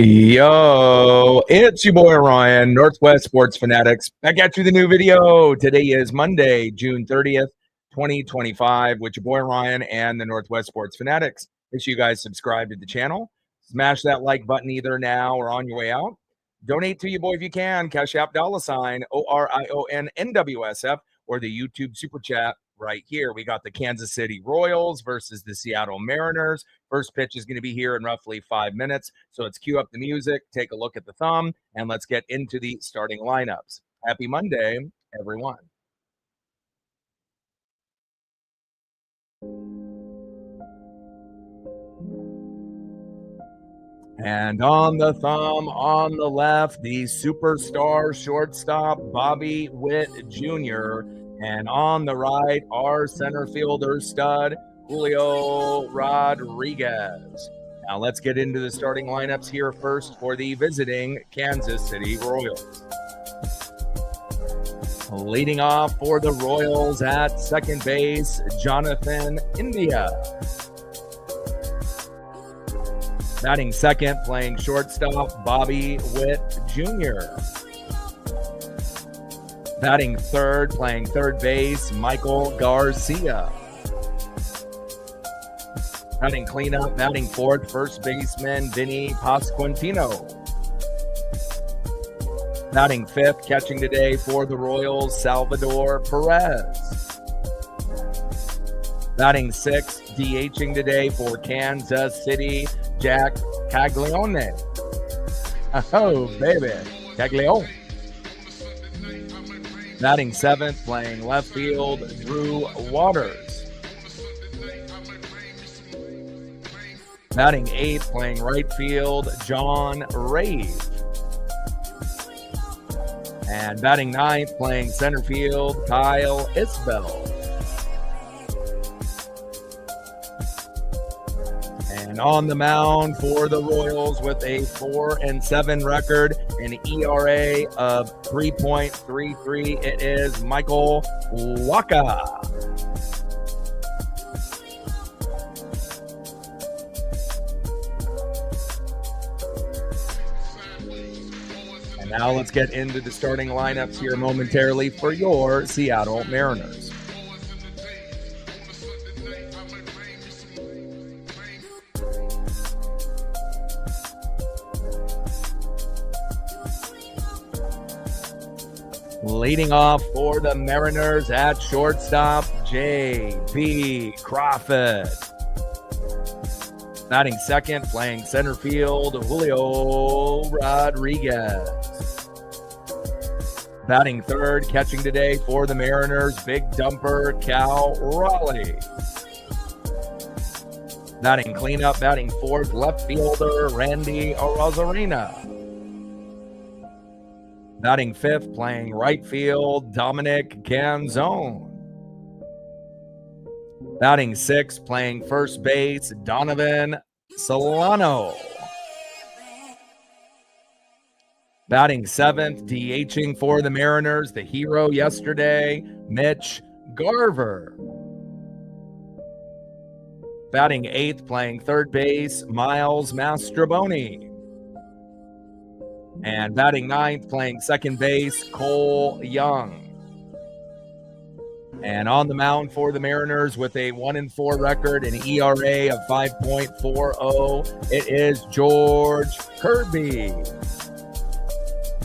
Yo, it's your boy Ryan, Northwest Sports Fanatics. Back at you with a new video. Today is Monday, June 30th, 2025, with your boy Ryan and the Northwest Sports Fanatics. Make sure you guys subscribe to the channel. Smash that like button either now or on your way out. Donate to your boy if you can. Cash App $ ORION NWSF or the YouTube Super Chat right here. We got the Kansas City Royals versus the Seattle Mariners. First pitch is going to be here in roughly 5 minutes. So let's cue up the music, take a look at the thumb, and let's get into the starting lineups. Happy Monday, everyone. And on the thumb, on the left, the superstar shortstop, Bobby Witt Jr., and on the right, our center fielder stud, Julio Rodriguez. Now let's get into the starting lineups here first for the visiting Kansas City Royals. Leading off for the Royals at second base, Jonathan India. Batting second, playing shortstop, Bobby Witt Jr. Batting third, playing third base, Michael Garcia. Batting cleanup, batting fourth, first baseman, Vinny Pasquantino. Batting fifth, catching today for the Royals, Salvador Perez. Batting sixth, DHing today for Kansas City, Jack Caglione. Oh, baby, Caglione. Batting seventh, playing left field, Drew Waters. Batting eighth, playing right field, John Rave. And batting ninth, playing center field, Kyle Isbell. And on the mound for the Royals with a 4-7 record, an ERA of 3.33, it is Michael Wacha. And now let's get into the starting lineups here momentarily for your Seattle Mariners. Leading off for the Mariners at shortstop, J.P. Crawford. Batting second, playing center field, Julio Rodriguez. Batting third, catching today for the Mariners, big dumper, Cal Raleigh. Batting cleanup, batting fourth, left fielder, Randy Arozarena. Batting fifth, playing right field, Dominic Canzone. Batting sixth, playing first base, Donovan Solano. Batting seventh, DHing for the Mariners, the hero yesterday, Mitch Garver. Batting eighth, playing third base, Miles Mastrobuoni. And batting ninth, playing second base, Cole Young. And on the mound for the Mariners with a 1-4 record, an ERA of 5.40, it is George Kirby.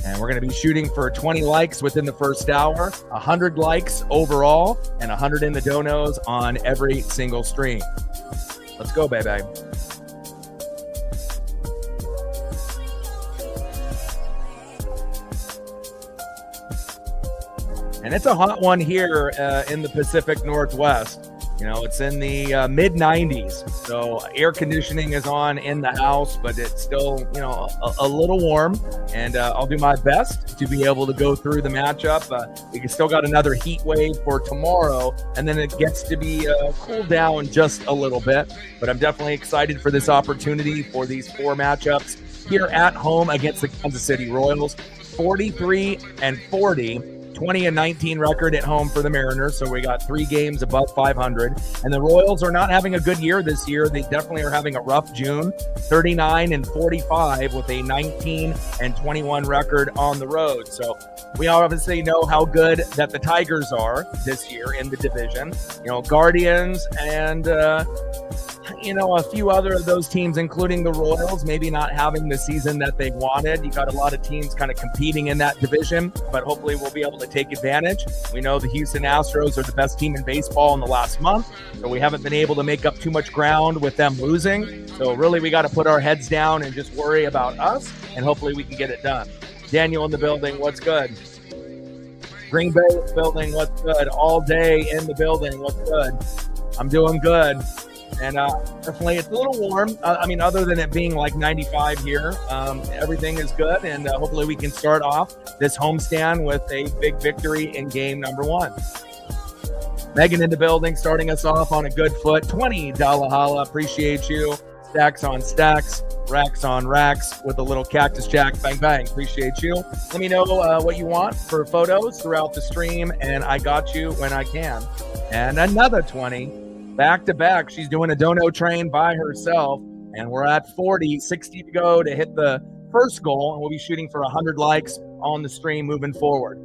And we're going to be shooting for 20 likes within the first hour, 100 likes overall, and 100 in the donos on every single stream. Let's go, baby. And it's a hot one here in the Pacific Northwest. You know, it's in the mid-90s. So air conditioning is on in the house, but it's still, you know, a little warm. And I'll do my best to be able to go through the matchup. We still got another heat wave for tomorrow, and then it gets to be cooled down just a little bit. But I'm definitely excited for this opportunity for these 4 matchups here at home against the Kansas City Royals. 43-40. 20-19 record at home for the Mariners, so we got 3 games above 500. And the Royals are not having a good year this year. They definitely are having a rough June, 39-45 with a 19-21 record on the road. So we obviously know how good that the Tigers are this year in the division. Guardians and a few other of those teams, including the Royals, maybe not having the season that they wanted. You got a lot of teams kind of competing in that division, but hopefully we'll be able to take advantage. We know the Houston Astros are the best team in baseball in the last month, so we haven't been able to make up too much ground with them losing. So really we got to put our heads down and just worry about us, and hopefully we can get it done. Daniel in the building, what's good? Green Bay building, what's good? All day in the building, what's good? I'm doing good. And definitely it's a little warm. Other than it being like 95 here, everything is good. And hopefully we can start off this homestand with a big victory in game number 1. Megan in the building, starting us off on a good foot. $20 holla. Appreciate you. Stacks on stacks, racks on racks with a little cactus jack. Bang, bang. Appreciate you. Let me know what you want for photos throughout the stream, and I got you when I can. And another 20. Back to back, she's doing a dono train by herself, and we're at 40, 60 to go to hit the first goal, and we'll be shooting for 100 likes on the stream moving forward.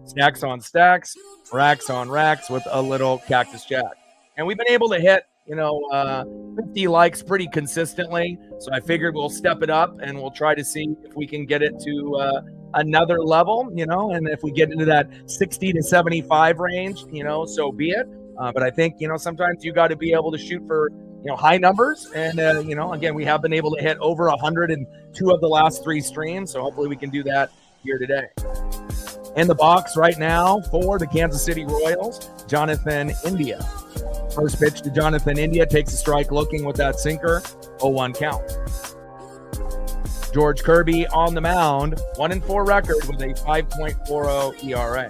Stacks on stacks, racks on racks with a little cactus jack. And we've been able to hit, 50 likes pretty consistently, so I figured we'll step it up, and we'll try to see if we can get it to another level, and if we get into that 60 to 75 range, so be it. But I think, sometimes you got to be able to shoot for, high numbers. And, again, we have been able to hit over 100 in 2 of the last 3 streams. So hopefully we can do that here today. In the box right now for the Kansas City Royals, Jonathan India. First pitch to Jonathan India, takes a strike looking with that sinker, 0-1 count. George Kirby on the mound, 1-4 record with a 5.40 ERA.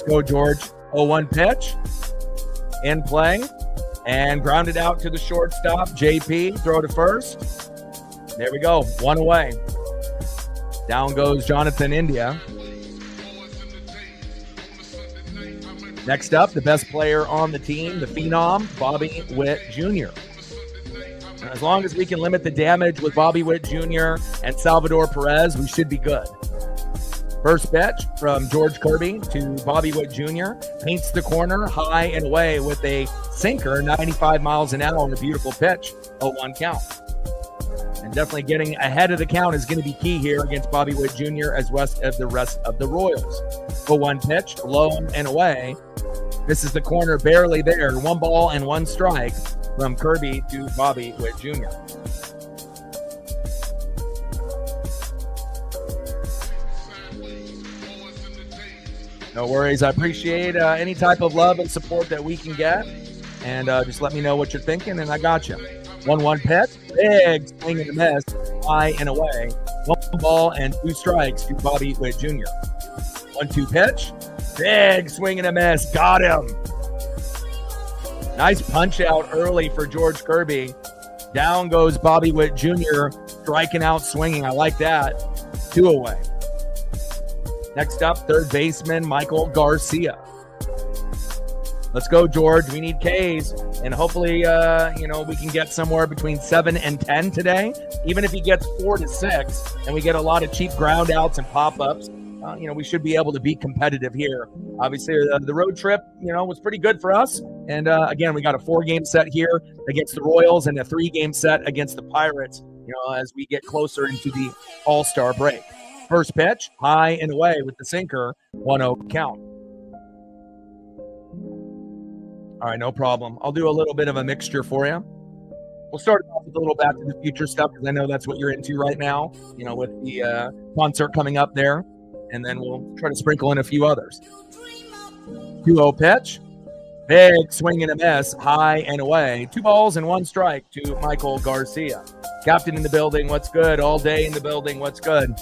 Go George. 0-1 pitch in play and grounded out to the shortstop. JP, throw to first. There we go. 1 away. Down goes Jonathan India. Next up, the best player on the team, the phenom, Bobby Witt Jr. And as long as we can limit the damage with Bobby Witt Jr. and Salvador Perez, we should be good. First pitch from George Kirby to Bobby Witt Jr. Paints the corner high and away with a sinker, 95 miles an hour, a beautiful pitch, 0-1 count. And definitely getting ahead of the count is going to be key here against Bobby Witt Jr. as well as the rest of the Royals. 0-1 pitch, low and away. This is the corner barely there. 1 ball and 1 strike from Kirby to Bobby Witt Jr. No worries. I appreciate any type of love and support that we can get. And just let me know what you're thinking, and I got you. 1-1 pitch. Big swing and a miss. High and away. 1 ball and 2 strikes to Bobby Witt Jr. 1-2 pitch. Big swing and a miss. Got him. Nice punch out early for George Kirby. Down goes Bobby Witt Jr. Striking out, swinging. I like that. 2 away. Next up, third baseman Michael Garcia. Let's go, George. We need Ks, and hopefully, we can get somewhere between 7 and 10 today. Even if he gets 4 to 6, and we get a lot of cheap ground outs and pop-ups, we should be able to be competitive here. Obviously, the road trip, was pretty good for us. And again, we got a 4-game set here against the Royals and a 3-game set against the Pirates, as we get closer into the All-Star break. First pitch, high and away with the sinker, 1-0 count. All right, no problem. I'll do a little bit of a mixture for you. We'll start off with a little Back to the Future stuff because I know that's what you're into right now, with the concert coming up there. And then we'll try to sprinkle in a few others. 2-0 pitch, big swing and a miss, high and away. 2 balls and 1 strike to Michael Garcia. Captain in the building, what's good? All day in the building, what's good?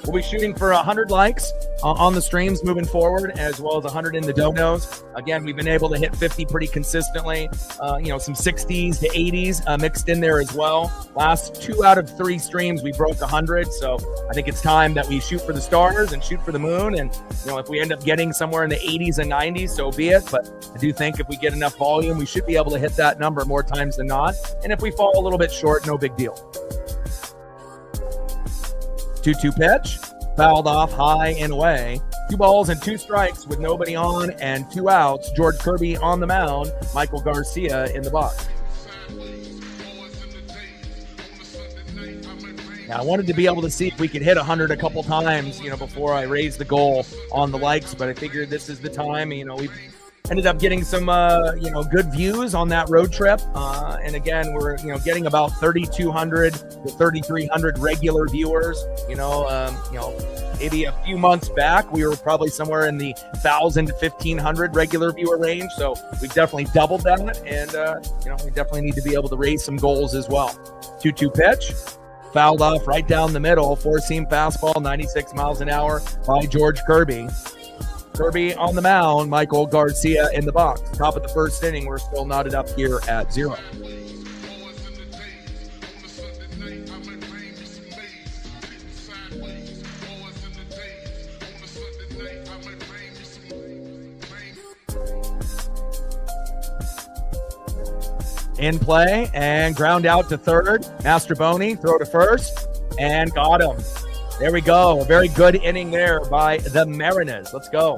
We'll be shooting for 100 likes on the streams moving forward, as well as 100 in the donos. Again, we've been able to hit 50 pretty consistently. Some 60s to 80s mixed in there as well. Last 2 out of 3 streams, we broke 100. So I think it's time that we shoot for the stars and shoot for the moon. And, if we end up getting somewhere in the 80s and 90s, so be it. But I do think if we get enough volume, we should be able to hit that number more times than not. And if we fall a little bit short, no big deal. 2-2 pitch, fouled off high and away. 2 balls and 2 strikes with nobody on and 2 outs. George Kirby on the mound, Michael Garcia in the box. Now, I wanted to be able to see if we could hit 100 a couple times, before I raised the goal on the likes, but I figured this is the time. We've ended up getting some, good views on that road trip. And again, we're, getting about 3,200 to 3,300 regular viewers. Maybe a few months back, we were probably somewhere in the 1,000 to 1,500 regular viewer range. So we've definitely doubled that. And, we definitely need to be able to raise some goals as well. 2-2 pitch. Fouled off right down the middle. 4-seam fastball, 96 miles an hour by George Kirby. Kirby on the mound, Michael Garcia in the box. Top of the first inning, we're still knotted up here at 0. In play and ground out to third. Mastroboni, throw to first, and got him. There we go. A very good inning there by the Mariners. Let's go.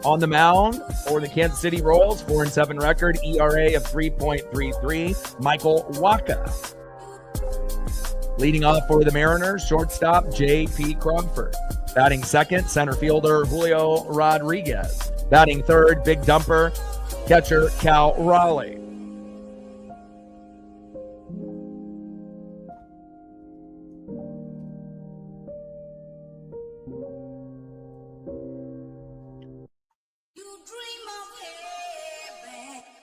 On the mound for the Kansas City Royals, 4-7 record, ERA of 3.33, Michael Wacha. Leading off for the Mariners, shortstop J.P. Crawford. Batting second, center fielder Julio Rodriguez. Batting third, big dumper, catcher Cal Raleigh.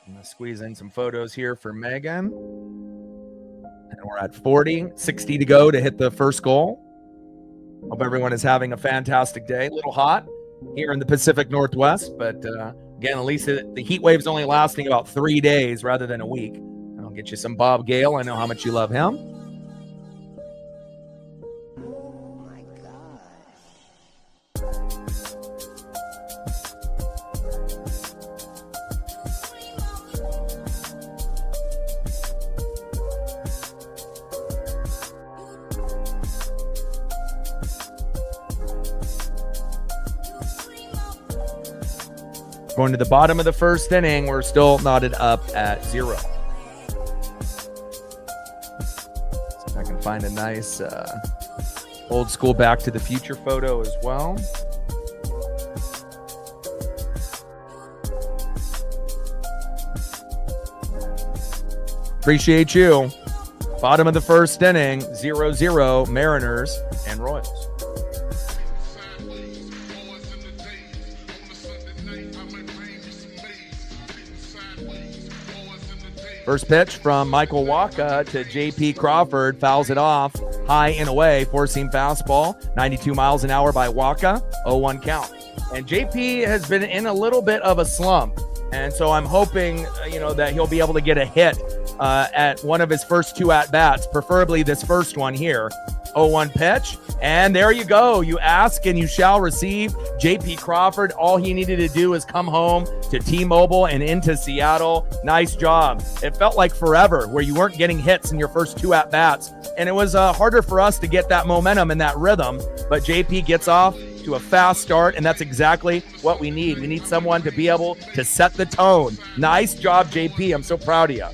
I'm going to squeeze in some photos here for Megan. And we're at 40, 60 to go to hit the first goal. Hope everyone is having a fantastic day. A little hot here in the Pacific Northwest, but again, at least the heat wave's only lasting about 3 days rather than a week. I'll get you some Bob Gale. I know how much you love him. Oh my gosh. Going to the bottom of the first inning, we're still knotted up at 0. See if I can find a nice old school Back to the Future photo as well. Appreciate you. Bottom of the first inning, 0-0, Mariners and Royals. First pitch from Michael Wacha to J.P. Crawford, fouls it off, high and away, 4-seam fastball, 92 miles an hour by Wacha, 0-1 count. And J.P. has been in a little bit of a slump, and so I'm hoping, that he'll be able to get a hit at one of his first 2 at-bats, preferably this first one here. 0-1 pitch, and there you go. You ask and you shall receive. J.P. Crawford, all he needed to do is come home to T-Mobile and into Seattle. Nice job. It felt like forever where you weren't getting hits in your first 2 at-bats, and it was harder for us to get that momentum and that rhythm, but J.P. gets off to a fast start, and that's exactly what we need. We need someone to be able to set the tone. Nice job, J.P. I'm so proud of you.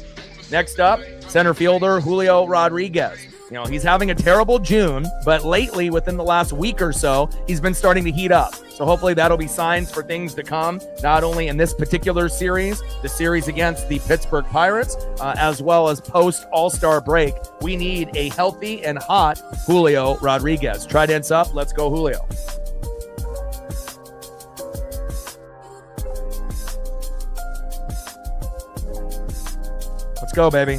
Next up, center fielder Julio Rodriguez. He's having a terrible June, but lately, within the last week or so, he's been starting to heat up. So hopefully that'll be signs for things to come, not only in this particular series, the series against the Pittsburgh Pirates, as well as post-All-Star break. We need a healthy and hot Julio Rodriguez. Tridents up. Let's go, Julio. Let's go, baby.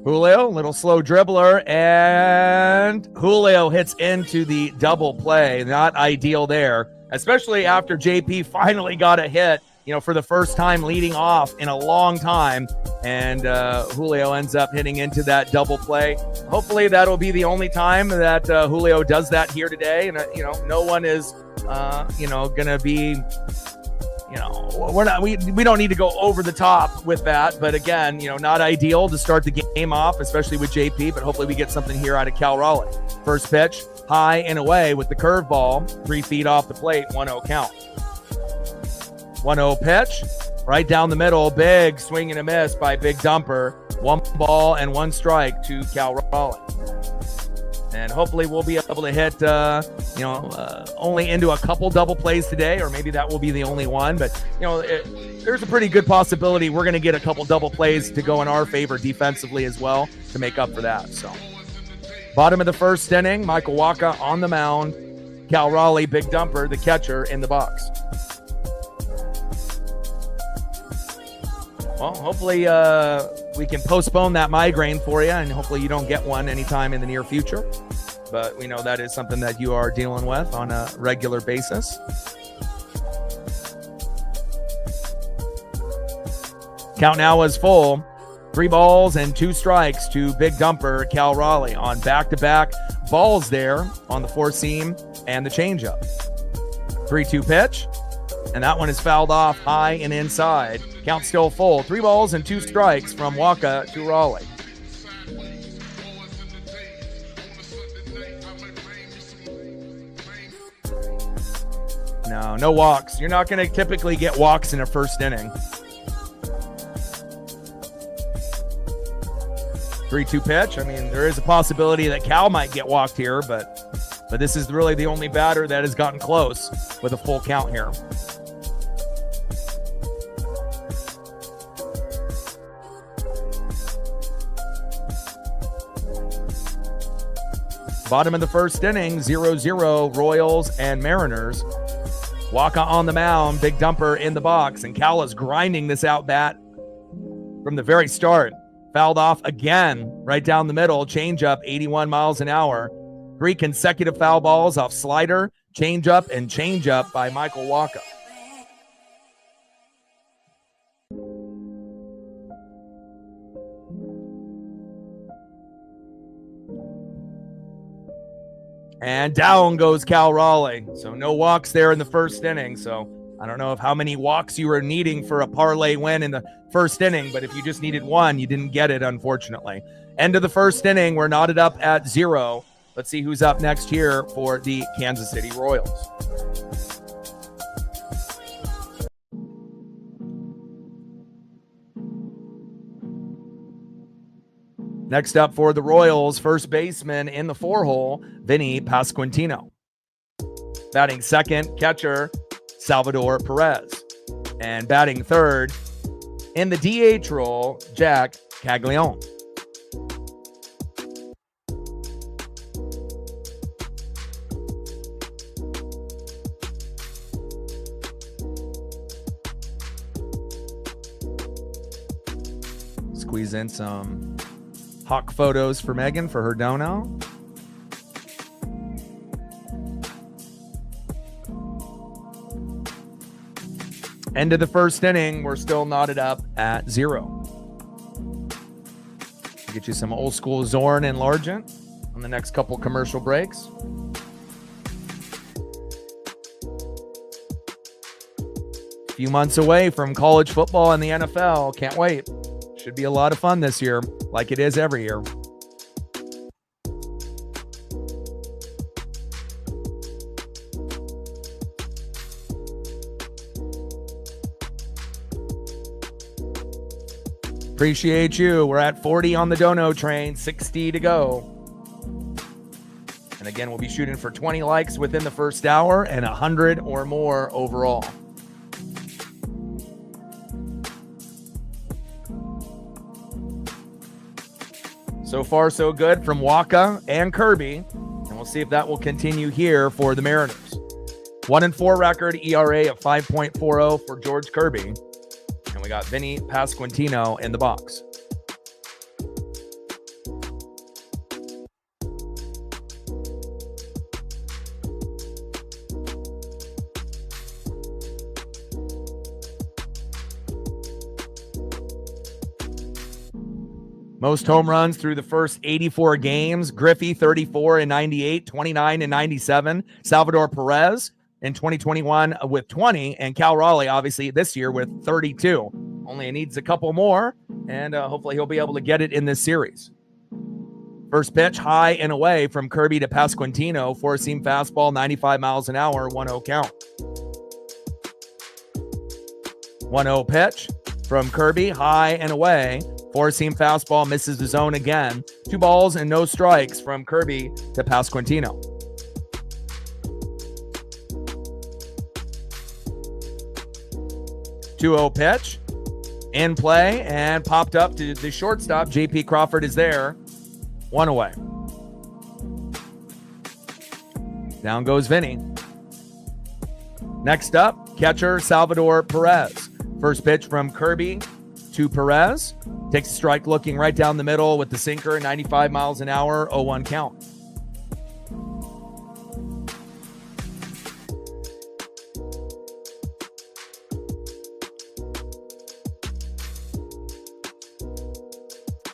Julio, little slow dribbler, and Julio hits into the double play. Not ideal there, especially after JP finally got a hit, for the first time leading off in a long time. And Julio ends up hitting into that double play. Hopefully that'll be the only time that Julio does that here today. And, no one is, going to be... we don't need to go over the top with that, but again, not ideal to start the game off, especially with JP, but hopefully we get something here out of Cal Raleigh. First pitch, high and away with the curveball, 3 feet off the plate, 1-0 count. 1-0 pitch, right down the middle, big swing and a miss by Big Dumper. 1 ball and 1 strike to Cal Raleigh. And hopefully we'll be able to hit, only into a couple double plays today, or maybe that will be the only one. But, there's a pretty good possibility we're going to get a couple double plays to go in our favor defensively as well to make up for that. So, bottom of the first inning, Michael Waka on the mound. Cal Raleigh, Big Dumper, the catcher, in the box. Well, hopefully we can postpone that migraine for you, and hopefully you don't get one anytime in the near future. But we know that is something that you are dealing with on a regular basis. Count now is full. 3 balls and 2 strikes to Big Dumper, Cal Raleigh, on back-to-back balls there on the 4-seam and the changeup. 3-2 pitch, and that one is fouled off high and inside. Count still full. 3 balls and 2 strikes from Waka to Raleigh. No walks. You're not going to typically get walks in a first inning. 3-2 pitch. I mean, there is a possibility that Cal might get walked here, but this is really the only batter that has gotten close with a full count here. Bottom of the first inning, 0-0, Royals and Mariners. Waka on the mound, Big Dumper in the box, and Cal is grinding this out bat from the very start. Fouled off again, right down the middle, changeup, 81 miles an hour. 3 consecutive foul balls off slider, changeup, and changeup by Michael Waka. And down goes Cal Raleigh. So no walks there in the first inning. So I don't know how many walks you were needing for a parlay win in the first inning, but if you just needed 1, you didn't get it, unfortunately. End of the first inning, we're knotted up at 0. Let's see who's up next here for the Kansas City Royals. Next up for the Royals, first baseman in the 4-hole, Vinny Pasquantino. Batting second, catcher, Salvador Perez. And batting third, in the DH role, Jack Caglione. Squeeze in some hawk photos for Megan for her dono. End of the first inning, we're still knotted up at 0. Get you some old school Zorn and Largent on the next couple commercial breaks. A few months away from college football and the NFL. Can't wait. Should be a lot of fun this year, like it is every year. Appreciate you. We're at 40 on the dono train, 60 to go. And again, we'll be shooting for 20 likes within the first hour and 100 or more overall. So far, so good from Waka and Kirby. And we'll see if that will continue here for the Mariners. 1-4 record, ERA of 5.40 for George Kirby. And we got Vinny Pasquantino in the box. Most home runs through the first 84 games. Griffey, 34 in 98, 29 in 97. Salvador Perez in 2021 with 20. And Cal Raleigh, obviously, this year with 32. Only he needs a couple more, and hopefully he'll be able to get it in this series. First pitch, high and away from Kirby to Pasquantino. Four-seam fastball, 95 miles an hour, 1-0 count. 1-0 pitch from Kirby, high and away. Four-seam fastball, misses the zone again. 2 balls and no strikes from Kirby to Pasquantino. Two-0 pitch, in play, and popped up to the shortstop. J.P. Crawford is there. 1 away. Down goes Vinny. Next up, catcher Salvador Perez. First pitch from Kirby to Perez. Takes a strike looking right down the middle with the sinker, 95 miles an hour, 0-1 count.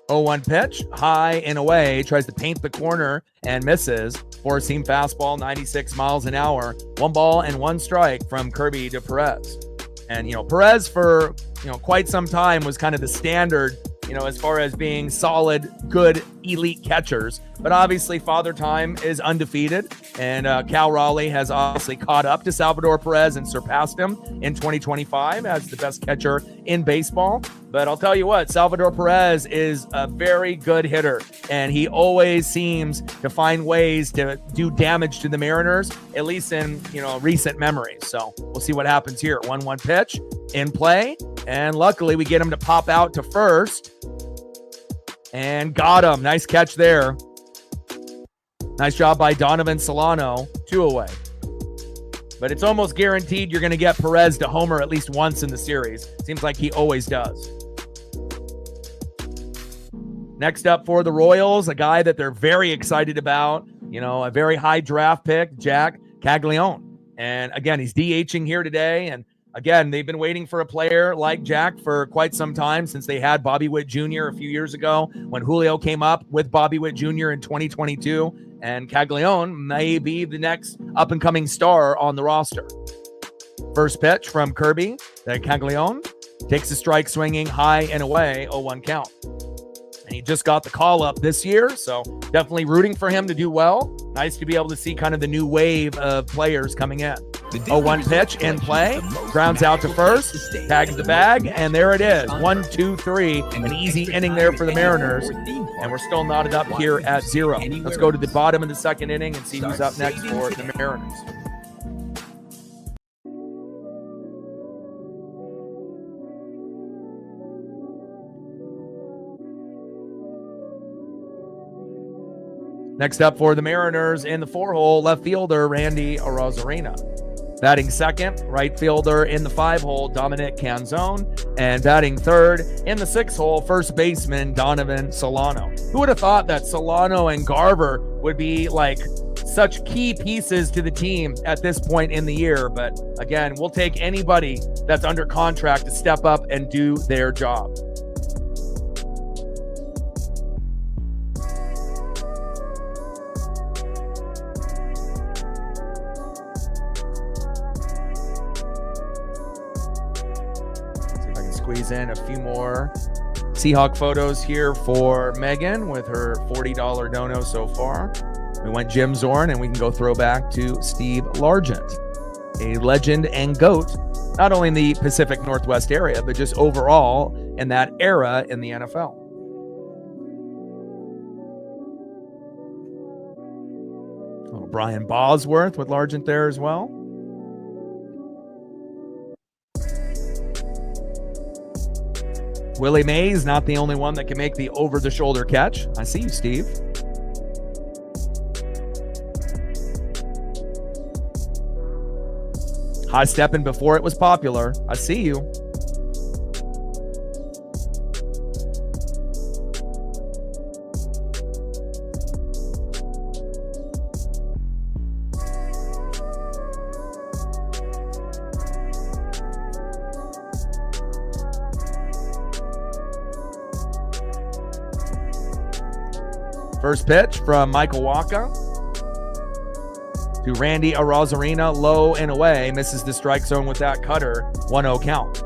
Oh-1 pitch, high and away, tries to paint the corner and misses. Four-seam fastball, 96 miles an hour. 1 ball and 1 strike from Kirby to Perez. And, Perez for, quite some time was kind of the standard, as far as being solid, good, elite catchers. But obviously, Father Time is undefeated. And Cal Raleigh has obviously caught up to Salvador Perez and surpassed him in 2025 as the best catcher in baseball. But I'll tell you what, Salvador Perez is a very good hitter, and he always seems to find ways to do damage to the Mariners, at least in, recent memories. So we'll see what happens here. 1-1 pitch in play, and luckily we get him to pop out to first, and got him. Nice catch there. Nice job by Donovan Solano. 2 away. But it's almost guaranteed you're going to get Perez to homer at least once in the series. Seems like he always does. Next up for the Royals, a guy that they're very excited about, a very high draft pick, Jack Caglione. And again, he's DHing here today. And again, they've been waiting for a player like Jack for quite some time, since they had Bobby Witt Jr. a few years ago when Julio came up with Bobby Witt Jr. in 2022. And Caglione may be the next up-and-coming star on the roster. First pitch from Kirby. Then Caglione takes a strike swinging high and away, 0-1 count. And he just got the call up this year, so definitely rooting for him to do well. Nice to be able to see kind of the new wave of players coming in. 0-1 pitch in play, grounds out to first, tags the bag, and there it is. 1, 2, 3, an easy inning there for the Mariners, and we're still knotted up here at 0. Let's go to the bottom of the second inning and see who's up next for the Mariners. Next up for the Mariners in the 4-hole, left fielder Randy Arozarena. Batting second, right fielder in the 5-hole, Dominic Canzone. And batting third in the 6-hole, first baseman Donovan Solano. Who would have thought that Solano and Garver would be like such key pieces to the team at this point in the year? But again, we'll take anybody that's under contract to step up and do their job. Squeeze in a few more Seahawk photos here for Megan with her $40 dono so far. We went Jim Zorn, and we can go throwback to Steve Largent, a legend and GOAT, not only in the Pacific Northwest area, but just overall in that era in the NFL. Oh, Brian Bosworth with Largent there as well. Willie Mays, not the only one that can make the over-the-shoulder catch. I see you, Steve. High stepping before it was popular. I see you. First pitch from Michael Wacha to Randy Arozarena, low and away. Misses the strike zone with that cutter. 1-0 count.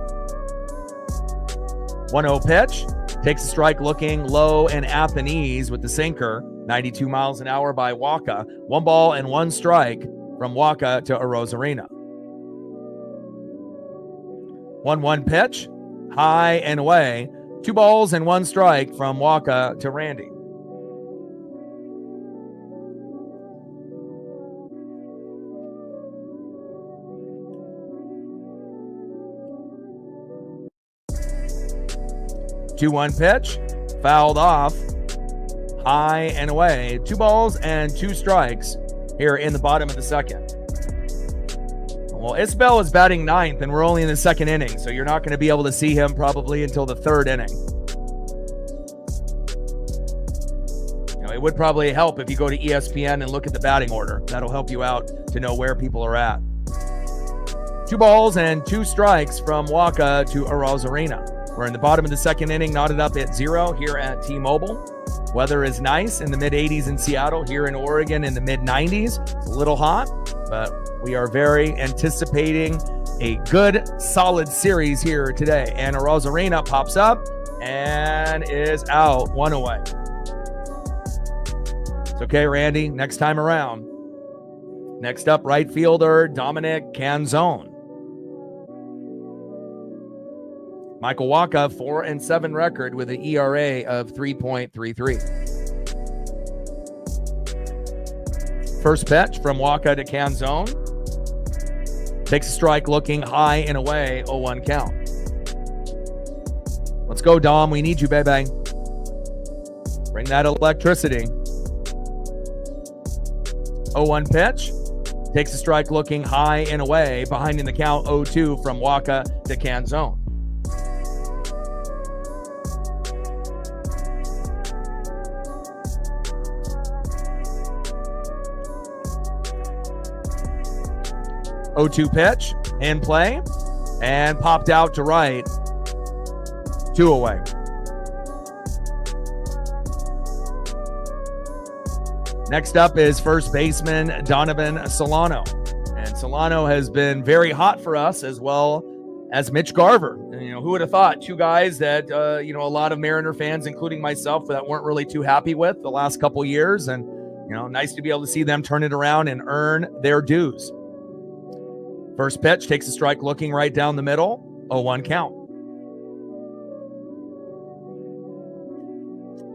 1-0 pitch. Takes a strike looking low and at the knees with the sinker. 92 miles an hour by Wacha. 1 ball and 1 strike from Wacha to Arozarena. 1-1 pitch. High and away. 2 balls and 1 strike from Wacha to Randy. Two-one pitch, fouled off, high and away. 2 balls and 2 strikes here in the bottom of the second. Well, Isbell is batting 9th, and we're only in the 2nd inning, so you're not going to be able to see him probably until the 3rd inning. It would probably help if you go to ESPN and look at the batting order. That'll help you out to know where people are at. 2 balls and 2 strikes from Wacha to Arozarena. We're in the bottom of the 2nd inning, knotted up at 0 here at T-Mobile. Weather is nice in the mid-80s in Seattle. Here in Oregon in the mid-90s. It's a little hot, but we are very anticipating a good, solid series here today. And Arozarena pops up and is out, 1 away. It's okay, Randy. Next time around. Next up, right fielder Dominic Canzone. Michael Wacha, 4-7 record with an ERA of 3.33. First pitch from Wacha to Canzone. Takes a strike looking high and away, 0-1 count. Let's go, Dom. We need you, baby. Bring that electricity. 0-1 pitch. Takes a strike looking high and away, behind in the count 0-2 from Wacha to Canzone. Pitch in play and popped out to right. 2 away. Next up is first baseman Donovan Solano. And Solano has been very hot for us, as well as Mitch Garver. And, who would have thought 2 guys that, a lot of Mariner fans, including myself, that weren't really too happy with the last couple years. And, nice to be able to see them turn it around and earn their dues. First pitch takes a strike looking right down the middle. 0-1 count.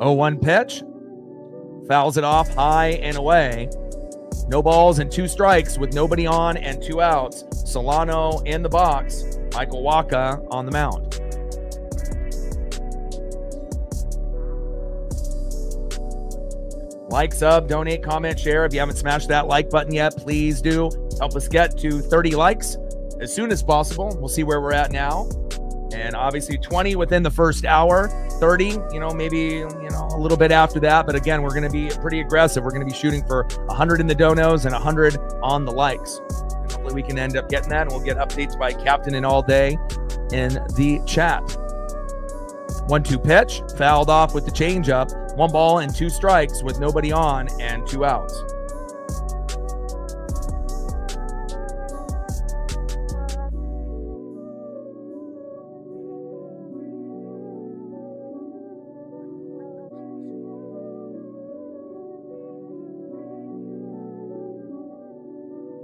0-1 pitch. Fouls it off high and away. No balls and 2 strikes with nobody on and 2 outs. Solano in the box. Michael Wacha on the mound. Like, sub, donate, comment, share. If you haven't smashed that like button yet, please do. Help us get to 30 likes as soon as possible. We'll see where we're at now. And obviously 20 within the first hour, 30, maybe, a little bit after that. But again, we're going to be pretty aggressive. We're going to be shooting for 100 in the donos and 100 on the likes. And hopefully we can end up getting that. And we'll get updates by Captain and All Day in the chat. 1-2 pitch, fouled off with the changeup. 1 ball and 2 strikes with nobody on and 2 outs.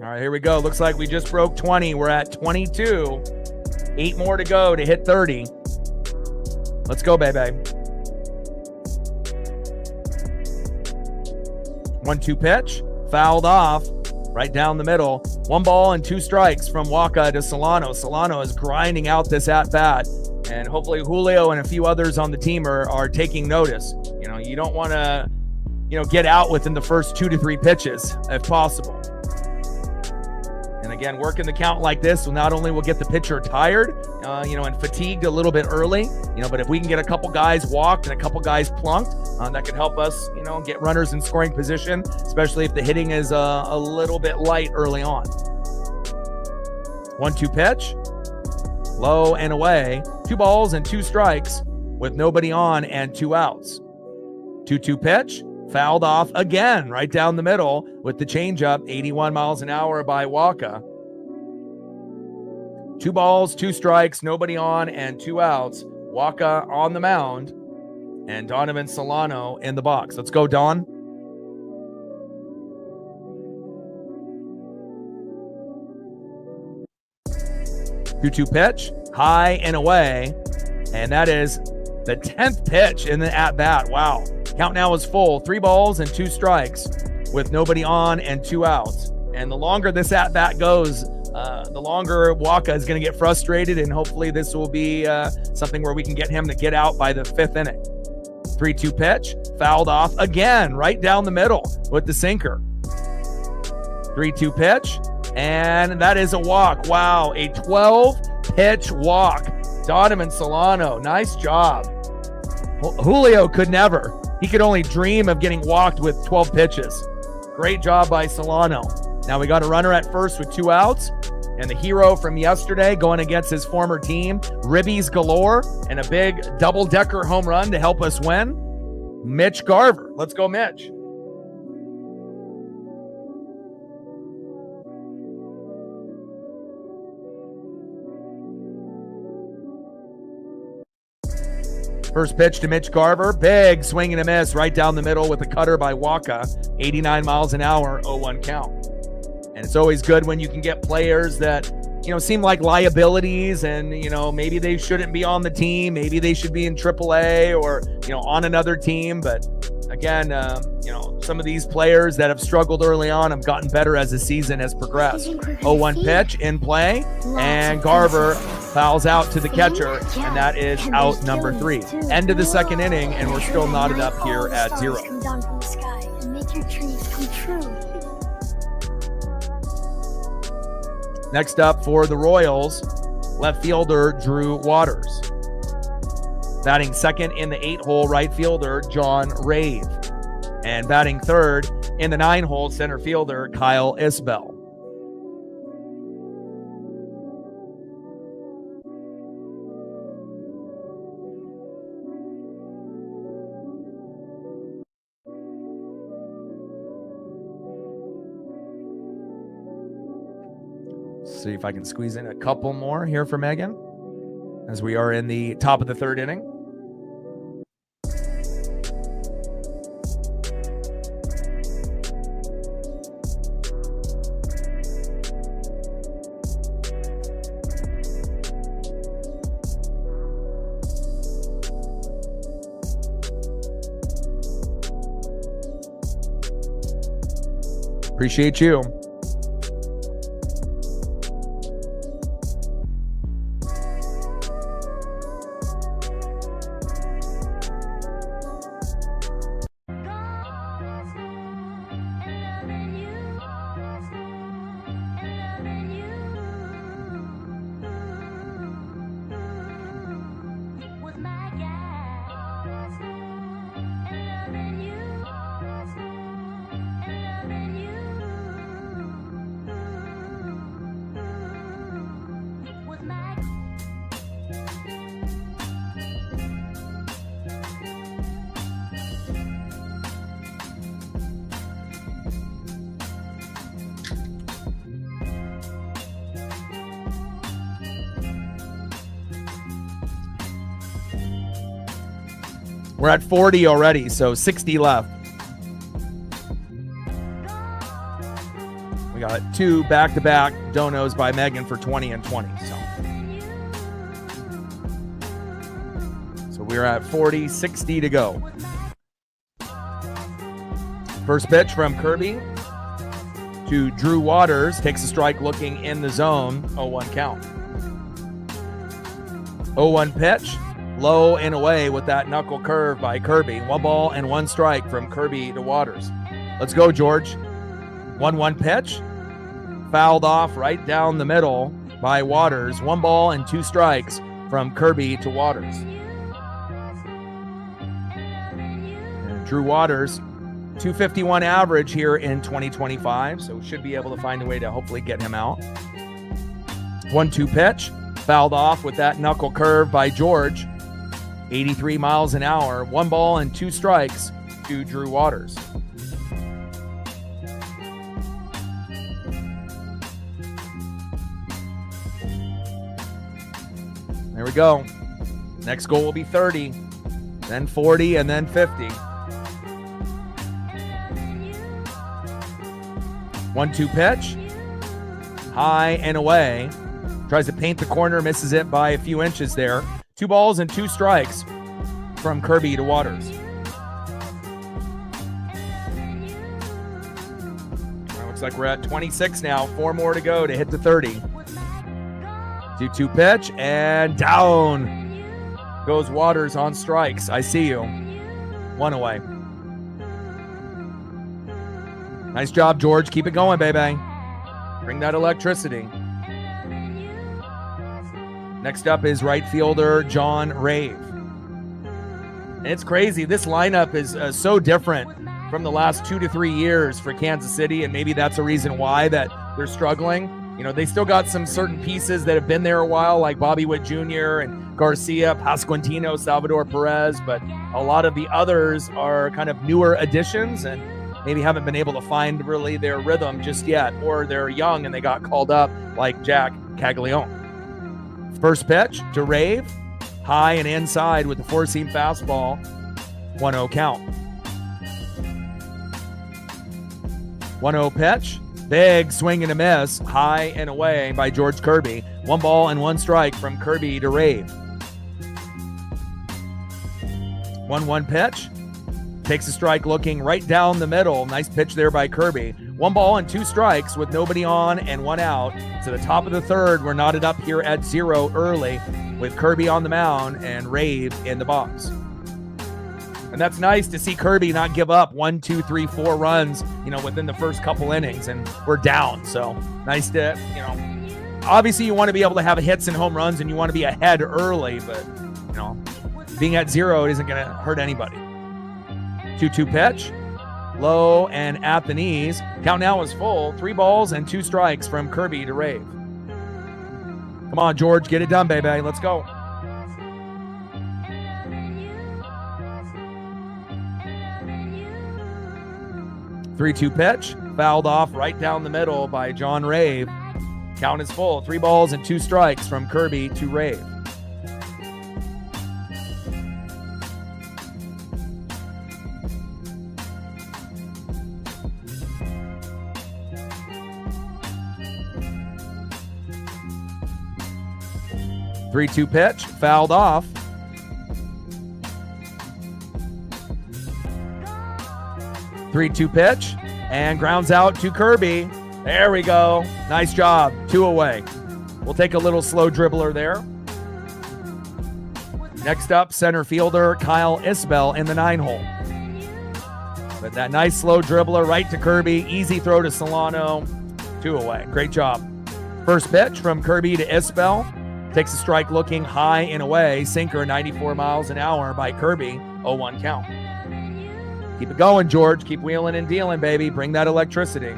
All right, here we go. Looks like we just broke 20. We're at 22. 8 more to go to hit 30. Let's go, baby. 1-2 pitch, fouled off, right down the middle. 1 ball and 2 strikes from Wacha to Solano. Solano is grinding out this at-bat, and hopefully Julio and a few others on the team are taking notice. You don't want to, get out within the first 2 to 3 pitches if possible. And again, working the count like this will not only will get the pitcher tired, and fatigued a little bit early, but if we can get a couple guys walked and a couple guys plunked, that could help us, get runners in scoring position, especially if the hitting is a little bit light early on. 1-2 pitch, low and away. 2 balls and 2 strikes with nobody on and 2 outs. 2-2 pitch, fouled off again right down the middle with the changeup, 81 miles an hour by Waka. 2 balls, 2 strikes, nobody on, and 2 outs. Waka on the mound, and Donovan Solano in the box. Let's go, Don. 2-2 pitch, high and away, and that is the 10th pitch in the at-bat. Wow. Count now is full. 3 balls and 2 strikes with nobody on and 2 outs. And the longer this at-bat goes, the longer Waka is going to get frustrated, and hopefully this will be something where we can get him to get out by the 5th inning. 3-2 pitch, fouled off again, right down the middle with the sinker. 3-2 pitch, and that is a walk. Wow, a 12-pitch walk. Donovan Solano, nice job. Julio could never. He could only dream of getting walked with 12 pitches. Great job by Solano. Now we got a runner at first with 2 outs, and the hero from yesterday going against his former team, ribbies galore, and a big double-decker home run to help us win, Mitch Garver. Let's go, Mitch. First pitch to Mitch Garver, big swing and a miss right down the middle with a cutter by Waka, 89 miles an hour, 0-1 count. And it's always good when you can get players that, seem like liabilities, and, maybe they shouldn't be on the team. Maybe they should be in AAA or, on another team. But again, some of these players that have struggled early on have gotten better as the season has progressed. 0-1 pitch in play, and Garver fouls out to the catcher, and that is out number 3. End of the 2nd inning, and we're still knotted up here at 0. Come down from the sky and make your dreams come true. Next up for the Royals, left fielder Drew Waters. Batting second in the 8-hole right fielder, John Rave. And batting third in the 9-hole center fielder, Kyle Isbell. See if I can squeeze in a couple more here for Megan as we are in the top of the 3rd inning. Appreciate you. We're at 40 already, so 60 left. We got 2 back-to-back donos by Megan for 20 and 20. So we're at 40, 60 to go. First pitch from Kirby to Drew Waters. Takes a strike looking in the zone. 0-1 count. 0-1 pitch. Low and away with that knuckle curve by Kirby. 1 ball and 1 strike from Kirby to Waters. Let's go, George. 1-1 pitch. Fouled off right down the middle by Waters. 1 ball and 2 strikes from Kirby to Waters. And Drew Waters, 251 average here in 2025, so should be able to find a way to hopefully get him out. 1-2 pitch. Fouled off with that knuckle curve by George. 83 miles an hour, 1 ball and 2 strikes to Drew Waters. There we go. Next goal will be 30, then 40, and then 50. 1-2 pitch. High and away. Tries to paint the corner, misses it by a few inches there. 2 balls and 2 strikes from Kirby to Waters. Well, looks like we're at 26 now. 4 more to go to hit the 30. 2-2 pitch, and down goes Waters on strikes. I see you. 1 away. Nice job, George. Keep it going, baby. Bring that electricity. Next up is right fielder John Rave. And it's crazy. This lineup is so different from the last 2 to 3 years for Kansas City, and maybe that's a reason why that they're struggling. You know, they still got some certain pieces that have been there a while, like Bobby Witt Jr. and Garcia, Pascuantino, Salvador Perez, but a lot of the others are kind of newer additions and maybe haven't been able to find really their rhythm just yet, or they're young and they got called up like Jack Caglione. First pitch to Rave, high and inside with the 4-seam fastball, 1-0 count. 1-0 pitch. Big swing and a miss, high and away by George Kirby. 1 ball and 1 strike from Kirby to Rave. 1-1 pitch. Takes a strike looking right down the middle. Nice pitch there by Kirby. 1 ball and 2 strikes with nobody on and 1 out. To the top of the 3rd, we're knotted up here at 0 early with Kirby on the mound and Rave in the box. And that's nice to see Kirby not give up 1, 2, 3, 4 runs, within the first couple innings, and we're down. So nice to, obviously you want to be able to have hits and home runs and you want to be ahead early, but, being at 0 isn't going to hurt anybody. 2-2 pitch, low and at the knees. Count now is full. 3 balls and 2 strikes from Kirby to Rave. Come on, George, get it done, baby. Let's go. 3-2 pitch, fouled off right down the middle by John Rave. Count is full. 3 balls and 2 strikes from Kirby to Rave. Three-two pitch, fouled off. 3-2 pitch, and grounds out to Kirby. There we go. Nice job. 2 away. We'll take a little slow dribbler there. Next up, center fielder Kyle Isbell in the 9-hole. But that nice slow dribbler right to Kirby. Easy throw to Solano. 2 away. Great job. First pitch from Kirby to Isbell. Takes a strike looking high and away. Sinker 94 miles an hour by Kirby. 0-1 count. Keep it going, George. Keep wheeling and dealing, baby. Bring that electricity.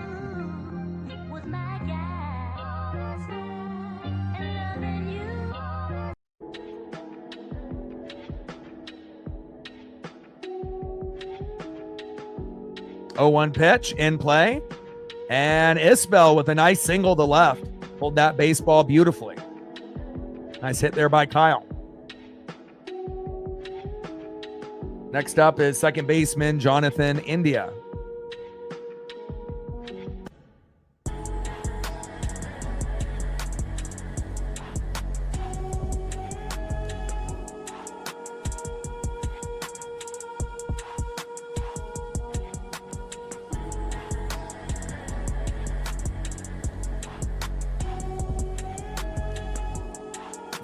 Oh, 1 pitch in play. And Isbell with a nice single to left. Pulled that baseball beautifully. Nice hit there by Kyle. Next up is second baseman Jonathan India.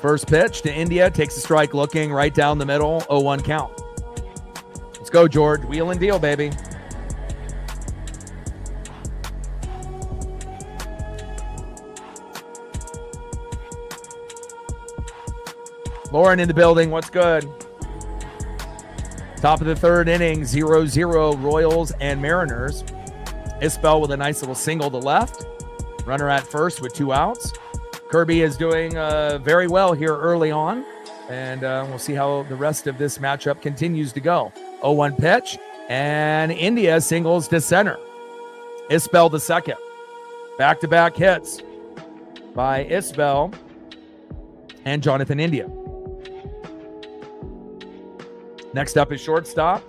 First pitch to India, takes a strike looking right down the middle, 0-1 count. Let's go, George. Wheel and deal, baby. Lauren in the building. What's good? Top of the 3rd inning, 0-0 Royals and Mariners. Isbell with a nice little single to left. Runner at first with 2 outs. Kirby is doing very well here early on, and we'll see how the rest of this matchup continues to go. 0-1 pitch, And India singles to center. Isbell the second. Back-to-back hits by Isbell and Jonathan India. Next up is shortstop,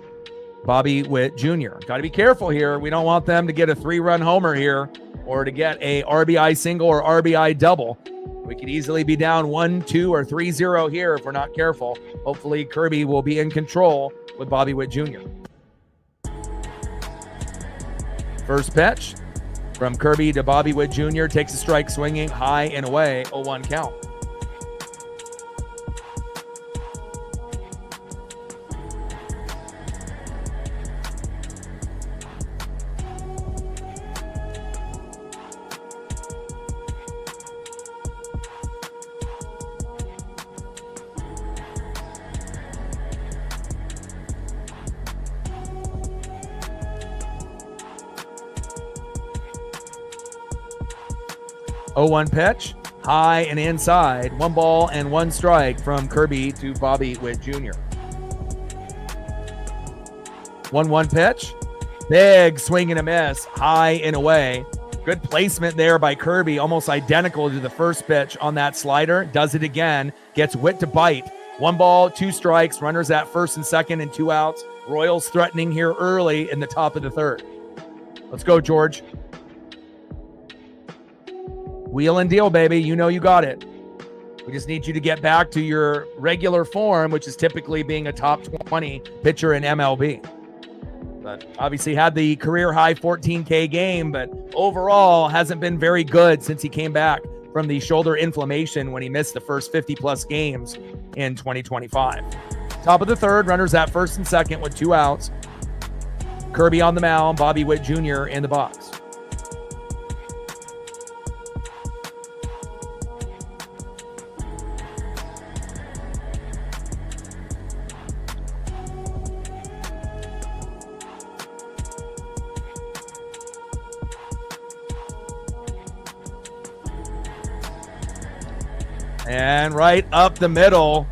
Bobby Witt Jr. Got to be careful here. We don't want them to get a 3-run homer here or to get a RBI single or RBI double. We could easily be down 1-2 or 3-0 here if we're not careful. Hopefully Kirby will be in control with Bobby Witt Jr. First pitch from Kirby to Bobby Witt Jr. Takes a strike swinging high and away, 0-1 count. Oh, 0-1 pitch, high and inside. 1 ball and 1 strike from Kirby to Bobby Witt Jr. 1-1 pitch, big swing and a miss, high and away. Good placement there by Kirby, almost identical to the first pitch on that slider. Does it again, gets Witt to bite. 1 ball, 2 strikes, runners at first and second and 2 outs. Royals threatening here early in the top of the third. Let's go, George. Wheel and deal, baby. You know you got it. We just need you to get back to your regular form, which is typically being a top 20 pitcher in MLB. But obviously had the career high 14K game, but overall hasn't been very good since he came back from the shoulder inflammation when he missed the first 50-plus games in 2025. Top of the third, runners at first and second with 2 outs. Kirby on the mound, Bobby Witt Jr. in the box. And right up the middle.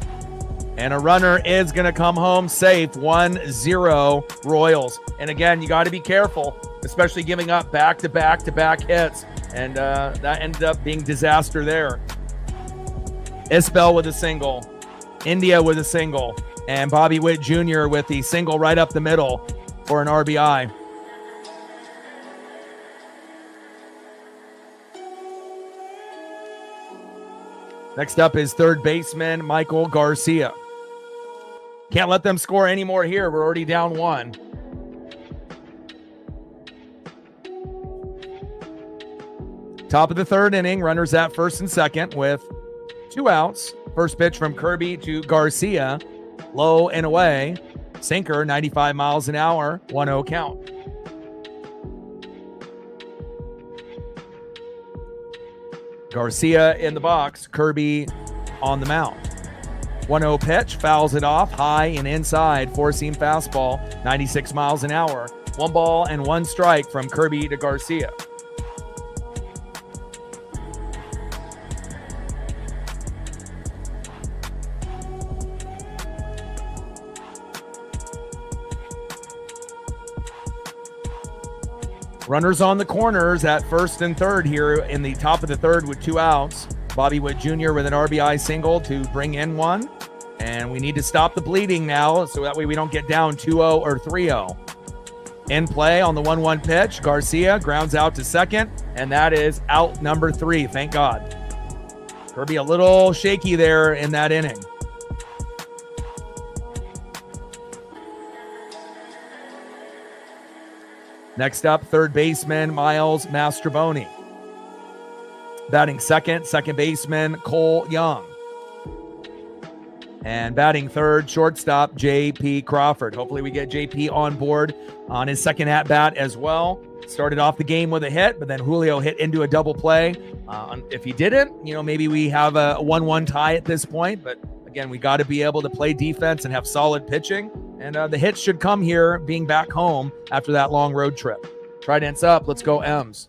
And a runner is going to come home safe. 1-0 Royals. And again, you got to be careful, especially giving up back-to-back-to-back hits. And that ended up being disaster there. Isbell with a single. India with a single. And Bobby Witt Jr. with the single right up the middle for an RBI. Next up is third baseman Michael Garcia. Can't let them score anymore here. We're already down 1. Top of the third inning, runners at first and second with 2 outs. First pitch from Kirby to Garcia, low and away. Sinker, 95 miles an hour, 1-0 count. Garcia in the box, Kirby on the mound. 1-0 pitch, fouls it off, high and inside, 4-seam fastball, 96 miles an hour. 1 ball and 1 strike from Kirby to Garcia. Runners on the corners at first and third here in the top of the third with 2 outs. Bobby Witt Jr. with an RBI single to bring in 1. And we need to stop the bleeding now so that way we don't get down 2-0 or 3-0. In play on the 1-1 pitch, Garcia grounds out to second, and that is out number 3, thank God. Kirby a little shaky there in that inning. Next up, third baseman Miles Mastrobuoni. Batting second, second baseman Cole Young. And batting third, shortstop J.P. Crawford. Hopefully we get J.P. on board on his second at-bat as well. Started off the game with a hit, but then Julio hit into a double play. If he didn't, maybe we have a 1-1 tie at this point. But again, we got to be able to play defense and have solid pitching. And the hits should come here being back home after that long road trip. Trident's up. Let's go, M's.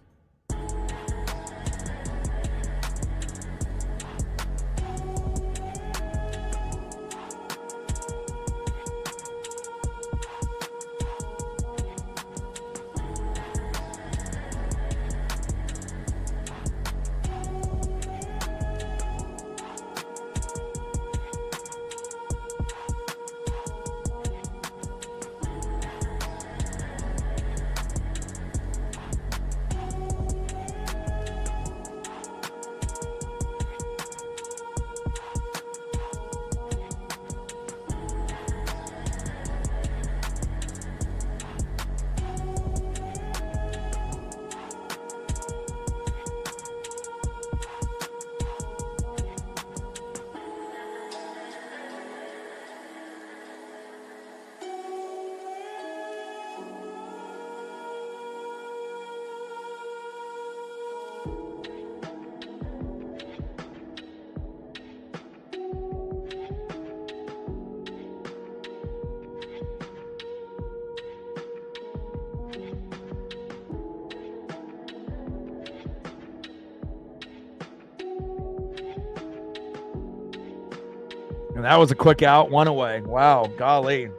And that was a quick out, 1 away. Wow, golly.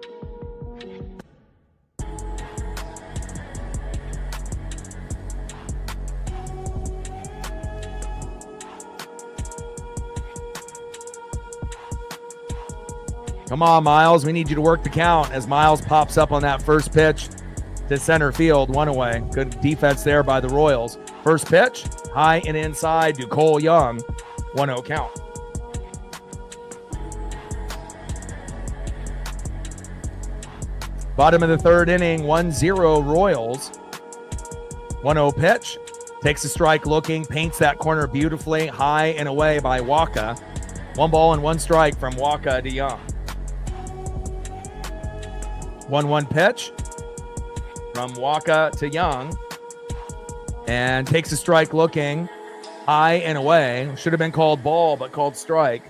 Come on, Miles. We need you to work the count as Miles pops up on that first pitch to center field, 1 away. Good defense there by the Royals. First pitch, high and inside to Cole Young, 1-0 count. Bottom of the third inning, 1-0 Royals. 1-0 pitch, takes a strike looking, paints that corner beautifully, high and away by Waka. 1 ball and 1 strike from Waka to Young. 1-1 pitch from Waka to Young, and takes a strike looking, high and away. Should have been called ball, but called strike.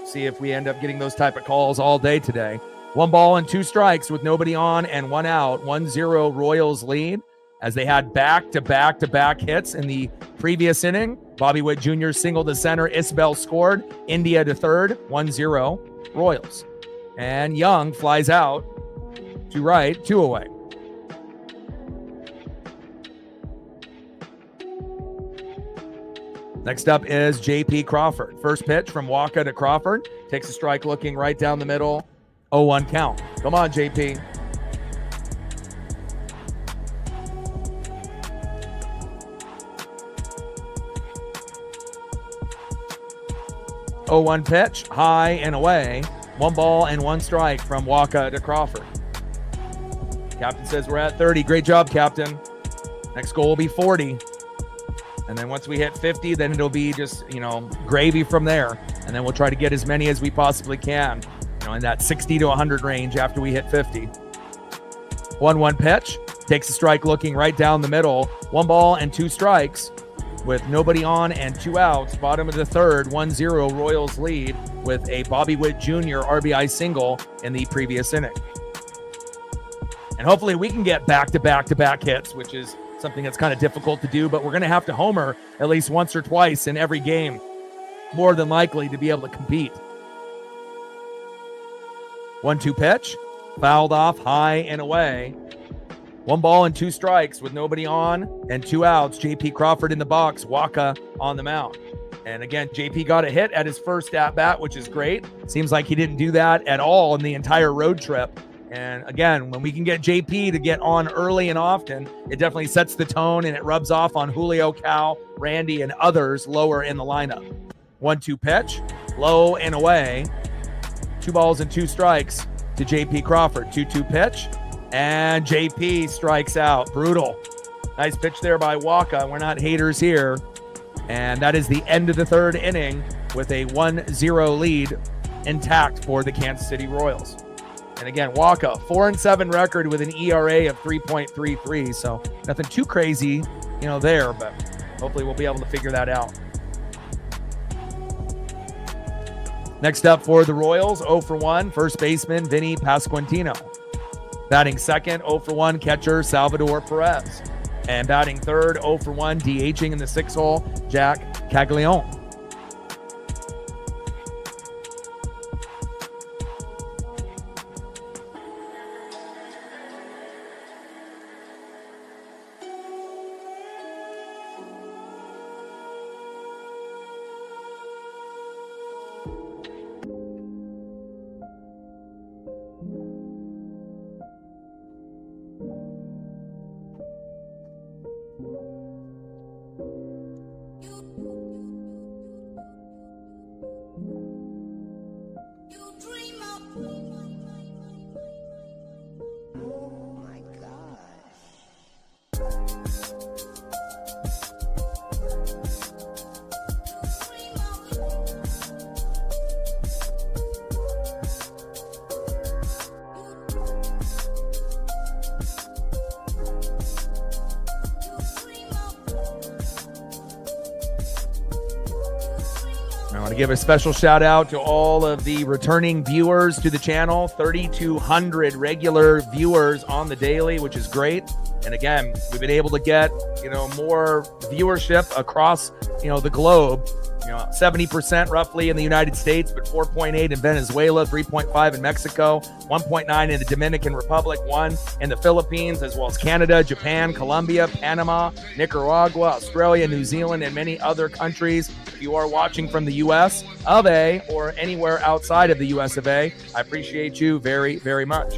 See if we end up getting those type of calls all day today. 1 ball and 2 strikes with nobody on and 1 out. 1-0 Royals lead as they had back-to-back hits in the previous inning. Bobby Witt Jr. singled to center. Isbell scored. India to third. 1-0 Royals. And Young flies out to right, 2 away. Next up is J.P. Crawford. First pitch from Waka to Crawford. Takes a strike looking right down the middle. 0-1 count. Come on, J.P. Oh, 0-1 pitch, high and away. 1 ball and 1 strike from Waka to Crawford. Captain says we're at 30. Great job, Captain. Next goal will be 40. And then once we hit 50, then it'll be just, gravy from there. And then we'll try to get as many as we possibly can, in that 60 to 100 range after we hit 50. 1-1 pitch, takes a strike looking right down the middle. 1 ball and 2 strikes with nobody on and 2 outs. Bottom of the third, 1-0 Royals lead with a Bobby Witt Jr. RBI single in the previous inning. And hopefully we can get back-to-back hits, which is something that's kind of difficult to do, but we're going to have to homer at least once or twice in every game, more than likely, to be able to compete. 1-2 pitch, fouled off high and away. 1 ball and 2 strikes with nobody on and 2 outs. J.P. Crawford in the box, Waka on the mound. And again, J.P. got a hit at his first at-bat, which is great. Seems like he didn't do that at all in the entire road trip. And again, when we can get JP to get on early and often, it definitely sets the tone and it rubs off on Julio, Cal, Randy, and others lower in the lineup. 1-2 pitch, low and away. 2 balls and 2 strikes to JP Crawford. 2-2 pitch, and JP strikes out. Brutal. Nice pitch there by Waka. We're not haters here. And that is the end of the third inning with a 1-0 lead intact for the Kansas City Royals. And again, Waka, 4-7 record with an ERA of 3.33. So nothing too crazy, there, but hopefully we'll be able to figure that out. Next up for the Royals, 0 for 1, first baseman Vinny Pasquantino. Batting second, 0 for 1, catcher Salvador Perez. And batting third, 0 for 1, DHing in the 6th hole, Jack Caglione. Give a special shout out to all of the returning viewers to the channel. 3,200 regular viewers on the daily, which is great. And again, we've been able to get, more viewership across, the globe 70% roughly in the United States, but 4.8 in Venezuela, 3.5 in Mexico, 1.9 in the Dominican Republic, 1 in the Philippines, as well as Canada, Japan, Colombia, Panama, Nicaragua, Australia, New Zealand, and many other countries. If you are watching from the U.S. of A. or anywhere outside of the U.S. of A., I appreciate you very, very much.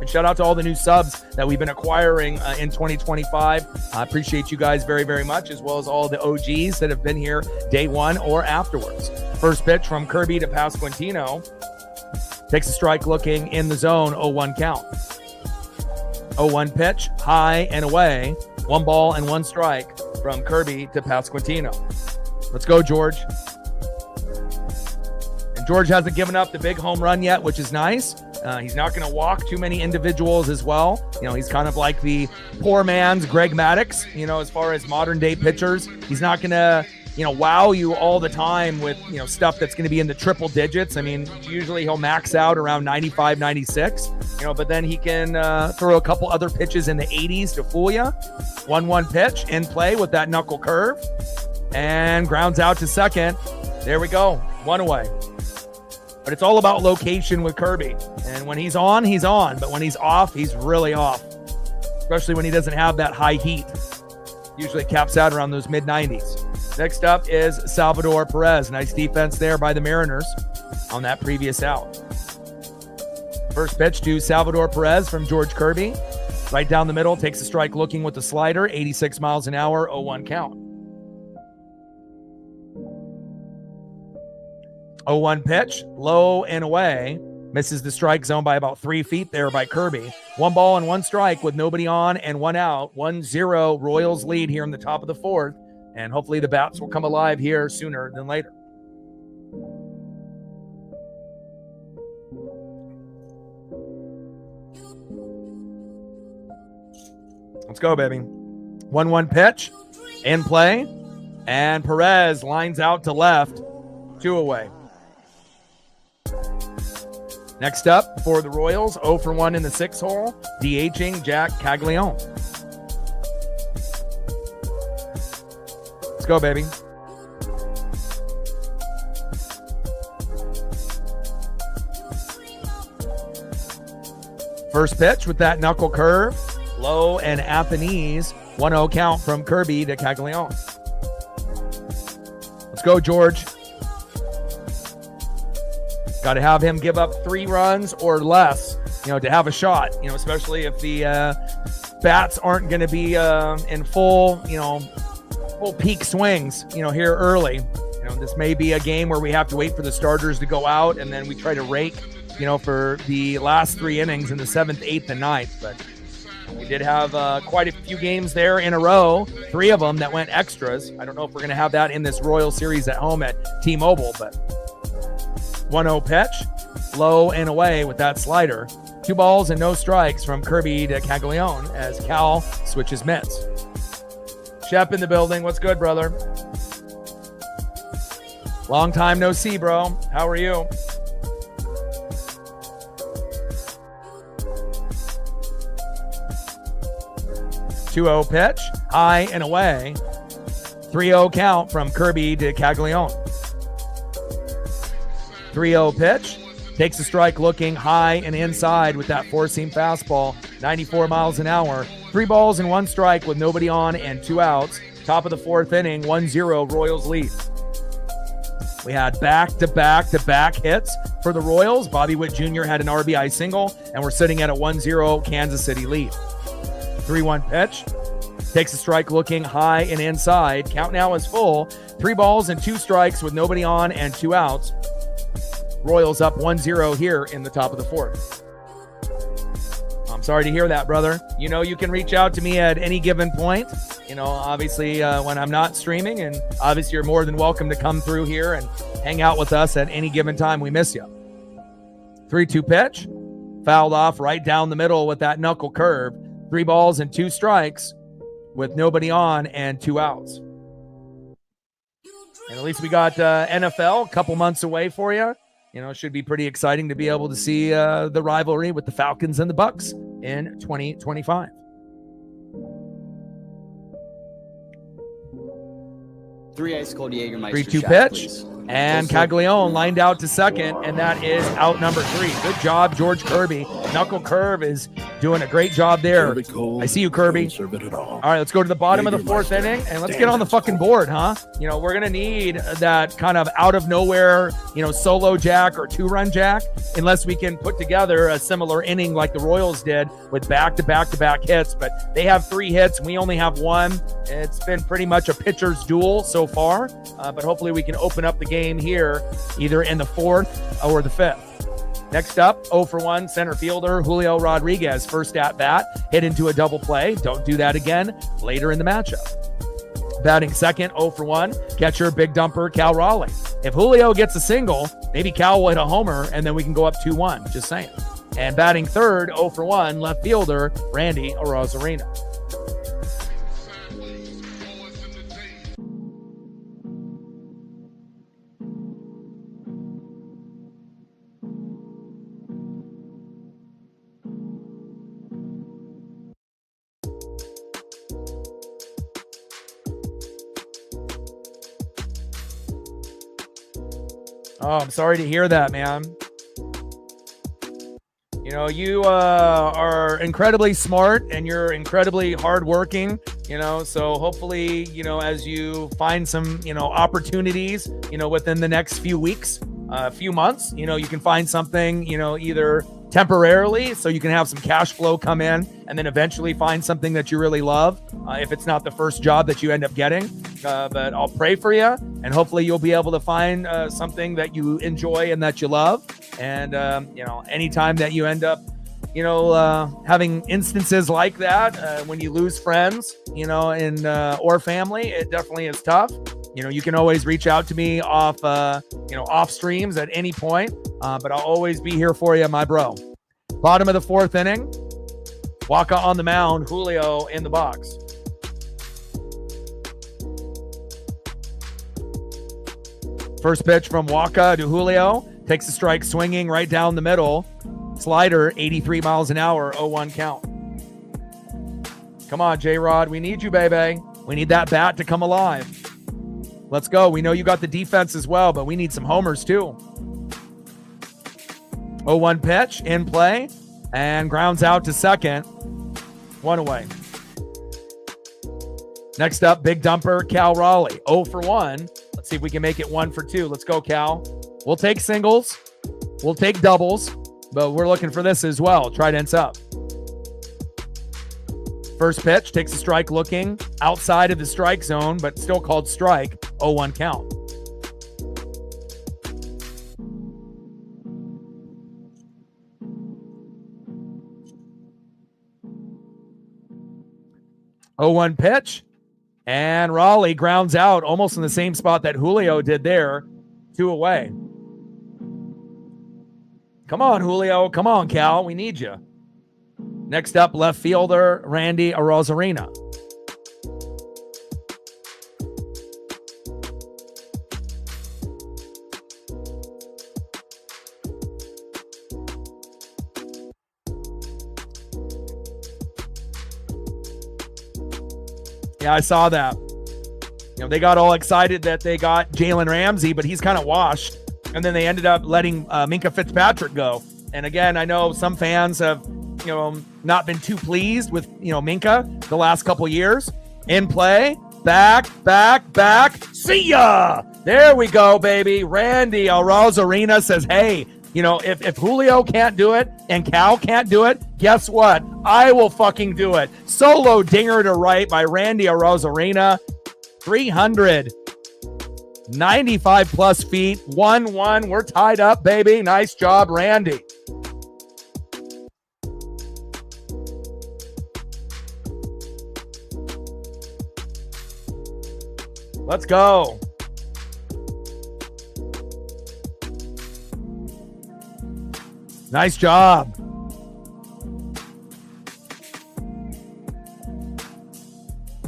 And shout out to all the new subs that we've been acquiring in 2025. I appreciate you guys very, very much, as well as all the OGs that have been here day one or afterwards. First pitch from Kirby to Pasquantino. Takes a strike looking in the zone, 0-1 count. 0-1 pitch, high and away. 1 ball and 1 strike from Kirby to Pasquantino. Let's go, George. And George hasn't given up the big home run yet, which is nice. He's not going to walk too many individuals as well. He's kind of like the poor man's Greg Maddux, as far as modern day pitchers. He's not going to, wow you all the time with, stuff that's going to be in the triple digits. I mean, usually he'll max out around 95, 96, but then he can throw a couple other pitches in the 80s to fool you. 1-1 pitch in play with that knuckle curve and grounds out to second. There we go. 1 away. But it's all about location with Kirby. And when he's on, he's on. But when he's off, he's really off. Especially when he doesn't have that high heat. Usually caps out around those mid-90s. Next up is Salvador Perez. Nice defense there by the Mariners on that previous out. First pitch to Salvador Perez from George Kirby. Right down the middle, takes a strike looking with the slider. 86 miles an hour, 0-1 count. 0-1 pitch, low and away. Misses the strike zone by about 3 feet there by Kirby. 1 ball and 1 strike with nobody on and 1 out. 1-0 Royals lead here in the top of the 4th. And hopefully the bats will come alive here sooner than later. Let's go, baby. 1-1 pitch in play. And Perez lines out to left. 2 away. Next up for the Royals, 0 for 1 in the 6th hole, DHing Jack Caglione. Let's go, baby. First pitch with that knuckle curve, low and at the knees, 1-0 count from Kirby to Caglione. Let's go, George. Got to have him give up 3 runs or less, to have a shot, especially if the bats aren't going to be in full peak swings, here early. This may be a game where we have to wait for the starters to go out and then we try to rake, for the last 3 innings in the 7th, 8th, and 9th. But we did have quite a few games there in a row, 3 of them that went extras. I don't know if we're going to have that in this Royal Series at home at T-Mobile, but 1-0 pitch, low and away with that slider. 2 balls and no strikes from Kirby to Caglione as Cal switches mitts. Shep in the building. What's good, brother? Long time no see, bro. How are you? .20 pitch, high and away. 3-0 count from Kirby to Caglione. 3-0 pitch, takes a strike looking high and inside with that 4-seam fastball, 94 miles an hour. 3 balls and 1 strike with nobody on and 2 outs. Top of the 4th inning, 1-0 Royals lead. We had back-to-back hits for the Royals. Bobby Witt Jr. had an RBI single, and we're sitting at a 1-0 Kansas City lead. 3-1 pitch, takes a strike looking high and inside. Count now is full. 3 balls and 2 strikes with nobody on and 2 outs. Royals up 1-0 here in the top of the 4th. I'm sorry to hear that, brother. You can reach out to me at any given point. Obviously when I'm not streaming, and obviously you're more than welcome to come through here and hang out with us at any given time. We miss you. 3-2 pitch, fouled off right down the middle with that knuckle curve. 3 balls and 2 strikes with nobody on and 2 outs. And at least we got NFL a couple months away for you. It should be pretty exciting to be able to see the rivalry with the Falcons and the Bucks in 2025. 3 ice cold Jägermeister 3-2 shots, pitch. please. And Caglione lined out to second, and that is out number 3. Good job, George Kirby. Knuckle Curve is doing a great job there. I see you, Kirby. All right, let's go to the bottom of the 4th inning, and let's get on the fucking board, huh? You know, we're going to need that kind of out-of-nowhere, solo jack or 2-run jack, unless we can put together a similar inning like the Royals did with back-to-back-to-back hits. But they have 3 hits, and we only have 1. It's been pretty much a pitcher's duel so far, but hopefully we can open up the game here, either in the 4th or the 5th. Next up, 0 for 1 center fielder Julio Rodriguez. First at bat, hit into a double play. Don't do that again later in the matchup. Batting second, 0 for 1 catcher big dumper Cal Raleigh. If Julio gets a single, maybe Cal will hit a homer, and then we can go up 2-1. Just saying. And batting third, 0 for 1 left fielder Randy Arozarena. Oh, I'm sorry to hear that, man. You are incredibly smart and you're incredibly hardworking, so hopefully, as you find some, opportunities, within the next few weeks, few months, you can find something, either temporarily so you can have some cash flow come in and then eventually find something that you really love, if it's not the first job that you end up getting. But I'll pray for you, and hopefully you'll be able to find something that you enjoy and that you love. And, anytime that you end up, having instances like that, when you lose friends, or family, it definitely is tough. You can always reach out to me off streams at any point, but I'll always be here for you, my bro. Bottom of the 4th inning, Waka on the mound, Julio in the box. First pitch from Waka to Julio, takes a strike swinging right down the middle. Slider, 83 miles an hour, 0-1 count. Come on, J-Rod, we need you, baby. We need that bat to come alive. Let's go. We know you got the defense as well, but we need some homers too. 0-1 pitch in play and grounds out to second. 1 away. Next up, big dumper Cal Raleigh. 0 for 1. Let's see if we can make it 1 for 2. Let's go, Cal. We'll take singles. We'll take doubles, but we're looking for this as well. Trident's up. First pitch, takes a strike looking outside of the strike zone, but still called strike. 0-1 count. Oh, 1 pitch, and Raleigh grounds out almost in the same spot that Julio did there. 2 away. Come on, Julio. Come on, Cal. We need you. Next up, left fielder Randy Arozarena. Yeah, I saw that. They got all excited that they got Jalen Ramsey, but he's kind of washed. And then they ended up letting Minkah Fitzpatrick go. And again, I know some fans have, not been too pleased with, Minkah the last couple years. In play, back. See ya! There we go, baby. Randy Arozarena says, hey, if Julio can't do it and Cal can't do it, guess what? I will fucking do it. Solo dinger to right by Randy Arozarena. 395 plus feet. 1-1. We're tied up, baby. Nice job, Randy. Let's go. Nice job.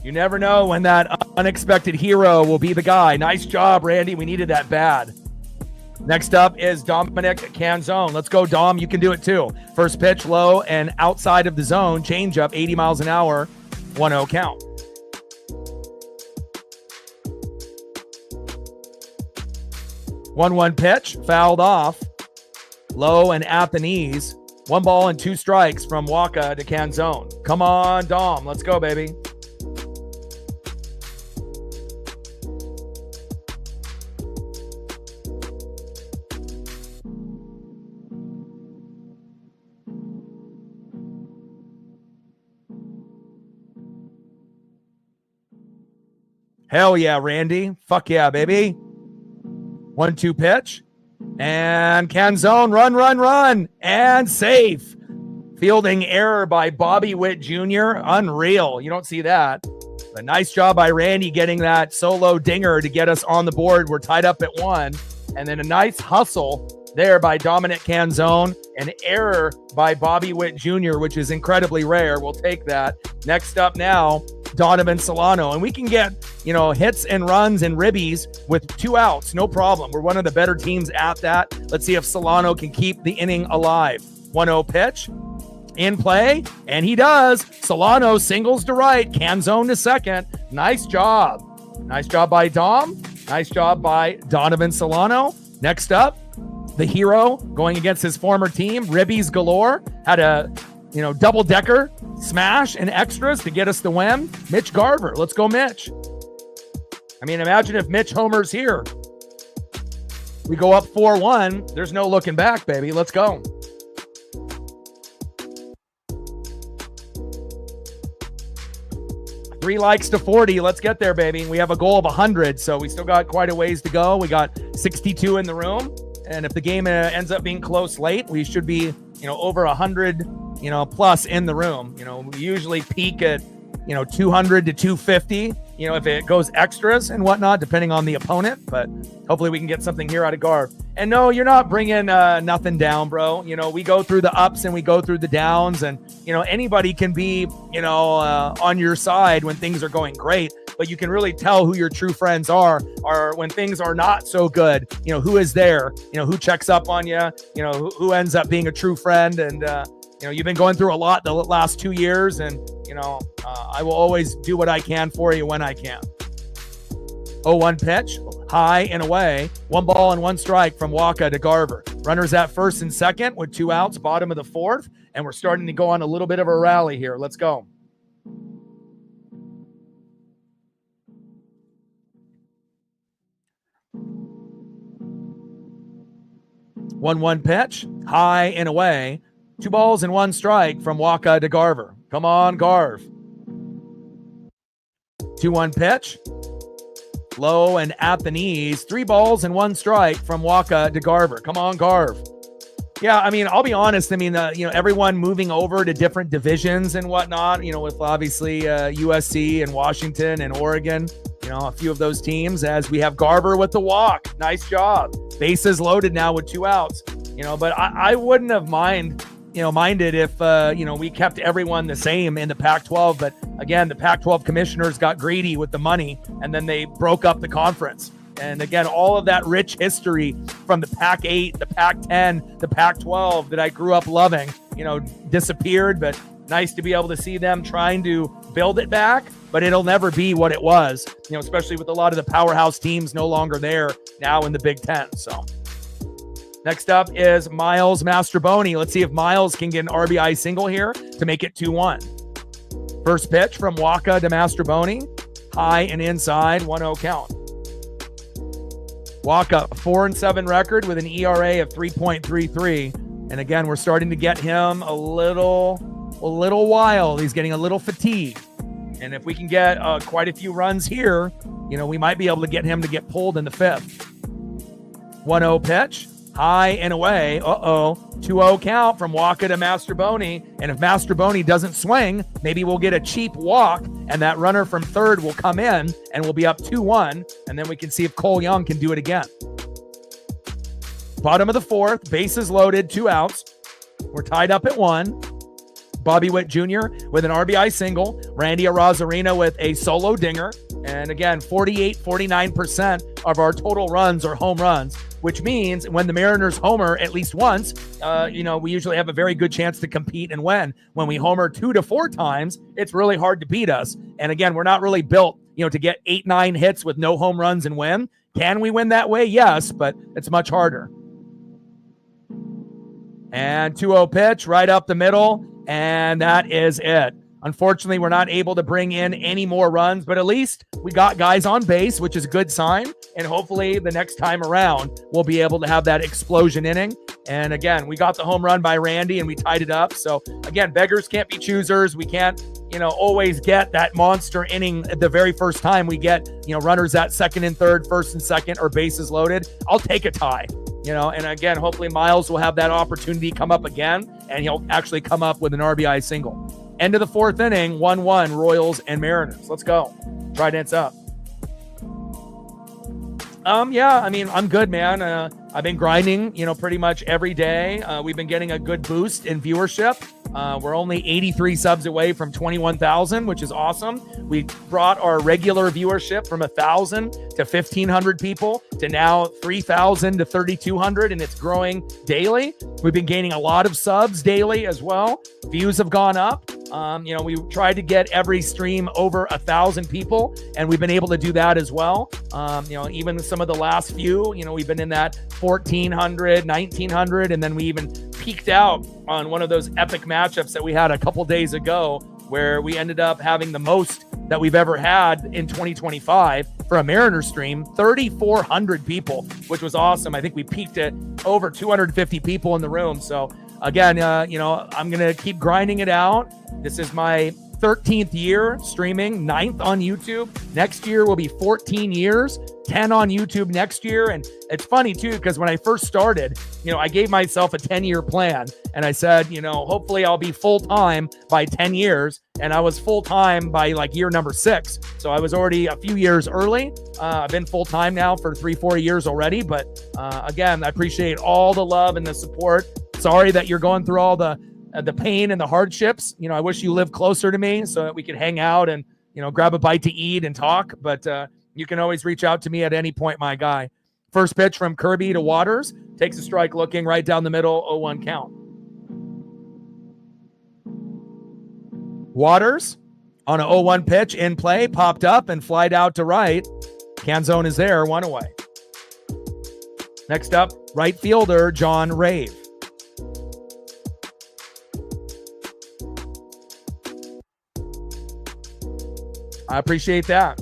You never know when that unexpected hero will be the guy. Nice job, Randy. We needed that bad. Next up is Dominic Canzone. Let's go, Dom. You can do it too. First pitch low and outside of the zone. Change up 80 miles an hour. 1-0 count. 1-1 pitch, fouled off. Low and at the knees. 1 ball and 2 strikes from Waka to Canzone. Come on, Dom. Let's go, baby. Hell yeah, Randy. Fuck yeah, baby. 1-2 pitch. And Canzone, run. And safe. Fielding error by Bobby Witt Jr. Unreal. You don't see that. A nice job by Randy getting that solo dinger to get us on the board. We're tied up at 1. And then a nice hustle there by Dominic Canzone. An error by Bobby Witt Jr., which is incredibly rare. We'll take that. Next up now, Donovan Solano. And we can get, hits and runs and ribbies with 2 outs. No problem. We're one of the better teams at that. Let's see if Solano can keep the inning alive. 1-0 pitch. In play, and he does. Solano singles to right, Canzone to second. Nice job. Nice job by Dom. Nice job by Donovan Solano. Next up, the hero going against his former team, Ribbies galore. Had a, double-decker smash and extras to get us the win. Mitch Garver. Let's go, Mitch. I mean, imagine if Mitch homers here. We go up 4-1. There's no looking back, baby. Let's go. Three likes to 40. Let's get there, baby. We have a goal of 100, so we still got quite a ways to go. We got 62 in the room, and if the game ends up being close late, we should be, over 100, plus in the room. We usually peak at, 200 to 250, if it goes extras and whatnot, depending on the opponent, but hopefully we can get something here out of Garv. And no, you're not bringing nothing down, bro. We go through the ups and we go through the downs, and, anybody can be, on your side when things are going great, but you can really tell who your true friends are when things are not so good. Who is there, who checks up on you, who ends up being a true friend. And, you've been going through a lot the last 2 years, and, I will always do what I can for you when I can. 0-1 pitch, high and away. 1 ball and 1 strike from Waka to Garver. Runners at first and second with 2 outs, bottom of the 4th, and we're starting to go on a little bit of a rally here. Let's go. One pitch, high and away. 2 balls and 1 strike from Waka to Garver. Come on, Garv. 2-1 pitch. Low and at the knees. 3 balls and 1 strike from Waka to Garver. Come on, Garv. Yeah, I mean, I'll be honest. I mean, everyone moving over to different divisions and whatnot, with obviously USC and Washington and Oregon, a few of those teams, as we have Garver with the walk. Nice job. Bases loaded now with 2 outs, but I wouldn't have minded if, we kept everyone the same in the Pac-12. But again, the Pac-12 commissioners got greedy with the money, and then they broke up the conference. And again, all of that rich history from the Pac-8, the Pac-10, the Pac-12 that I grew up loving, disappeared. But nice to be able to see them trying to build it back, but it'll never be what it was, especially with a lot of the powerhouse teams no longer there now in the Big Ten. So next up is Miles Mastroboni. Let's see if Miles can get an RBI single here to make it 2-1. First pitch from Waka to Mastroboni. High and inside, 1-0 count. Waka, 4-7 record with an ERA of 3.33. And again, we're starting to get him a little wild. He's getting a little fatigued. And if we can get quite a few runs here, we might be able to get him to get pulled in the 5th. 1-0 pitch. High and away. 2-0 count from Waka to Mastroboni. And if Mastroboni doesn't swing, maybe we'll get a cheap walk, and that runner from third will come in, and we'll be up 2-1, and then we can see if Cole Young can do it again. Bottom of the 4th, bases loaded, 2 outs. We're tied up at 1. Bobby Witt Jr. with an RBI single. Randy Arozarena with a solo dinger. And again, 49% of our total runs are home runs, which means when the Mariners homer at least once, we usually have a very good chance to compete and win. When we homer 2 to 4 times, it's really hard to beat us. And again, we're not really built, to get 8-9 hits with no home runs and win. Can we win that way? Yes, but it's much harder. And 2-0 pitch right up the middle, and that is it. Unfortunately, we're not able to bring in any more runs, but at least we got guys on base, which is a good sign. And hopefully the next time around, we'll be able to have that explosion inning. And again, we got the home run by Randy and we tied it up. So again, beggars can't be choosers. We can't, always get that monster inning the very first time we get, runners at second and third, first and second, or bases loaded. I'll take a tie, and again, hopefully Miles will have that opportunity come up again and he'll actually come up with an RBI single. End of the fourth inning, 1-1 Royals and Mariners. Let's go. Trident's up. I'm good, man. I've been grinding, pretty much every day. We've been getting a good boost in viewership. We're only 83 subs away from 21,000, which is awesome. We brought our regular viewership from 1,000 to 1,500 people to now 3,000 to 3,200, and it's growing daily. We've been gaining a lot of subs daily as well. Views have gone up. We tried to get every stream over 1,000 people, and we've been able to do that as well. Even some of the last few, we've been in that 1,400, 1,900, and then we even peaked out on one of those epic matchups that we had a couple days ago where we ended up having the most that we've ever had in 2025 for a Mariners stream, 3,400 people, which was awesome. I think we peaked at over 250 people in the room. So again, I'm going to keep grinding it out. This is my 13th year streaming, 9th on YouTube. Next year will be 14 years, 10 on YouTube next year. And it's funny too, because when I first started, I gave myself a 10-year plan and I said, hopefully I'll be full-time by 10 years. And I was full-time by year number 6. So I was already a few years early. I've been full-time now for 3-4 years already. But again, I appreciate all the love and the support. Sorry that you're going through all the pain and the hardships. I wish you lived closer to me so that we could hang out and, grab a bite to eat and talk. But you can always reach out to me at any point, my guy. First pitch from Kirby to Waters. Takes a strike looking right down the middle, 0-1 count. Waters on an 0-1 pitch in play, popped up and flied out to right. Canzone is there, 1 away. Next up, right fielder John Rave. I appreciate that.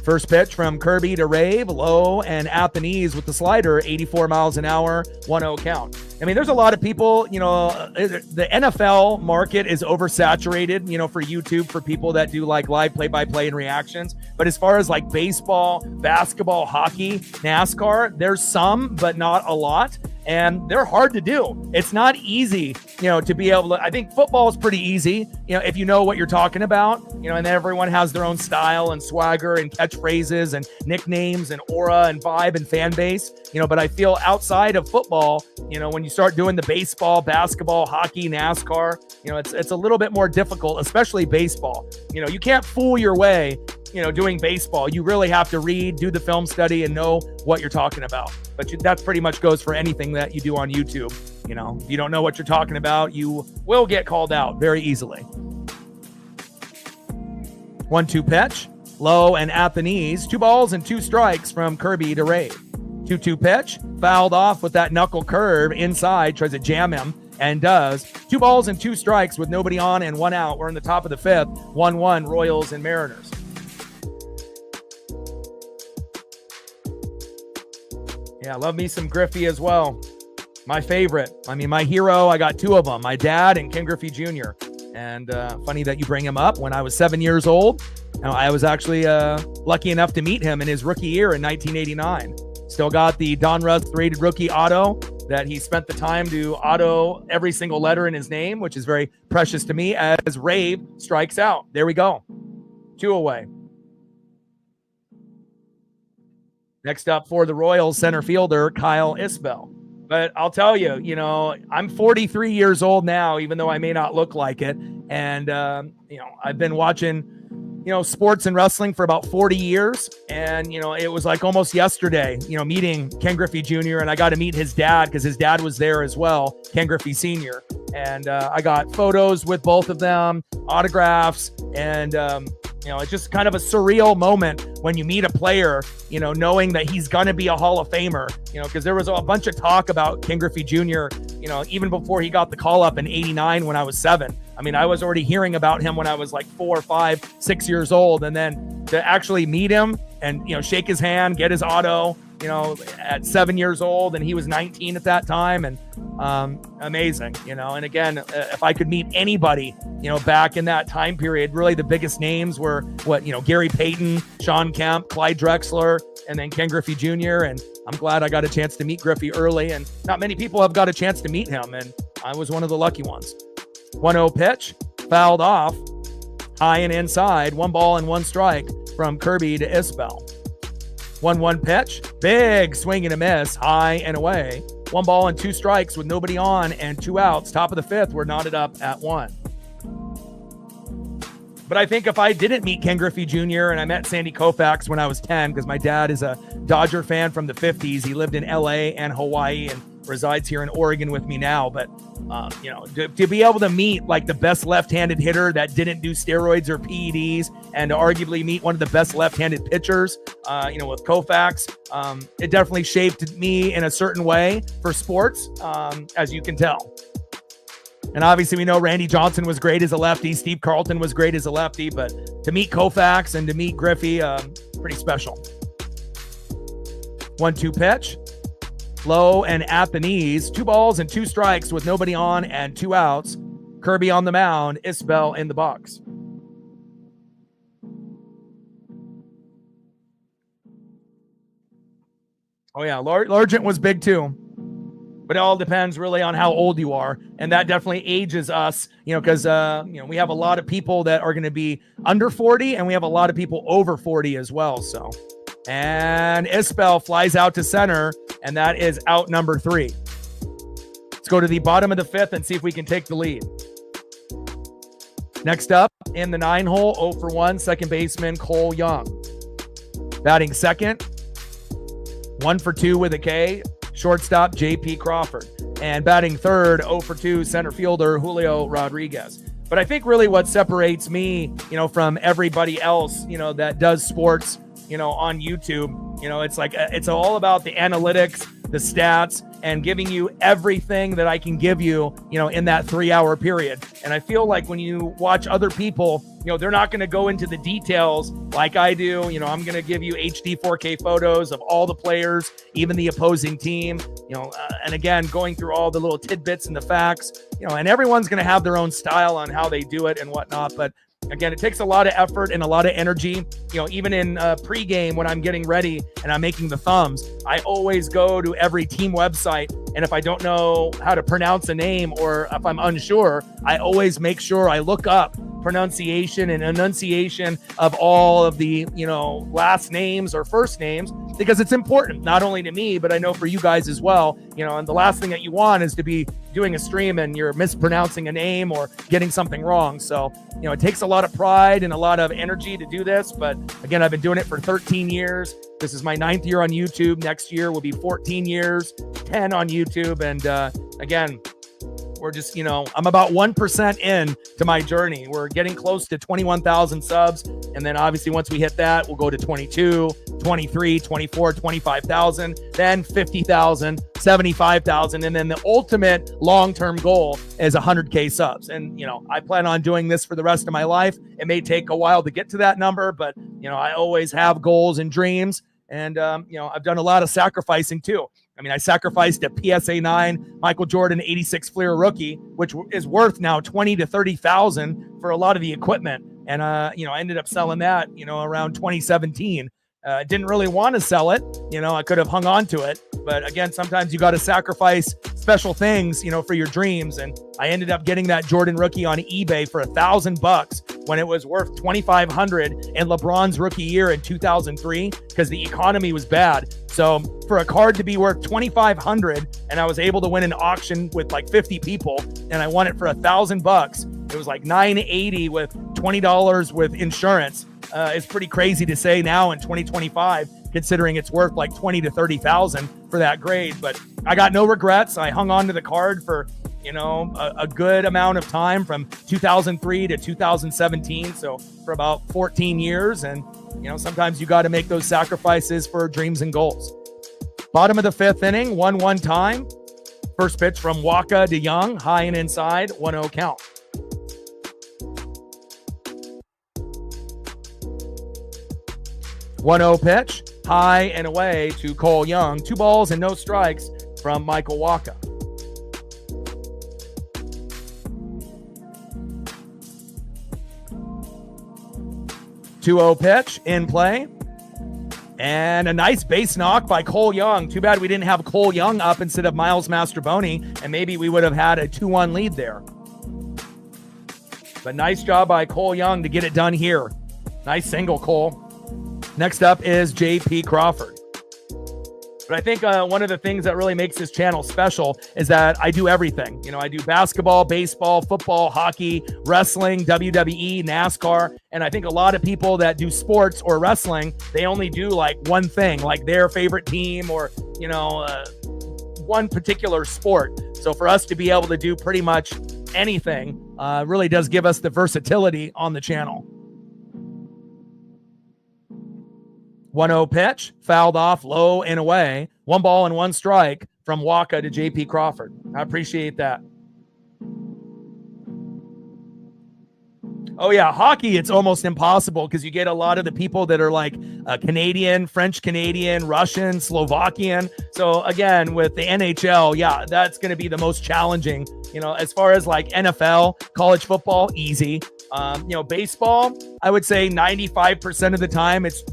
First pitch from Kirby to Rave, low and at the knees with the slider, 84 miles an hour, 1-0 count. I mean, there's a lot of people, the NFL market is oversaturated, for YouTube, for people that do live play-by-play and reactions. But as far as baseball, basketball, hockey, NASCAR, there's some, but not a lot. And they're hard to do. It's not easy, to be able to. I think football is pretty easy, if you know what you're talking about, and everyone has their own style and swagger and catchphrases and nicknames and aura and vibe and fan base, but I feel outside of football, when you start doing the baseball, basketball, hockey, NASCAR, it's a little bit more difficult, especially baseball. You can't fool your way, doing baseball. You really have to read, do the film study, and know what you're talking about. But that pretty much goes for anything that you do on YouTube. If you don't know what you're talking about, you will get called out very easily. 1-2 pitch, low and at the knees. 2 balls and 2 strikes from Kirby to Rave. 2-2 pitch, fouled off with that knuckle curve inside, tries to jam him, and does. 2 balls and 2 strikes with nobody on and 1 out. We're in the top of the 5th, 1-1 Royals and Mariners. Yeah, love me some Griffey as well. My favorite. My hero. I got 2 of them, my dad and Ken Griffey Jr. And funny that you bring him up. When I was 7 years old, I was actually lucky enough to meet him in his rookie year in 1989. Still got the Don Russ rated rookie auto that he spent the time to auto every single letter in his name, which is very precious to me, as Rave strikes out. There we go. 2 away. Next up for the Royals, center fielder Kyle Isbell. But I'll tell you, I'm 43 years old now, even though I may not look like it. And, I've been watching, sports and wrestling for about 40 years. And, it was like almost yesterday, meeting Ken Griffey Jr. And I got to meet his dad because his dad was there as well, Ken Griffey Sr. And I got photos with both of them, autographs, and It's just kind of a surreal moment when you meet a player, knowing that he's going to be a Hall of Famer, because there was a bunch of talk about Ken Griffey Jr., even before he got the call up in 89 when I was 7. I mean, I was already hearing about him when I was like 4, 5, 6 years old. And then to actually meet him and, shake his hand, get his auto, at 7 years old, and he was 19 at that time. And amazing, and again, if I could meet anybody, back in that time period, really the biggest names were Gary Payton, Sean Kemp, Clyde Drexler, and then Ken Griffey Jr. And I'm glad I got a chance to meet Griffey early, and not many people have got a chance to meet him, and I was one of the lucky ones. 1-0 pitch, fouled off, high and inside, 1 ball and 1 strike from Kirby to Isbell. 1-1 pitch, big swing and a miss, high and away. 1 ball and 2 strikes with nobody on and 2 outs. Top of the 5th, we're knotted up at 1. But I think if I didn't meet Ken Griffey Jr. and I met Sandy Koufax when I was 10, because my dad is a Dodger fan from the 50s. He lived in LA and Hawaii and resides here in Oregon with me now. But, to be able to meet like the best left-handed hitter that didn't do steroids or PEDs, and to arguably meet one of the best left-handed pitchers, with Koufax, it definitely shaped me in a certain way for sports, as you can tell. And obviously we know Randy Johnson was great as a lefty. Steve Carlton was great as a lefty, but to meet Koufax and to meet Griffey, pretty special. 1-2 pitch, low and at the knees, 2 balls and 2 strikes with nobody on and 2 outs. Kirby on the mound, Isbell in the box. Oh yeah, Largent was big too. But it all depends really on how old you are. And that definitely ages us, because, we have a lot of people that are going to be under 40 and we have a lot of people over 40 as well. So, and Isbell flies out to center, and that is out number 3. Let's go to the bottom of the 5th and see if we can take the lead. Next up in the 9 hole, 0 for 1, second baseman Cole Young. Batting second, 1 for 2 with a K, shortstop J.P. Crawford. And batting third, 0 for 2, center fielder Julio Rodriguez. But I think really what separates me, from everybody else, that does sports, on YouTube, it's all about the analytics, the stats, and giving you everything that I can give you, in that 3-hour period. And I feel like when you watch other people, they're not going to go into the details like I do. I'm going to give you HD 4K photos of all the players, even the opposing team, and again, going through all the little tidbits and the facts, and everyone's going to have their own style on how they do it and whatnot. But again, it takes a lot of effort and a lot of energy. Even in pregame when I'm getting ready and I'm making the thumbs, I always go to every team website. And if I don't know how to pronounce a name or if I'm unsure, I always make sure I look up pronunciation and enunciation of all of the, last names or first names, because it's important, not only to me, but I know for you guys as well, and the last thing that you want is to be doing a stream and you're mispronouncing a name or getting something wrong. So, it takes a lot of pride and a lot of energy to do this. But again, I've been doing it for 13 years. This is my 9th year on YouTube. Next year will be 14 years, 10 on YouTube. And again, we're just, I'm about 1% in to my journey. We're getting close to 21,000 subs. And then obviously once we hit that, we'll go to 22, 23, 24, 25,000, then 50,000, 75,000. And then the ultimate long-term goal is 100K subs. And, I plan on doing this for the rest of my life. It may take a while to get to that number, but, I always have goals and dreams. And, I've done a lot of sacrificing too. I sacrificed a PSA 9 Michael Jordan 86 Fleer rookie, which is worth now 20 to 30,000 for a lot of the equipment. And, I ended up selling that, around 2017. Didn't really want to sell it. I could have hung on to it. But again, sometimes you got to sacrifice special things, for your dreams. And I ended up getting that Jordan rookie on eBay for $1,000 when it was worth $2,500 in LeBron's rookie year in 2003, because the economy was bad. So for a card to be worth $2,500, and I was able to win an auction with like 50 people, and I won it for $1,000. It was like $980 with $20 with insurance. It's pretty crazy to say now in 2025, considering it's worth like 20 to 30,000 for that grade. But I got no regrets. I hung on to the card for a good amount of time from 2003 to 2017. So for about 14 years. And, sometimes you got to make those sacrifices for dreams and goals. Bottom of the fifth inning, 1-1 time. First pitch from Waka to Young, high and inside, 1-0 count. One-0 pitch, high and away to Cole Young. 2 balls and no strikes from Michael Waka. Two-0 pitch in play. And a nice base knock by Cole Young. Too bad we didn't have Cole Young up instead of Miles Mastrobuoni, and maybe we would have had a 2-1 lead there. But nice job by Cole Young to get it done here. Nice single, Cole. Next up is J.P. Crawford. But I think one of the things that really makes this channel special is that I do everything. I do basketball, baseball, football, hockey, wrestling, WWE, NASCAR. And I think a lot of people that do sports or wrestling, they only do like one thing, like their favorite team or, one particular sport. So for us to be able to do pretty much anything really does give us the versatility on the channel. 1-0 pitch, fouled off, low and away. 1 ball and 1 strike from Waka to J.P. Crawford. I appreciate that. Oh, yeah, hockey, it's almost impossible because you get a lot of the people that are like Canadian, French-Canadian, Russian, Slovakian. So, again, with the NHL, yeah, that's going to be the most challenging. As far as like NFL, college football, easy. Baseball, I would say 95% of the time it's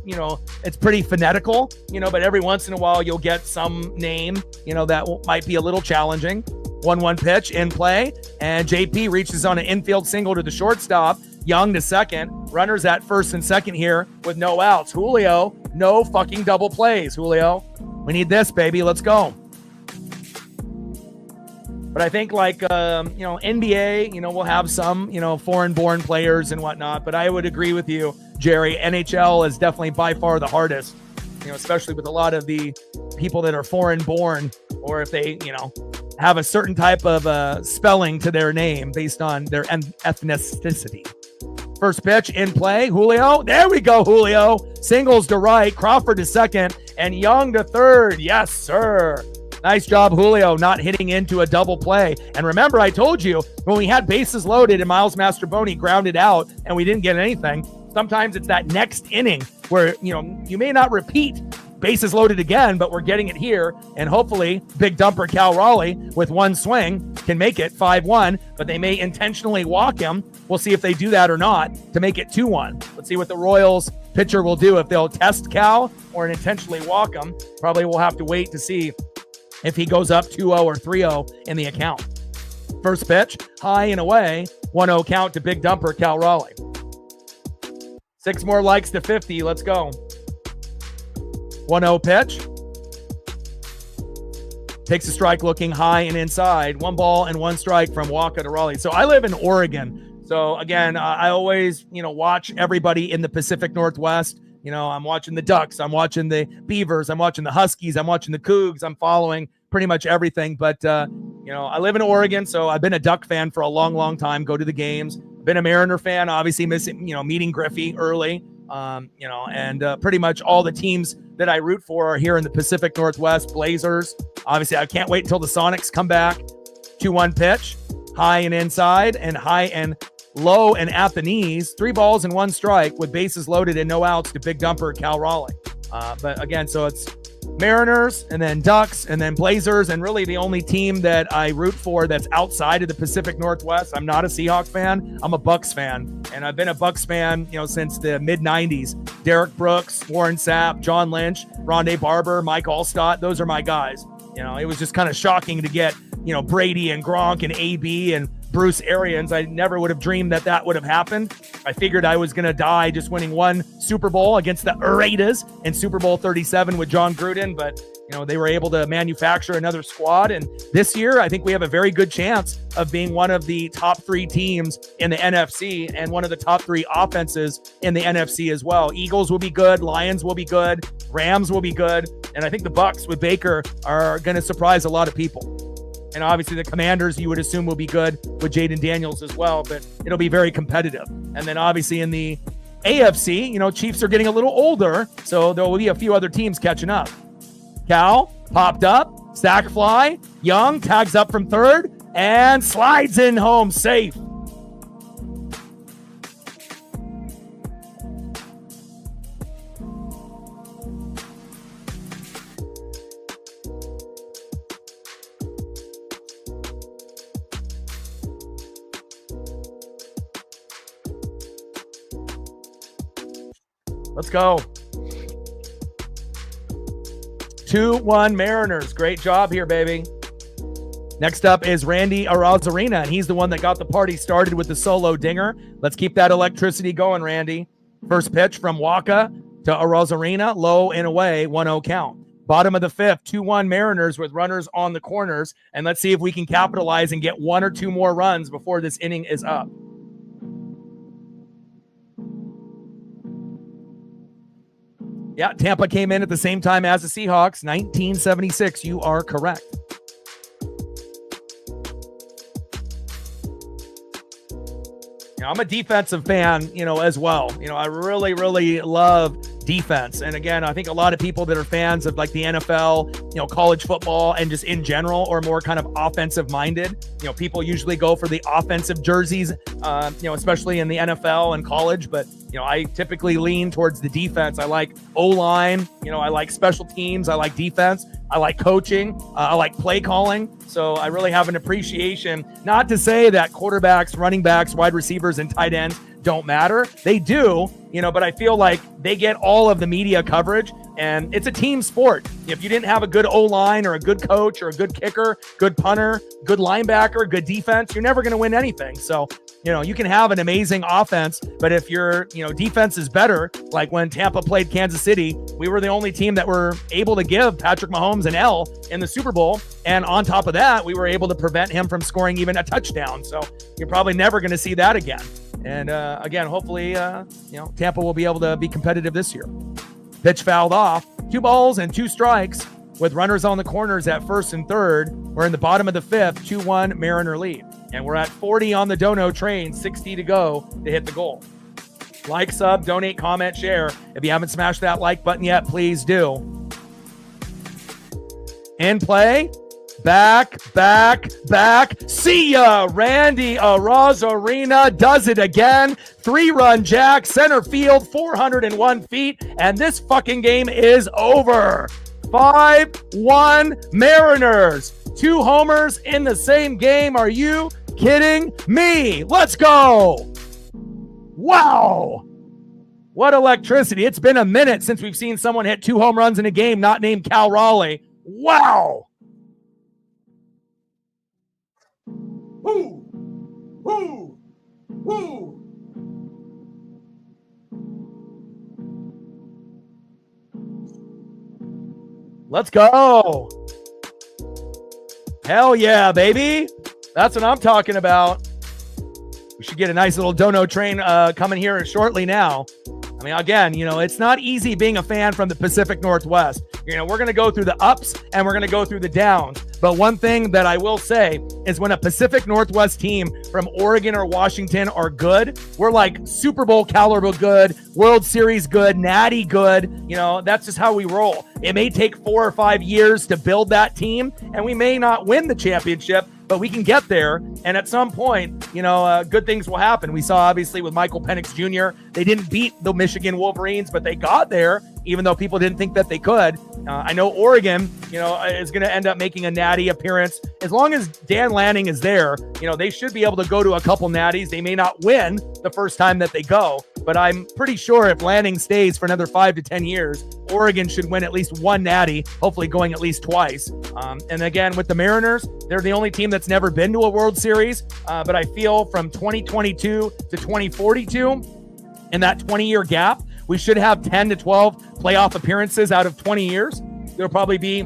pretty phonetical, but every once in a while you'll get some name, that might be a little challenging. 1-1 pitch in play, and JP reaches on an infield single to the shortstop. Young to second. Runners at first and second here with no outs. Julio, no fucking double plays, Julio. We need this, baby. Let's go. But I think like, NBA, we'll have some, foreign-born players and whatnot. But I would agree with you, Jerry. NHL is definitely by far the hardest, especially with a lot of the people that are foreign-born, or if they, have a certain type of spelling to their name based on their ethnicity. First pitch in play. Julio. There we go, Julio. Singles to right. Crawford to second. And Young to third. Yes, sir. Nice job, Julio, not hitting into a double play. And remember, I told you, when we had bases loaded and Miles Mastrobuoni grounded out and we didn't get anything, sometimes it's that next inning where, you may not repeat bases loaded again, but we're getting it here. And hopefully, big dumper Cal Raleigh with 1 swing can make it 5-1, but they may intentionally walk him. We'll see if they do that or not to make it 2-1. Let's see what the Royals pitcher will do, if they'll test Cal or intentionally walk him. Probably we'll have to wait to see if he goes up 2-0 or 3-0 in the account. First pitch, high and away, 1-0 count to big dumper Cal Raleigh. 6 more likes to 50. Let's go. 1-0 pitch. Takes a strike looking high and inside. 1 ball and 1 strike from Waka to Raleigh. So I live in Oregon. So again, I always, watch everybody in the Pacific Northwest. I'm watching the Ducks. I'm watching the Beavers. I'm watching the Huskies. I'm watching the Cougs. I'm following pretty much everything. But, I live in Oregon, so I've been a Duck fan for a long, long time. Go to the games. Been a Mariner fan, obviously meeting Griffey early. And pretty much all the teams that I root for are here in the Pacific Northwest. Blazers. Obviously, I can't wait until the Sonics come back. 2-1 pitch. High and inside, and high and low and at the knees. 3 balls and 1 strike with bases loaded and no outs to big dumper Cal Raleigh. But again, so it's Mariners and then Ducks and then Blazers, and really the only team that I root for that's outside of the Pacific Northwest. I'm not a Seahawks fan. I'm a Bucks fan, and I've been a Bucks fan, since the mid 90s. Derek Brooks, Warren Sapp, John Lynch, Rondé Barber, Mike Allstott. Those are my guys. It was just kind of shocking to get, Brady and Gronk and AB and Bruce Arians. I never would have dreamed that would have happened. I figured I was going to die just winning 1 Super Bowl against the Raiders in Super Bowl 37 with John Gruden, but they were able to manufacture another squad. And this year, I think we have a very good chance of being one of the top 3 teams in the NFC and one of the top 3 offenses in the NFC as well. Eagles will be good. Lions will be good. Rams will be good. And I think the Bucks with Baker are going to surprise a lot of people. And obviously the Commanders, you would assume, will be good with Jaden Daniels as well, but it'll be very competitive. And then obviously in the AFC, Chiefs are getting a little older, so there will be a few other teams catching up. Cal popped up, sack fly, Young tags up from third, and slides in home safe. Let's go. 2-1 Mariners. Great job here, baby. Next up is Randy Arozarena, and he's the one that got the party started with the solo dinger. Let's keep that electricity going, Randy. First pitch from Waka to Arozarena, low and away, 1-0 count. Bottom of the fifth, 2-1 Mariners with runners on the corners, and let's see if we can capitalize and get one or two more runs before this inning is up. Yeah, Tampa came in at the same time as the Seahawks, 1976. You are correct. I'm a defensive fan, as well. I really, really love defense. And again, I think a lot of people that are fans of like the NFL, college football, and just in general, or more kind of offensive minded, people usually go for the offensive jerseys, especially in the NFL and college. But, I typically lean towards the defense. I like O-line, I like special teams. I like defense. I like coaching. I like play calling. So I really have an appreciation, not to say that quarterbacks, running backs, wide receivers, and tight ends don't matter. They do, but I feel like they get all of the media coverage, and it's a team sport. If you didn't have a good O-line or a good coach or a good kicker, good punter, good linebacker, good defense, you're never going to win anything. So, you can have an amazing offense, but if your, defense is better, like when Tampa played Kansas City, we were the only team that were able to give Patrick Mahomes an L in the Super Bowl. And on top of that, we were able to prevent him from scoring even a touchdown. So you're probably never going to see that again. And again, hopefully, Tampa will be able to be competitive this year. Pitch fouled off. 2 balls and 2 strikes with runners on the corners at first and third. We're in the bottom of the fifth, 2-1 Mariner lead. And we're at 40 on the Dono train, 60 to go to hit the goal. Like, sub, donate, comment, share. If you haven't smashed that like button yet, please do. In play. Back. See ya. Randy Arozarena does it again. 3-run jack, center field, 401 feet. And this fucking game is over. 5-1 Mariners. 2 homers in the same game. Are you kidding me? Let's go. Wow. What electricity. It's been a minute since we've seen someone hit 2 home runs in a game not named Cal Raleigh. Wow. Woo! Woo! Woo! Let's go. Hell yeah, baby. That's what I'm talking about. We should get a nice little Dono train coming here shortly now. I mean, again, it's not easy being a fan from the Pacific Northwest. We're going to go through the ups and we're going to go through the downs. But one thing that I will say is when a Pacific Northwest team from Oregon or Washington are good, we're like Super Bowl caliber good, World Series good, Natty good. That's just how we roll. It may take 4 or 5 years to build that team, and we may not win the championship, but we can get there. And at some point, good things will happen. We saw obviously with Michael Penix Jr., they didn't beat the Michigan Wolverines, but they got there, even though people didn't think that they could. I know Oregon, is going to end up making a natty appearance. As long as Dan Lanning is there, they should be able to go to a couple natties. They may not win the first time that they go, but I'm pretty sure if Lanning stays for another 5 to 10 years, Oregon should win at least 1 natty, hopefully going at least twice. And again, with the Mariners, they're the only team that's never been to a World Series. But I feel from 2022 to 2042, in that 20-year gap, we should have 10 to 12 playoff appearances out of 20 years. There'll probably be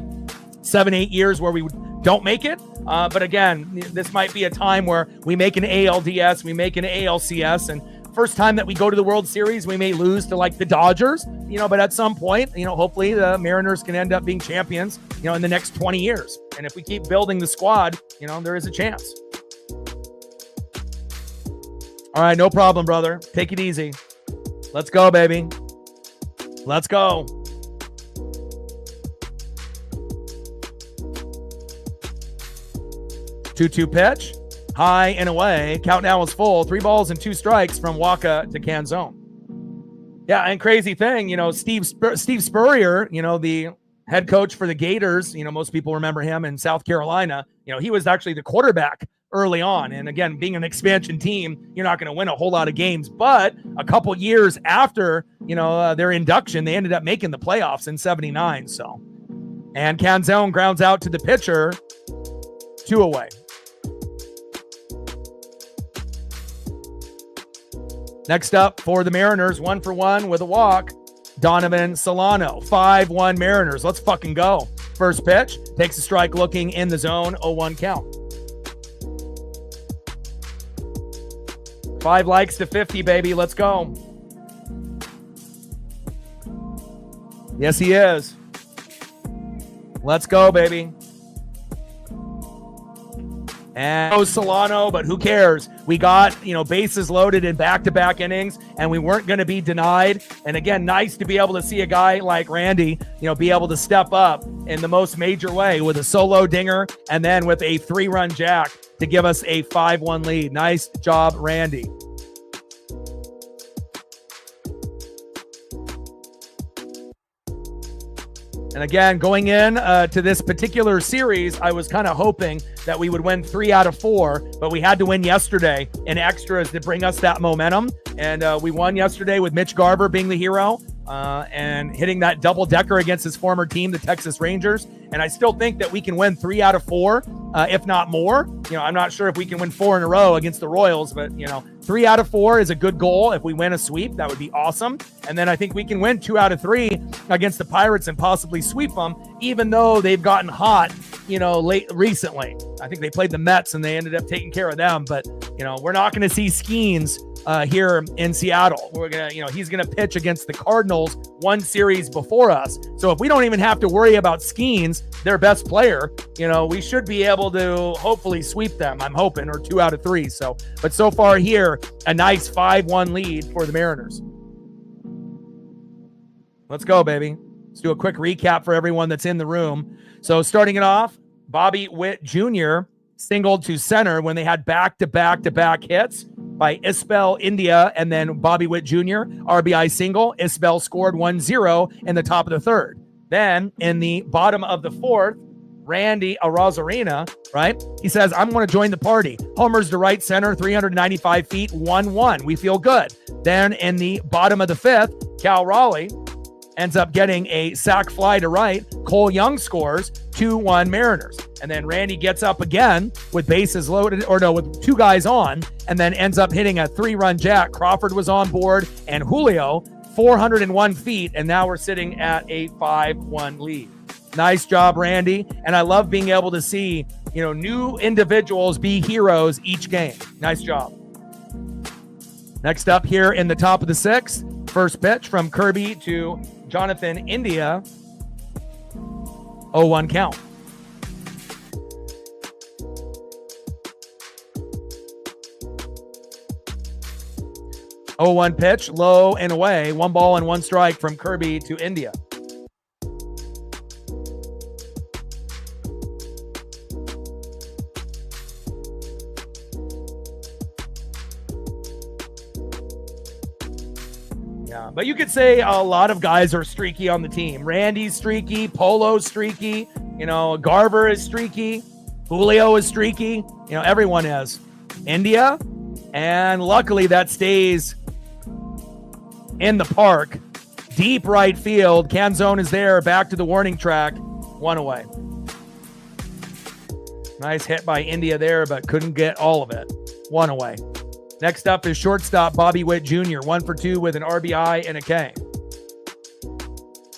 7-8 years where we don't make it. But again, this might be a time where we make an ALDS, we make an ALCS, and first time that we go to the World Series, we may lose to like the Dodgers, but at some point, hopefully the Mariners can end up being champions, in the next 20 years. And if we keep building the squad, there is a chance. All right, no problem, brother. Take it easy. Let's go, baby. Let's go. Two-two pitch. High and away. Countdown was full. 3 balls and 2 strikes from Waka to Canzone. Yeah, and crazy thing, Steve Spurrier, the head coach for the Gators, most people remember him in South Carolina. He was actually the quarterback early on. And again, being an expansion team, you're not going to win a whole lot of games. But a couple years after, their induction, they ended up making the playoffs in 79. So, and Canzone grounds out to the pitcher, 2 away. Next up for the Mariners, 1-for-1 with a walk, Donovan Solano. 5-1 Mariners. Let's fucking go. First pitch, takes a strike looking in the zone, 0-1 count. 5 likes to 50, baby. Let's go. Yes, he is. Let's go, baby. And Solano, but who cares? We got, bases loaded in back-to-back innings, and we weren't going to be denied. And again, nice to be able to see a guy like Randy, be able to step up in the most major way with a solo dinger and then with a 3-run jack to give us a 5-1 lead. Nice job, Randy. And again, going in to this particular series, I was kind of hoping that we would win 3 out of 4, but we had to win yesterday in extras to bring us that momentum. And we won yesterday with Mitch Garver being the hero and hitting that double-decker against his former team, the Texas Rangers. And I still think that we can win 3 out of 4, if not more. I'm not sure if we can win 4 in a row against the Royals, but, 3 out of 4 is a good goal. If we win a sweep, that would be awesome. And then I think we can win 2 out of 3 against the Pirates and possibly sweep them, even though they've gotten hot, late recently. I think they played the Mets and they ended up taking care of them. But, we're not going to see Skeens here in Seattle. We're gonna, he's gonna pitch against the Cardinals 1 series before us. So if we don't even have to worry about Skeens, their best player, we should be able to hopefully sweep them. I'm hoping, or 2 out of 3. So, but so far here, a nice 5-1 lead for the Mariners. Let's go, baby. Let's do a quick recap for everyone that's in the room. So starting it off, Bobby Witt Jr. singled to center when they had back-to-back hits by Isbell India and then Bobby Witt Jr. RBI single. Isbell scored 1-0 in the top of the 3rd. Then in the bottom of the 4th, Randy Arozarena, right? He says, I'm going to join the party. Homers to right center, 395 feet, 1-1. We feel good. Then in the bottom of the 5th, Cal Raleigh ends up getting a sac fly to right. Cole Young scores, 2-1 Mariners. And then Randy gets up again with bases loaded, with 2 guys on, and then ends up hitting a 3-run jack. Crawford was on board, and Julio, 401 feet, and now we're sitting at a 5-1 lead. Nice job, Randy. And I love being able to see, new individuals be heroes each game. Nice job. Next up here in the top of the 6th, first pitch from Kirby to Jonathan India. 0-1 count. Oh, 1 pitch, low and away. 1 ball and 1 strike from Kirby to India. Yeah, but you could say a lot of guys are streaky on the team. Randy's streaky, Polo's streaky, Garver is streaky, Julio is streaky, everyone is. India, and luckily that stays in the park. Deep right field. Canzone is there. Back to the warning track. 1 away. Nice hit by India there, but couldn't get all of it. 1 away. Next up is shortstop Bobby Witt Jr. 1 for 2 with an RBI and a K.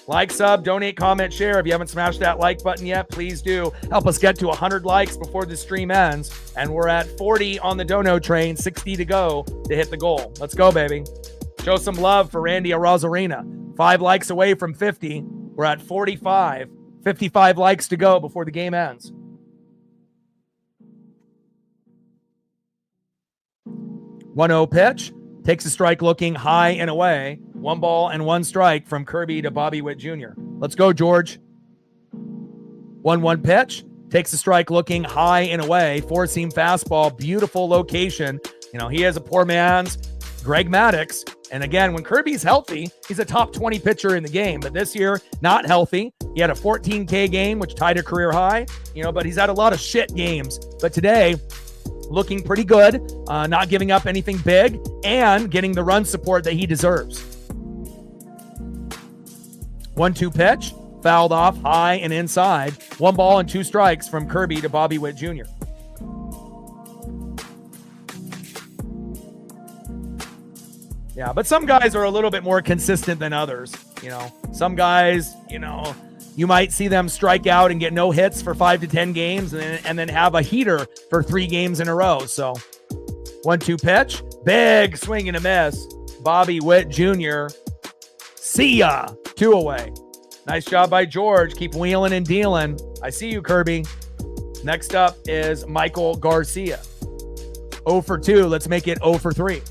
Like, sub, donate, comment, share. If you haven't smashed that like button yet, please do. Help us get to 100 likes before the stream ends. And we're at 40 on the dono train, 60 to go to hit the goal. Let's go, baby. Show some love for Randy Arozarena. 5 likes away from 50. We're at 45. 55 likes to go before the game ends. 1-0 pitch. Takes a strike looking high and away. 1 ball and 1 strike from Kirby to Bobby Witt Jr. Let's go, George. 1-1 pitch. Takes a strike looking high and away. 4-seam fastball. Beautiful location. You know, he has a poor man's Greg Maddux. And again, when Kirby's healthy, he's a top 20 pitcher in the game. But this year, not healthy. He had a 14K game, which tied a career high. You know, but he's had a lot of shit games. But today, looking pretty good, not giving up anything big, and getting the run support that he deserves. 1-2 pitch, fouled off high and inside. 1 ball and 2 strikes from Kirby to Bobby Witt Jr. Yeah, but some guys are a little bit more consistent than others. You know, some guys, you know, you might see them strike out and get no hits for 5 to 10 games and then have a heater for 3 games in a row. So 1-2 pitch, big swing and a miss. Bobby Witt Jr. See ya. 2 away. Nice job by George. Keep wheeling and dealing. I see you, Kirby. Next up is Michael Garcia. 0 for 2. Let's make it 0 for 3.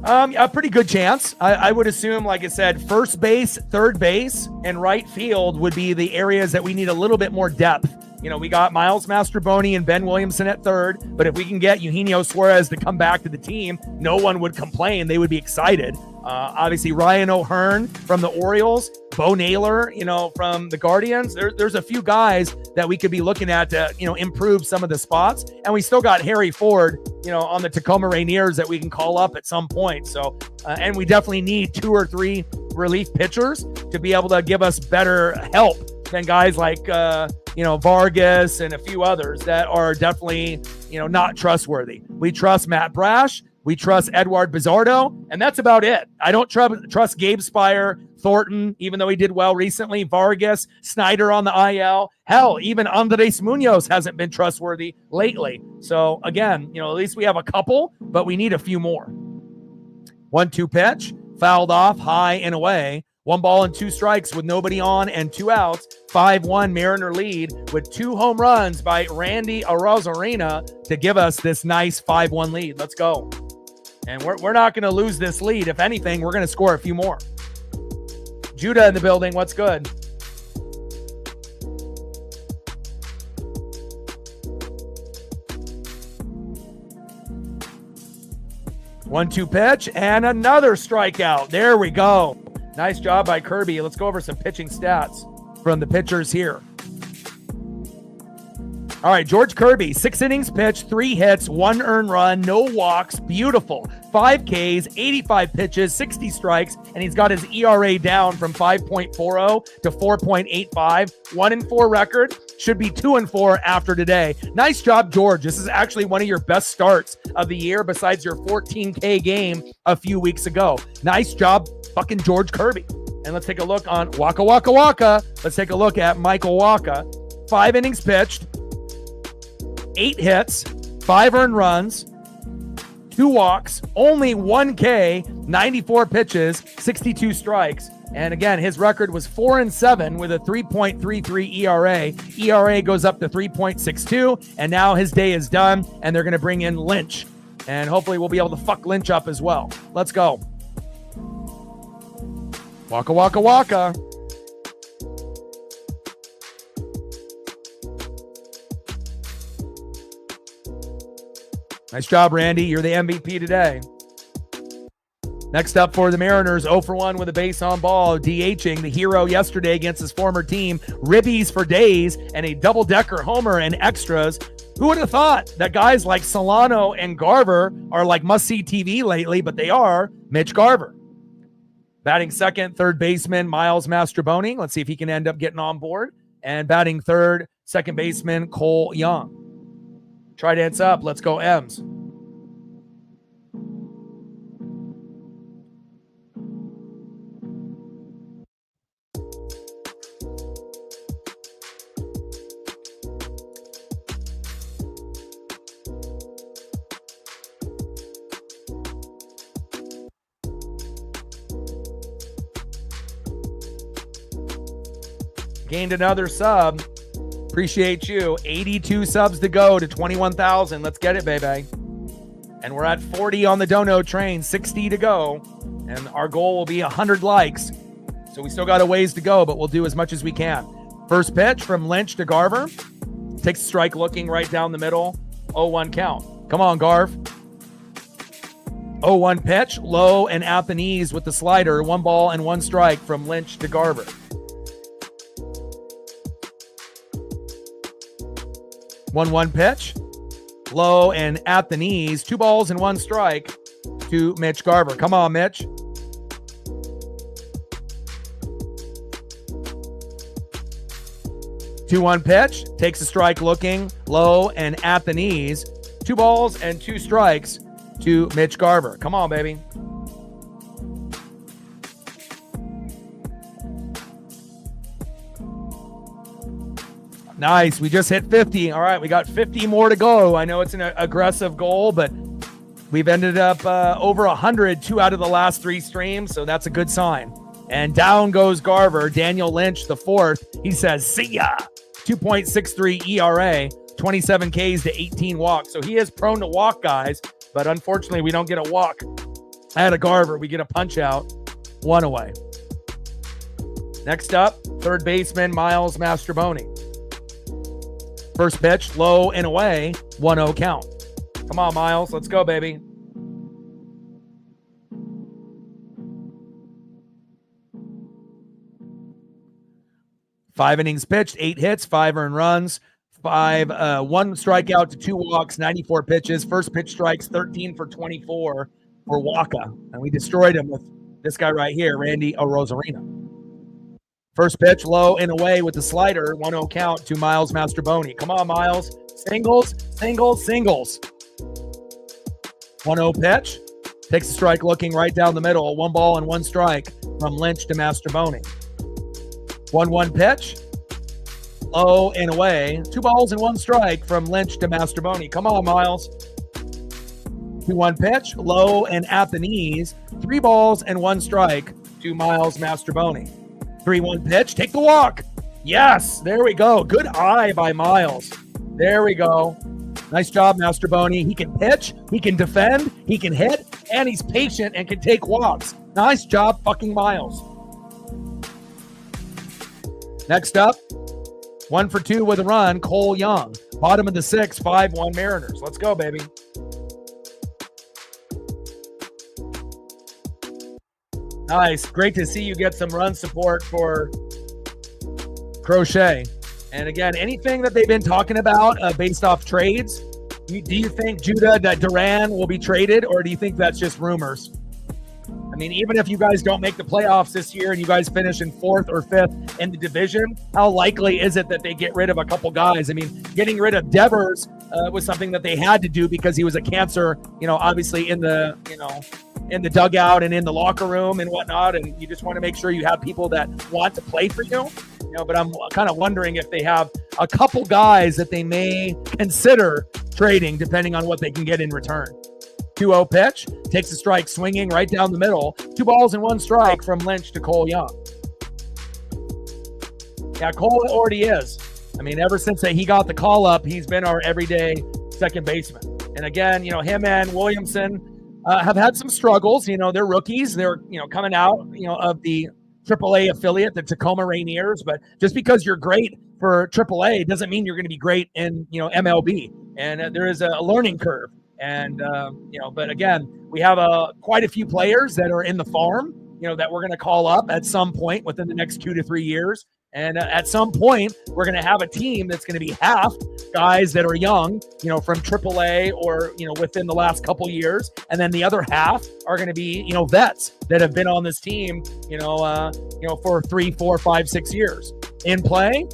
A pretty good chance. I would assume, like I said, first base, third base, and right field would be the areas that we need a little bit more depth. You know, we got Miles Mastroboni and Ben Williamson at third, but if we can get Eugenio Suarez to come back to the team, no one would complain. They would be excited. Obviously, Ryan O'Hearn from the Orioles, Bo Naylor, you know, from the Guardians. There's a few guys that we could be looking at to, you know, improve some of the spots. And we still got Harry Ford, you know, on the Tacoma Rainiers that we can call up at some point. So, and we definitely need 2 or 3 relief pitchers to be able to give us better help than guys like, you know, Vargas and a few others that are definitely, you know, not trustworthy. We trust Matt Brash. We trust Edward Bizardo, and that's about it. I don't trust Gabe Spire, Thornton, even though he did well recently, Vargas, Snyder on the IL. Hell, even Andres Munoz hasn't been trustworthy lately. So, again, you know, at least we have a couple, but we need a few more. 1-2 pitch, fouled off, high and away. 1 ball and 2 strikes with nobody on and 2 outs. 5-1 Mariner lead with 2 home runs by Randy Arozarena to give us this nice 5-1 lead. Let's go. And we're not going to lose this lead. If anything, we're going to score a few more. Judah in the building. What's good? One-two pitch and another strikeout. There we go. Nice job by Kirby. Let's go over some pitching stats from the pitchers here. All right, George Kirby, 6 innings pitched, 3 hits, 1 earned run, no walks. Beautiful. 5 Ks, 85 pitches, 60 strikes, and he's got his ERA down from 5.40 to 4.85. 1-4 record. Should be 2-4 after today. Nice job, George. This is actually one of your best starts of the year besides your 14K game a few weeks ago. Nice job, fucking George Kirby. And let's take a look on Waka Waka Waka. Let's take a look at Michael Waka. 5 innings pitched, 8 hits, 5 earned runs, 2 walks, only 1 K, 94 pitches, 62 strikes. And again, his record was 4-7 with a 3.33 ERA. ERA goes up to 3.62, and now his day is done, and they're going to bring in Lynch. And hopefully we'll be able to fuck Lynch up as well. Let's go. Waka Waka Waka. Nice job, Randy. You're the MVP today. Next up for the Mariners, 0 for 1 with a base on ball, DHing the hero yesterday against his former team, ribbies for days, and a double-decker homer and extras. Who would have thought that guys like Solano and Garver are like must-see TV lately, but they are. Mitch Garver. Batting second, third baseman, Miles Mastroboni. Let's see if he can end up getting on board. And batting third, second baseman, Cole Young. Try dance up. Let's go, M's. gained another sub. Appreciate you. 82 subs to go to 21,000. Let's get it, baby. And we're at 40 on the dono train, 60 to go. And our goal will be 100 likes. So we still got a ways to go, but we'll do as much as we can. First pitch from Lynch to Garver. Takes a strike looking right down the middle. 0-1 count. Come on, Garv. 0-1 pitch, low and at the knees with the slider. 1 ball and 1 strike from Lynch to Garver. One pitch, low and at the knees. 2 balls and 1 strike to Mitch Garver. Come on, Mitch. Two-one pitch, takes a strike looking, low and at the knees. 2 balls and 2 strikes to Mitch Garver. Come on, baby. Nice. We just hit 50. All right, we got 50 more to go. I know it's an aggressive goal, but we've ended up over 100 2 out of the last 3 streams, so that's a good sign. And down goes Garver. Daniel Lynch, the 4th. He says, see ya. 2.63 ERA, 27 Ks to 18 walks. So he is prone to walk, guys, but unfortunately we don't get a walk at a Garver. We get a punch out, 1 away. Next up, third baseman Miles Mastroboni. First pitch, low and away, 1-0 count. Come on, Miles. Let's go, baby. Five innings pitched, 8 hits, 5 earned runs, 1 strikeout to 2 walks, 94 pitches. First pitch strikes, 13 for 24 for Waka. And we destroyed him with this guy right here, Randy Arozarena. First pitch, low and away with the slider, 1-0 count to Miles Mastroboni. Come on, Miles. Singles, singles, singles. 1-0 pitch. Takes a strike looking right down the middle. 1 ball and 1 strike from Lynch to Mastroboni. 1-1 pitch. Low and away. 2 balls and 1 strike from Lynch to Mastroboni. Come on, Miles. 2-1 pitch. Low and at the knees. 3 balls and 1 strike to Miles Mastroboni. 3-1 pitch. Take the walk. Yes, there we go. Good eye by Miles. There we go. Nice job, Mastroboni. He can pitch, he can defend, he can hit, and he's patient and can take walks. Nice job, fucking Miles. Next up, 1 for 2 with a run, Cole Young. Bottom of the 6th, 5-1 Mariners. Let's go, baby. Nice. Great to see you get some run support for Crochet. And again, anything that they've been talking about based off trades, do you think Judah Duran will be traded, or do you think that's just rumors? I mean, even if you guys don't make the playoffs this year and you guys finish in 4th or 5th in the division, how likely is it that they get rid of a couple guys? I mean, getting rid of Devers was something that they had to do because he was a cancer, obviously in the dugout and in the locker room and whatnot. And you just want to make sure you have people that want to play for you. But I'm kind of wondering if they have a couple guys that they may consider trading depending on what they can get in return. 2-0 pitch, takes a strike swinging right down the middle. 2 balls and 1 strike from Lynch to Cole Young. Yeah, Cole already is. I mean, ever since he got the call up, he's been our everyday second baseman. And again, him and Williamson have had some struggles. They're rookies. They're, coming out, of the AAA affiliate, the Tacoma Rainiers. But just because you're great for AAA doesn't mean you're going to be great in, MLB. And there is a learning curve. And, but again, we have quite a few players that are in the farm, that we're going to call up at some point within the next 2 to 3 years. And at some point, we're going to have a team that's going to be half guys that are young, from AAA or, within the last couple years. And then the other half are going to be, vets that have been on this team, for 3, 4, 5, 6 years. In play.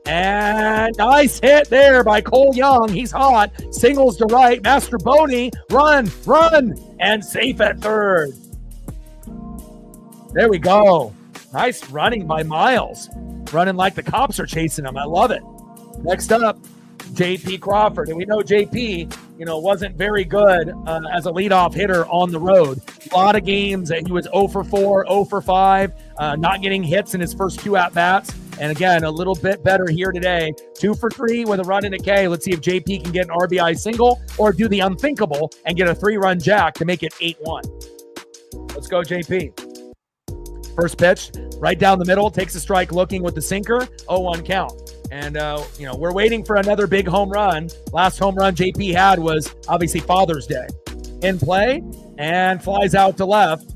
And nice hit there by Cole Young. He's hot. Singles to right. Mastroboni. Run. And safe at third. There we go. Nice running by Miles. Running like the cops are chasing him. I love it. Next up, JP Crawford. And we know JP, wasn't very good as a leadoff hitter on the road. A lot of games that he was 0 for 4, 0 for 5, not getting hits in his first 2 at-bats. And again, a little bit better here today. 2 for 3 with a run and a K. Let's see if JP can get an RBI single or do the unthinkable and get a 3-run jack to make it 8-1. Let's go, JP. First pitch, right down the middle, takes a strike looking with the sinker, 0-1 count. And, we're waiting for another big home run. Last home run JP had was obviously Father's Day. In play and flies out to left.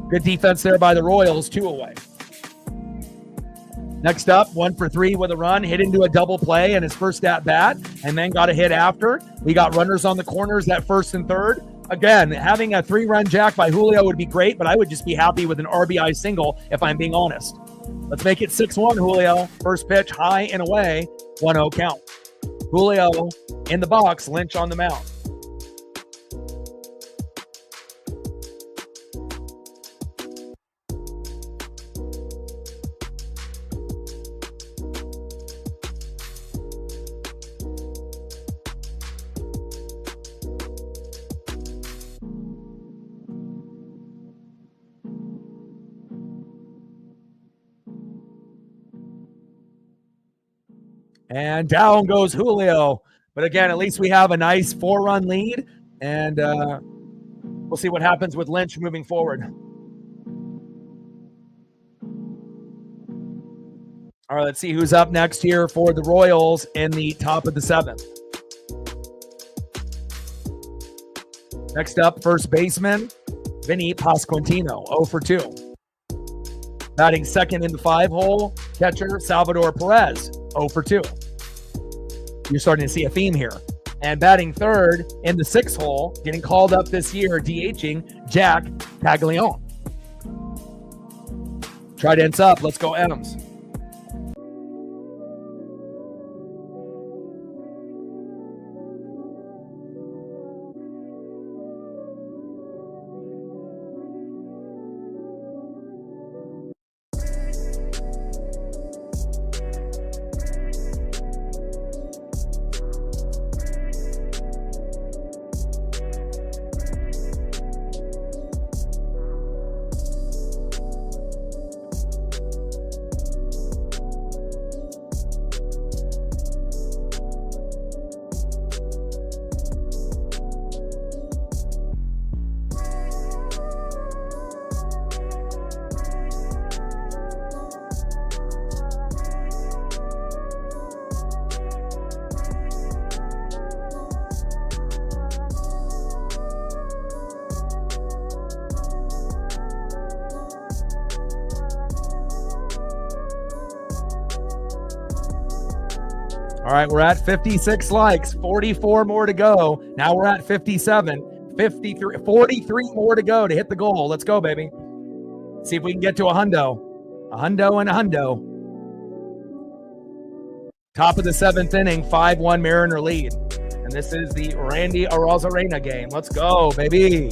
Good defense there by the Royals, 2 away. Next up, 1 for 3 with a run, hit into a double play in his first at bat, and then got a hit after. We got runners on the corners at first and third. Again, having a 3-run jack by Julio would be great, but I would just be happy with an RBI single if I'm being honest. Let's make it 6-1, Julio. First pitch, high and away, 1-0 count. Julio in the box, Lynch on the mound. And down goes Julio. But again, at least we have a nice 4-run lead. And we'll see what happens with Lynch moving forward. All right, let's see who's up next here for the Royals in the top of the 7th. Next up, first baseman, Vinny Pasquantino, 0 for 2. Batting second in the 5-hole, catcher Salvador Perez, 0 for 2. You're starting to see a theme here. And batting third in the 6-hole, getting called up this year, DHing Jack Caglione. Trident's up. Let's go, Adams. All right, we're at 56 likes, 44 more to go. Now we're at 57, 53, 43 more to go to hit the goal. Let's go, baby. See if we can get to a hundo. A hundo and a hundo. Top of the 7th inning, 5-1 Mariner lead. And this is the Randy Arozarena game. Let's go, baby.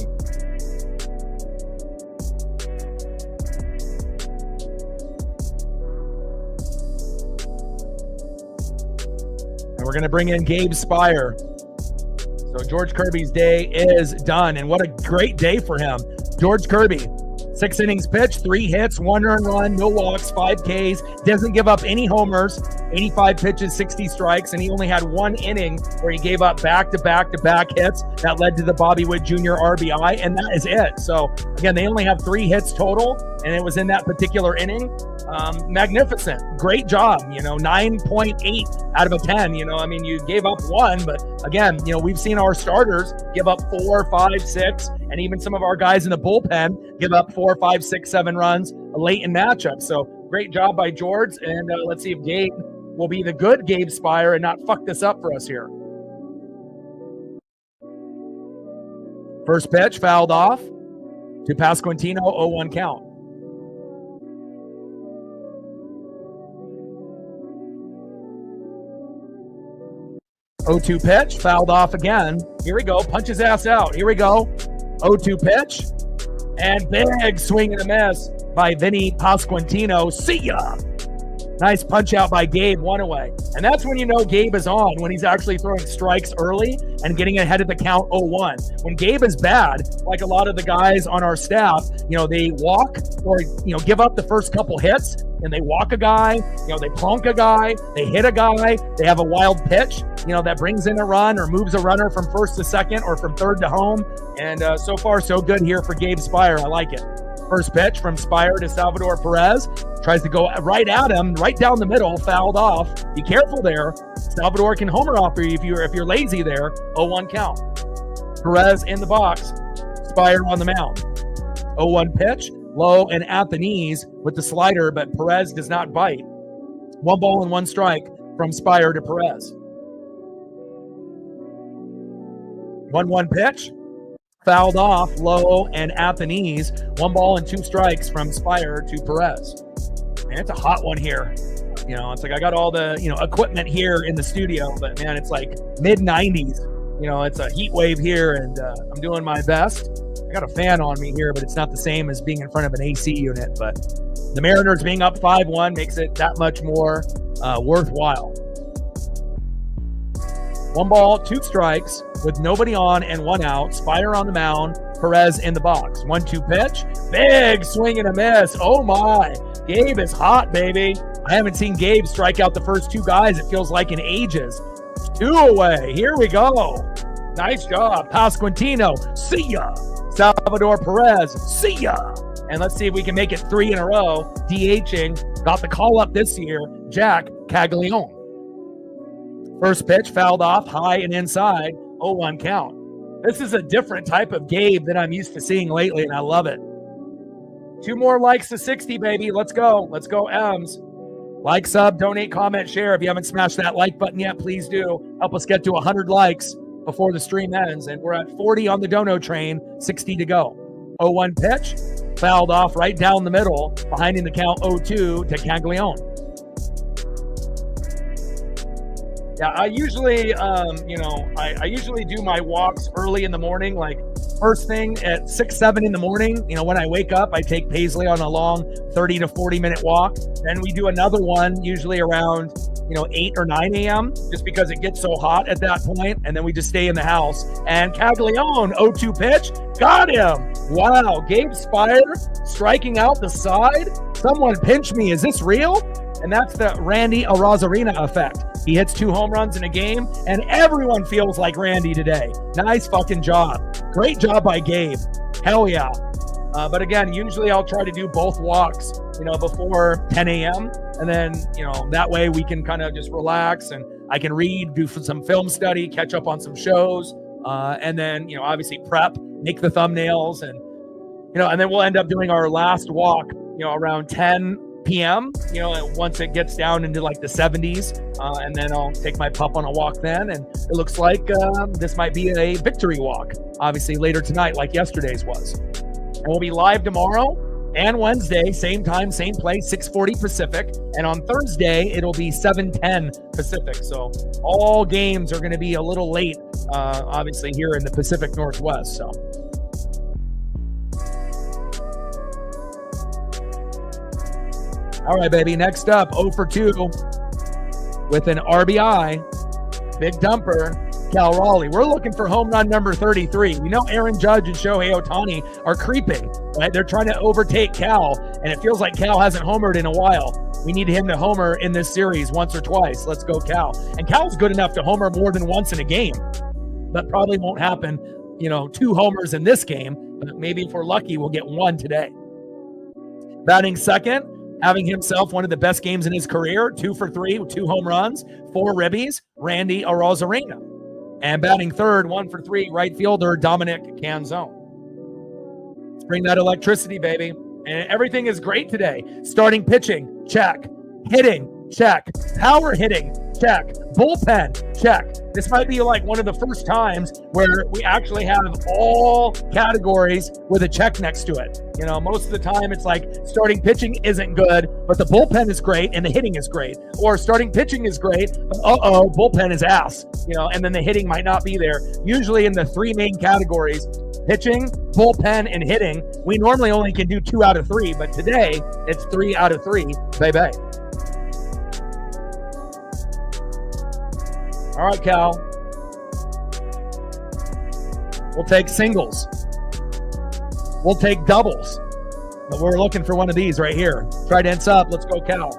We're going to bring in Gabe Spire. So George Kirby's day is done. And what a great day for him. George Kirby, 6 innings pitched, 3 hits, 1 earned run, no walks, 5 Ks, doesn't give up any homers, 85 pitches, 60 strikes, and he only had 1 inning where he gave up back-to-back-to-back hits that led to the Bobby Witt Jr. RBI, and that is it. So, again, they only have 3 hits total, and it was in that particular inning. Magnificent. Great job. 9.8 out of a 10. You gave up 1, but again, we've seen our starters give up 4, 5, 6, and even some of our guys in the bullpen give up 4, 5, 6, 7 runs late in matchups. So great job by George. And let's see if Gabe will be the good Gabe Spire and not fuck this up for us here. First pitch fouled off to Pasquantino, 0-1 count. 0-2 pitch, fouled off again. Here we go, punch his ass out. Here we go. 0-2 pitch, and big swing and a miss by Vinny Pasquantino. See ya. Nice punch out by Gabe, one away. And that's when you know Gabe is on, when he's actually throwing strikes early and getting ahead of the count 0-1. When Gabe is bad, like a lot of the guys on our staff, they walk or, give up the first couple hits and they walk a guy, they plonk a guy, they hit a guy, they have a wild pitch, that brings in a run or moves a runner from first to second or from third to home. And so far, so good here for Gabe Spire. I like it. First pitch from Spire to Salvador Perez. Tries to go right at him, right down the middle, fouled off. Be careful there. Salvador can homer off you if you're lazy there. 0-1 count. Perez in the box. Spire on the mound. 0-1 pitch. Low and at the knees with the slider, but Perez does not bite. 1 ball and 1 strike from Spire to Perez. 1-1 pitch. Fouled off, low and at the knees. 1 ball and 2 strikes from Spire to Perez. Man, it's a hot one here. It's like I got all the, equipment here in the studio, but man, it's like mid-90s. It's a heat wave here, and I'm doing my best. I got a fan on me here, but it's not the same as being in front of an AC unit. But the Mariners being up 5-1 makes it that much more worthwhile. 1 ball, 2 strikes with nobody on and 1 out. Spire on the mound, Perez in the box. 1-2 pitch, big swing and a miss. Oh my, Gabe is hot, baby. I haven't seen Gabe strike out the first 2 guys, it feels like, in ages. 2 away, here we go. Nice job, Pasquantino, see ya. Salvador Perez, see ya. And let's see if we can make it 3 in a row. DHing, got the call up this year, Jack Caglione. First pitch fouled off, high and inside, 0-1 count. This is a different type of Gabe than I'm used to seeing lately, and I love it. 2 more likes to 60, baby. Let's go. Let's go, M's. Like, sub, donate, comment, share. If you haven't smashed that like button yet, please do. Help us get to 100 likes before the stream ends. And we're at 40 on the dono train, 60 to go. 0-1 pitch, fouled off right down the middle, behind in the count 0-2 to Caglione. Yeah, I usually, I usually do my walks early in the morning, like first thing at 6, 7 in the morning. When I wake up, I take Paisley on a long 30 to 40 minute walk. Then we do another one, usually around, 8 or 9 a.m., just because it gets so hot at that point. And then we just stay in the house. And Caglione, 0-2 pitch, got him. Wow, Gabe Spire striking out the side. Someone pinch me. Is this real? And that's the Randy Arozarena effect. He hits 2 home runs in a game, and everyone feels like Randy today. Nice fucking job. Great job by Gabe. Hell yeah. But again, usually I'll try to do both walks, before 10 a.m. And then, that way we can kind of just relax and I can read, do some film study, catch up on some shows, and then, obviously prep, make the thumbnails, and, and then we'll end up doing our last walk, around 10 p.m., once it gets down into like the 70s, and then I'll take my pup on a walk then, and it looks like this might be a victory walk, obviously later tonight like yesterday's was. And we'll be live tomorrow and Wednesday, same time, same place, 6:40 Pacific, and on Thursday it'll be 7:10 Pacific. So all games are going to be a little late, obviously here in the Pacific Northwest. So all right, baby. Next up, 0 for 2 with an RBI. Big dumper, Cal Raleigh. We're looking for home run number 33. We know Aaron Judge and Shohei Ohtani are creeping, right? They're trying to overtake Cal, and it feels like Cal hasn't homered in a while. We need him to homer in this series once or twice. Let's go, Cal. And Cal's good enough to homer more than once in a game. That probably won't happen, 2 homers in this game, but maybe if we're lucky, we'll get 1 today. Batting second, having himself one of the best games in his career, 2 for 3 with 2 home runs, 4 ribbies, Randy Arozarena. And batting third, 1 for 3, right fielder Dominic Canzone. Let's bring that electricity, baby. And everything is great today. Starting pitching, check. Hitting, check. Power hitting, check. Bullpen, check. This might be like one of the first times where we actually have all categories with a check next to it. Most of the time it's like starting pitching isn't good, but the bullpen is great and the hitting is great. Or starting pitching is great, but bullpen is ass. And then the hitting might not be there. Usually in the 3 main categories, pitching, bullpen, and hitting, we normally only can do 2 out of 3, but today it's 3 out of 3. Bye-bye. All right, Cal. We'll take singles. We'll take doubles. But we're looking for one of these right here. Trident's up. Let's go, Cal.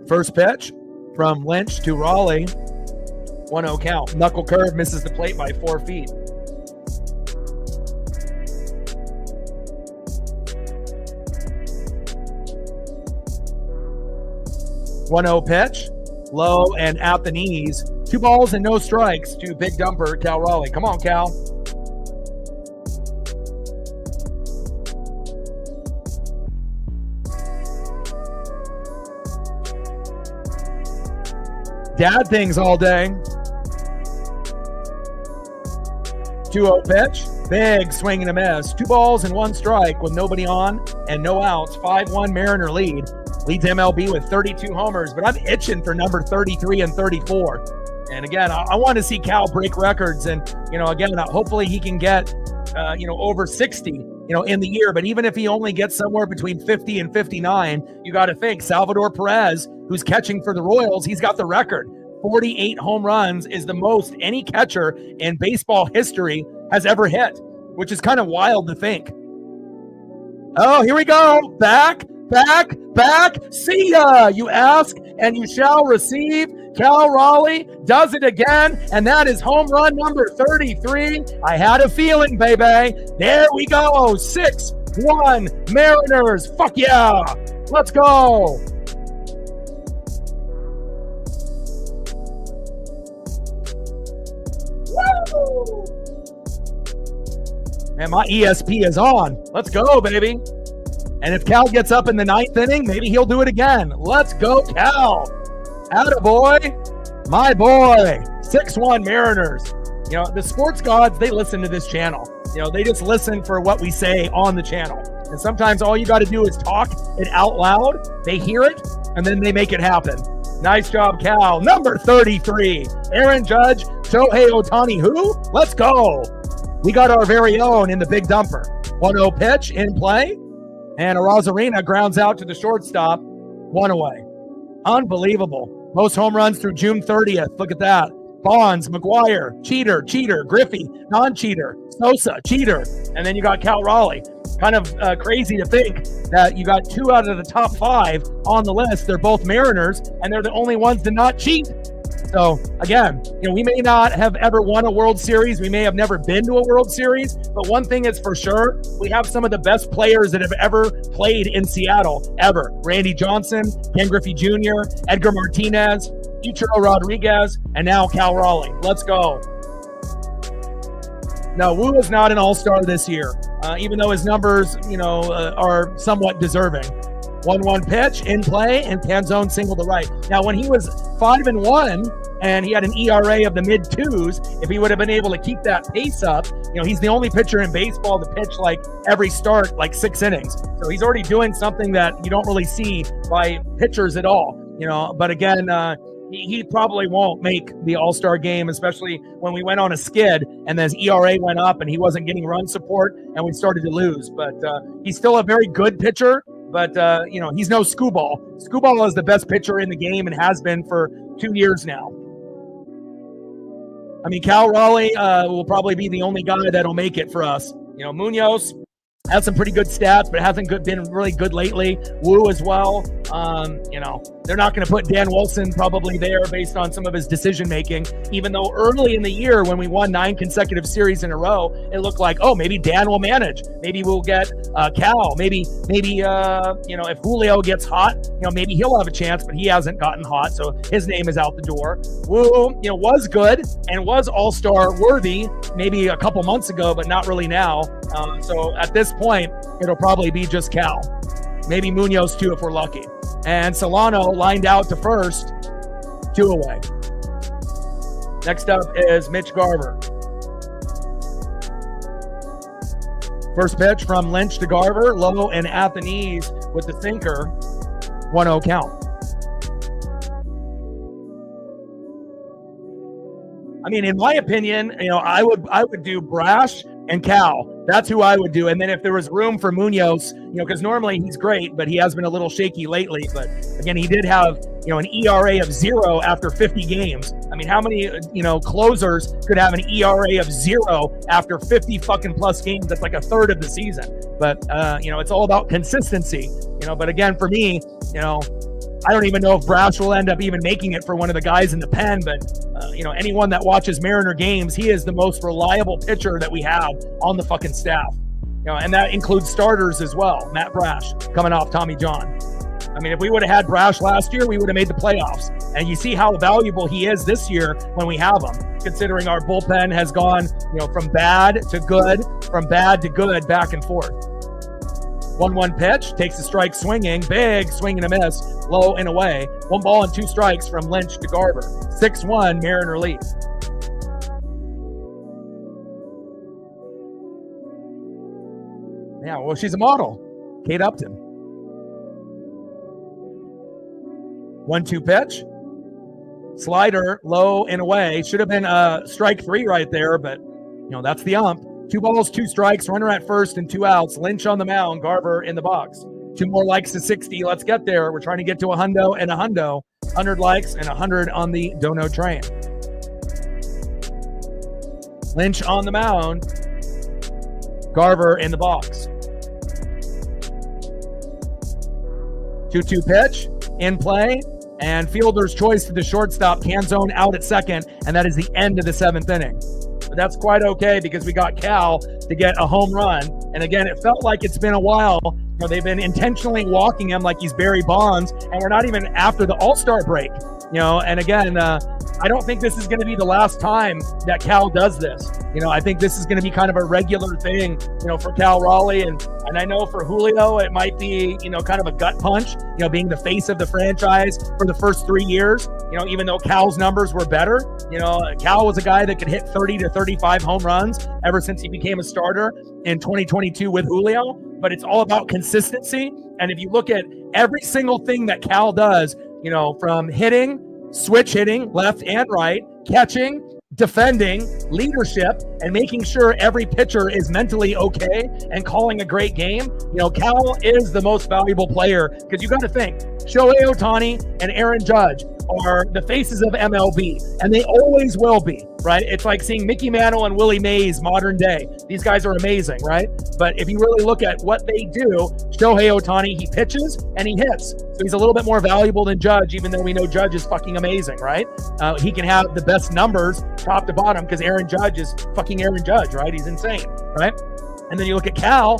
First pitch from Lynch to Raleigh. 1-0 count. Knuckle curve misses the plate by 4 feet. One-0 pitch. Low and at the knees. 2 balls and no strikes to big dumper Cal Raleigh. Come on, Cal. Dad things all day. 2-0 pitch. Big swing and a miss. 2 balls and 1 strike with nobody on and no outs. 5-1 Mariner lead. Leads MLB with 32 homers, but I'm itching for number 33 and 34. And again, I want to see Cal break records. And, again, hopefully he can get, over 60, in the year. But even if he only gets somewhere between 50 and 59, you got to think Salvador Perez, who's catching for the Royals, he's got the record. 48 home runs is the most any catcher in baseball history has ever hit, which is kind of wild to think. Oh, here we go. Back. See ya. You ask and you shall receive. Cal Raleigh does it again, and that is home run number 33. I had a feeling, baby. There we go. 6-1 Mariners. Fuck yeah. Let's go. Woo! And my ESP is on. Let's go, baby. And if Cal gets up in the 9th inning, maybe he'll do it again. Let's go, Cal. Attaboy. My boy. 6-1 Mariners. The sports gods, they listen to this channel. They just listen for what we say on the channel. And sometimes all you got to do is talk it out loud. They hear it, and then they make it happen. Nice job, Cal. Number 33. Aaron Judge, Shohei Ohtani. Who? Let's go. We got our very own in the big dumper. 1-0 pitch in play. And Arozarena grounds out to the shortstop. 1 away. Unbelievable. Most home runs through June 30th. Look at that. Bonds, McGuire, cheater, Griffey, non-cheater, Sosa, cheater. And then you got Cal Raleigh. Kind of crazy to think that you got 2 out of the top 5 on the list. They're both Mariners, and they're the only ones to not cheat. So, again, we may not have ever won a World Series. We may have never been to a World Series. But one thing is for sure, we have some of the best players that have ever played in Seattle, ever. Randy Johnson, Ken Griffey Jr., Edgar Martinez, Ichiro Rodriguez, and now Cal Raleigh. Let's go. No, Wu is not an all-star this year, even though his numbers, are somewhat deserving. 1-1 pitch in play and Panzone single to right. Now, when he was 5-1 and he had an ERA of the mid-2s, if he would have been able to keep that pace up, he's the only pitcher in baseball to pitch like every start, like 6 innings. So he's already doing something that you don't really see by pitchers at all. But again, he probably won't make the All-Star game, especially when we went on a skid and then his ERA went up and he wasn't getting run support and we started to lose. But he's still a very good pitcher. But, he's no Screwball. Screwball is the best pitcher in the game and has been for 2 years now. I mean, Cal Raleigh will probably be the only guy that'll make it for us. Munoz has some pretty good stats, but hasn't been really good lately. Wu as well. They're not going to put Dan Wilson probably there based on some of his decision making, even though early in the year when we won 9 consecutive series in a row, it looked like, oh, maybe Dan will manage. Maybe we'll get Cal. Maybe if Julio gets hot, maybe he'll have a chance, but he hasn't gotten hot, so his name is out the door. Wu, was good and was all-star worthy maybe a couple months ago, but not really now. So at this point, it'll probably be just Cal. Maybe Munoz too if we're lucky. And Solano lined out to first, 2 away. Next up is Mitch Garver. First pitch from Lynch to Garver, low and at the knees with the sinker, 1-0 count. I mean, in my opinion, I would do Brash and Cal. That's who I would do. And then if there was room for Munoz, because normally he's great, but he has been a little shaky lately. But again, he did have, an ERA of 0 after 50 games. I mean, how many, closers could have an ERA of 0 after 50 fucking plus games? That's like a third of the season. But, it's all about consistency, but again, for me, I don't even know if Brash will end up even making it for one of the guys in the pen, but anyone that watches Mariner games, he is the most reliable pitcher that we have on the fucking staff. And that includes starters as well. Matt Brash coming off Tommy John. I mean, if we would have had Brash last year, we would have made the playoffs. And you see how valuable he is this year when we have him, considering our bullpen has gone, from bad to good, back and forth. 1-1 pitch, takes a strike swinging, big swing and a miss, low and away. 1 ball and 2 strikes from Lynch to Garver. 6-1, Mariner lead. Yeah, well, she's a model. Kate Upton. 1-2 pitch. Slider, low and away. Should have been strike 3 right there, but, that's the ump. 2 balls, 2 strikes, runner at first and 2 outs. Lynch on the mound, Garver in the box. 2 more likes to 60. Let's get there. We're trying to get to a hundo and a hundo. 100 likes and 100 on the Dono train. Lynch on the mound, Garver in the box. 2-2 pitch, in play, and fielder's choice to the shortstop, Canzone out at second, and that is the end of the 7th inning. But that's quite okay because we got Cal to get a home run. And again, it felt like it's been a while. They've been intentionally walking him like he's Barry Bonds, and we're not even after the All-Star break. And again, I don't think this is going to be the last time that Cal does this. I think this is going to be kind of a regular thing, for Cal Raleigh. And I know for Julio, it might be, kind of a gut punch, being the face of the franchise for the first 3 years, even though Cal's numbers were better. Cal was a guy that could hit 30 to 35 home runs ever since he became a starter in 2022 with Julio. But it's all about consistency. And if you look at every single thing that Cal does, from hitting, switch hitting, left and right, catching, defending, leadership, and making sure every pitcher is mentally okay and calling a great game. Cal is the most valuable player because you got to think Shohei Ohtani and Aaron Judge are the faces of MLB, and they always will be, right? It's like seeing Mickey Mantle and Willie Mays modern day. These guys are amazing, right? But if you really look at what they do, Shohei Ohtani, he pitches and he hits. So he's a little bit more valuable than Judge, even though we know Judge is fucking amazing, right? He can have the best numbers top to bottom because Aaron Judge is fucking Aaron Judge, right? He's insane, right? And then you look at Cal,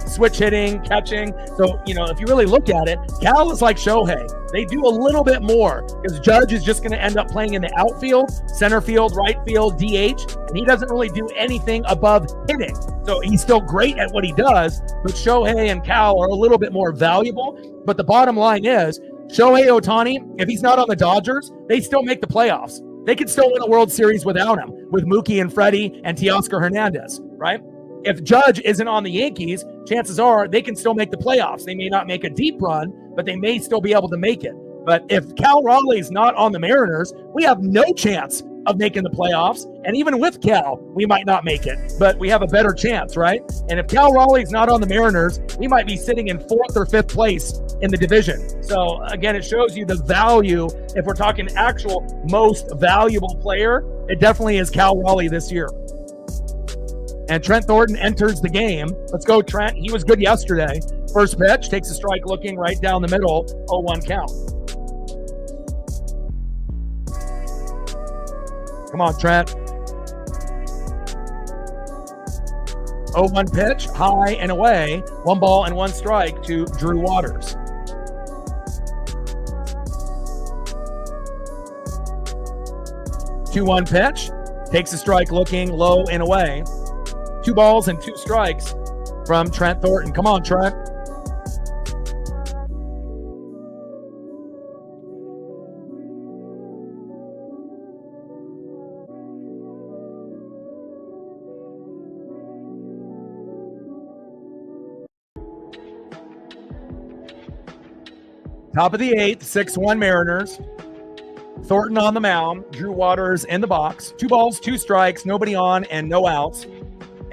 switch hitting, catching. So, if you really look at it, Cal is like Shohei. They do a little bit more because Judge is just going to end up playing in the outfield, center field, right field, DH, and he doesn't really do anything above hitting. So he's still great at what he does, but Shohei and Cal are a little bit more valuable. But the bottom line is, Shohei Ohtani, if he's not on the Dodgers, they still make the playoffs. They could still win a World Series without him, with Mookie and Freddie and Teoscar Hernandez, right? If Judge isn't on the Yankees, chances are they can still make the playoffs. They may not make a deep run, but they may still be able to make it. But if Cal Raleigh's not on the Mariners, we have no chance of making the playoffs. And even with Cal, we might not make it, but we have a better chance, right? And if Cal Raleigh's not on the Mariners, we might be sitting in 4th or 5th place in the division. So again, it shows you the value. If we're talking actual most valuable player, it definitely is Cal Raleigh this year. And Trent Thornton enters the game. Let's go, Trent. He was good yesterday. First pitch, takes a strike looking right down the middle, 0-1 count. Come on, Trent. 0-1 pitch, high and away. 1 ball and 1 strike to Drew Waters. Two-one pitch, takes a strike looking low and away. 2 balls and 2 strikes from Trent Thornton. Come on, Trent. Top of the 8th, 6-1 Mariners. Thornton on the mound, Drew Waters in the box, 2 balls, 2 strikes, nobody on, and no outs.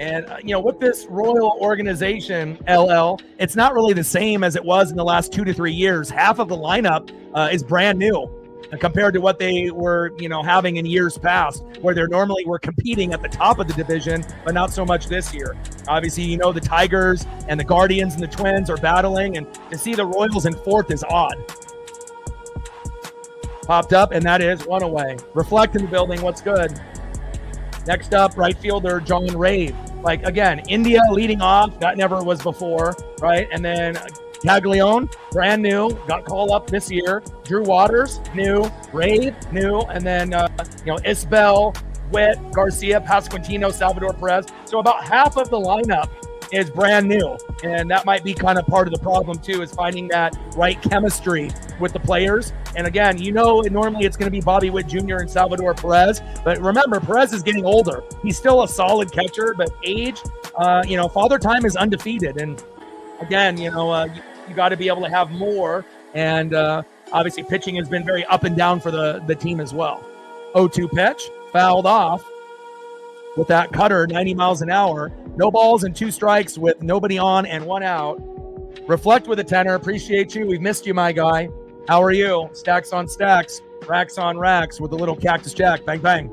And, with this Royal organization, LL, it's not really the same as it was in the last 2 to 3 years. Half of the lineup is brand new compared to what they were, having in years past, where they normally were competing at the top of the division, but not so much this year. Obviously, the Tigers and the Guardians and the Twins are battling, and to see the Royals in 4th is odd. Popped up, and that is 1 away. Reflect in the building. What's good? Next up, right fielder John Rave. Again, India leading off. That never was before, right? And then Caglione, brand new, got called up this year. Drew Waters, new. Rave, new. And then, Isbell, Witt, Garcia, Pasquantino, Salvador Perez. So about half of the lineup is brand new. And that might be kind of part of the problem too, is finding that right chemistry with the players. And again, normally it's going to be Bobby Witt Jr. and Salvador Perez. But remember, Perez is getting older. He's still a solid catcher, but age, Father Time is undefeated. And again, you got to be able to have more. And obviously pitching has been very up and down for the team as well. 0-2 pitch, fouled off with that cutter, 90 miles an hour. No balls and 2 strikes with nobody on and 1 out. Reflect with a tenor. Appreciate you. We've missed you, my guy. How are you? Stacks on stacks, racks on racks with a little Cactus Jack. Bang, bang.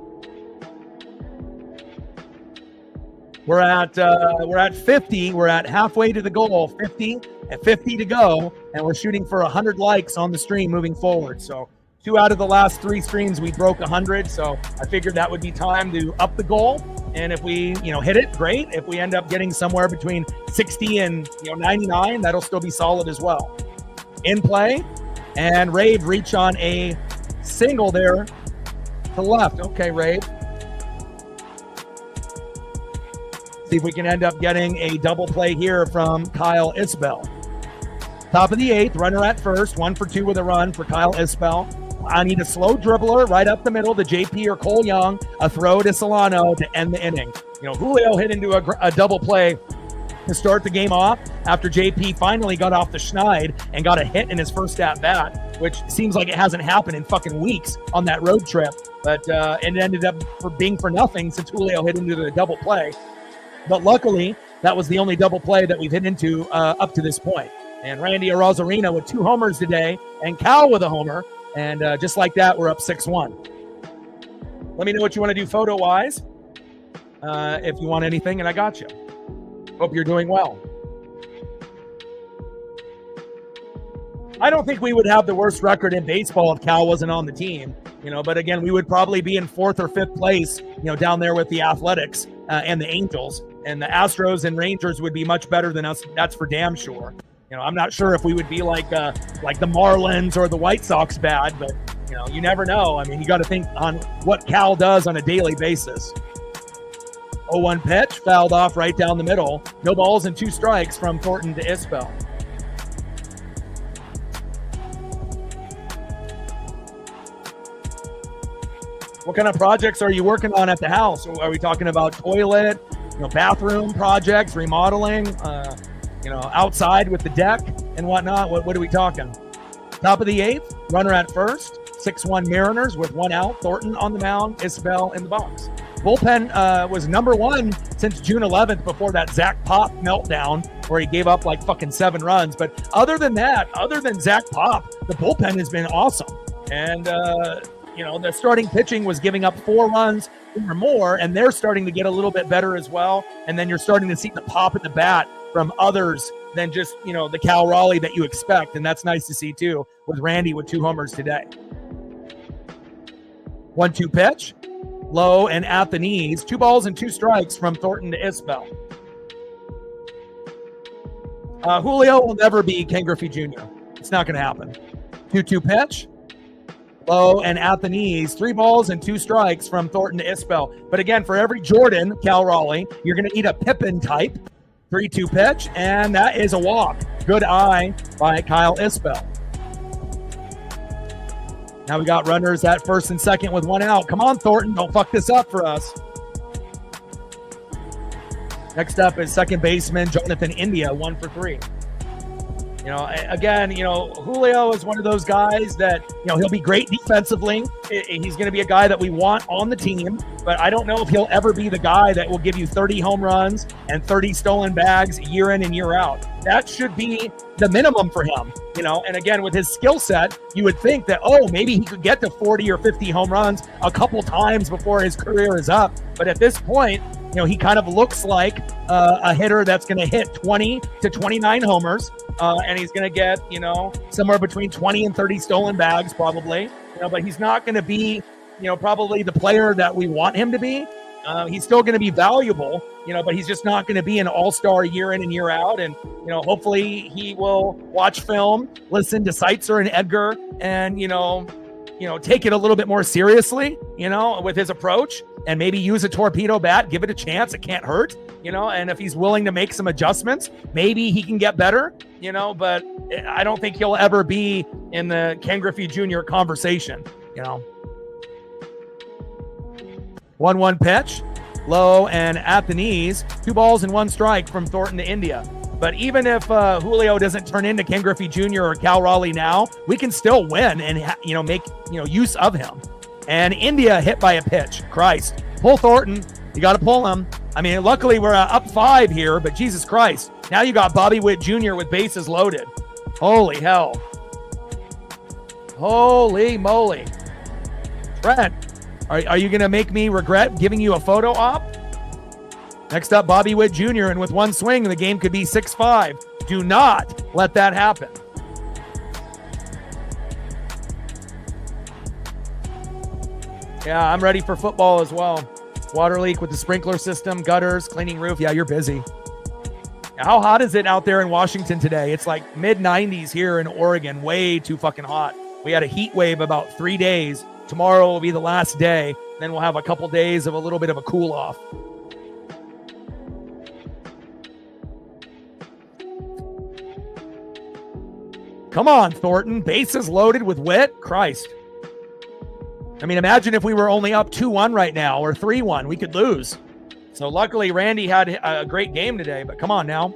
We're at 50. We're at halfway to the goal. 50 and 50 to go, and we're shooting for 100 likes on the stream moving forward. So 2 out of the last 3 streams we broke 100. So I figured that would be time to up the goal. And if we, hit it, great. If we end up getting somewhere between 60 and 99, that'll still be solid as well. In play, and Rave reach on a single there to left. Okay, Rave. See if we can end up getting a double play here from Kyle Isbell. Top of the 8th, runner at first, 1 for 2 with a run for Kyle Isbell. I need a slow dribbler right up the middle to JP or Cole Young, a throw to Solano to end the inning. Julio hit into a double play to start the game off after JP finally got off the schneid and got a hit in his first at-bat, which seems like it hasn't happened in fucking weeks on that road trip. But it ended up being for nothing since Julio hit into the double play. But luckily, that was the only double play that we've hit into up to this point. And Randy Arozarena with 2 homers today, and Cal with a homer. And just like that, we're up 6-1. Let me know what you want to do photo-wise, if you want anything, and I got you. Hope you're doing well. I don't think we would have the worst record in baseball if Cal wasn't on the team, but again, we would probably be in 4th or 5th place, down there with the Athletics and the Angels. And the Astros and Rangers would be much better than us. That's for damn sure. I'm not sure if we would be like the Marlins or the White Sox bad, but, you never know. I mean, you got to think on what Cal does on a daily basis. 0-1 pitch, fouled off right down the middle. No balls and 2 strikes from Thornton to Isbell. What kind of projects are you working on at the house? Are we talking about toilet, bathroom projects, remodeling, outside with the deck and whatnot? What are we talking? Top of the 8th, runner at first, 6-1 Mariners with 1 out. Thornton on the mound, Isbell in the box. Bullpen was number 1 since June 11th before that Zach Pop meltdown where he gave up like 7 runs. But other than that, other than Zach Pop, the bullpen has been awesome. And, the starting pitching was giving up 4 runs or more, and they're starting to get a little bit better as well. And then you're starting to see the pop at the bat from others than just, the Cal Raleigh that you expect. And that's nice to see too, with Randy with 2 homers today. 1-2 pitch, low and at the knees. 2 balls and 2 strikes from Thornton to Isbell. Julio will never be Ken Griffey Jr. It's not going to happen. 2-2 pitch, low and at the knees. 3 balls and 2 strikes from Thornton to Isbell. But again, for every Jordan, Cal Raleigh, you're going to need a Pippin type. 3-2 pitch, and that is a walk. Good eye by Kyle Isbell. Now we got runners at first and second with 1 out. Come on, Thornton, don't fuck this up for us. Next up is second baseman Jonathan India, 1 for 3. Julio is one of those guys that, he'll be great defensively. he's going to be a guy that we want on the team, but I don't know if he'll ever be the guy that will give you 30 home runs and 30 stolen bags year in and year out. That should be the minimum for him, you know. And again, with his skill set, you would think that, oh, maybe he could get to 40 or 50 home runs a couple times before his career is up. But at this point, you know, he kind of looks like a hitter that's going to hit 20 to 29 homers, and he's going to get, you know, somewhere between 20 and 30 stolen bags probably. You know, but he's not going to be, you know, probably the player that we want him to be. He's still going to be valuable, you know, but he's just not going to be an all-star year in and year out. And, you know, hopefully he will watch film, listen to Seitzer and Edgar, and, you know, take it a little bit more seriously, you know, with his approach, and maybe use a torpedo bat, give it a chance. It can't hurt, you know, and if he's willing to make some adjustments, maybe he can get better, you know, but I don't think he'll ever be in the Ken Griffey Jr. conversation, you know. 1-1 pitch, low and at the knees, 2 balls and 1 strike from Thornton to India. But even if Julio doesn't turn into Ken Griffey Jr. or Cal Raleigh now, we can still win and, you know, make, you know, use of him. And India hit by a pitch. Christ. Pull Thornton. You got to pull him. I mean, luckily we're up 5 here, but Jesus Christ. Now you got Bobby Witt Jr. with bases loaded. Holy hell. Holy moly. Trent, are you going to make me regret giving you a photo op? Next up, Bobby Witt Jr., and with 1 swing, the game could be 6-5. Do not let that happen. Yeah, I'm ready for football as well. Water leak with the sprinkler system, gutters, cleaning roof. Yeah, you're busy. How hot is it out there in Washington today? It's like mid-90s here in Oregon. Way too fucking hot. We had a heat wave about 3 days. Tomorrow will be the last day. Then we'll have a couple days of a little bit of a cool off. Come on, Thornton. Bases loaded with Witt. Christ. I mean, imagine if we were only up 2-1 right now or 3-1. We could lose. So luckily, Randy had a great game today, but come on now.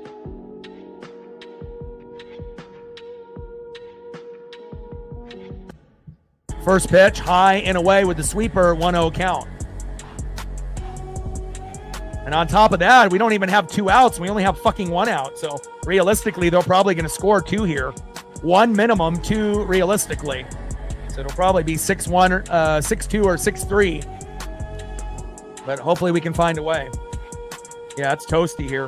First pitch, high and away with the sweeper, 1-0 count. And on top of that, we don't even have 2 outs. We only have fucking 1 out. So realistically, they're probably going to score 2 here. 1 minimum, 2 realistically. So it'll probably be 6-1, 6-2, or 6-3. But hopefully we can find a way. Yeah, it's toasty here.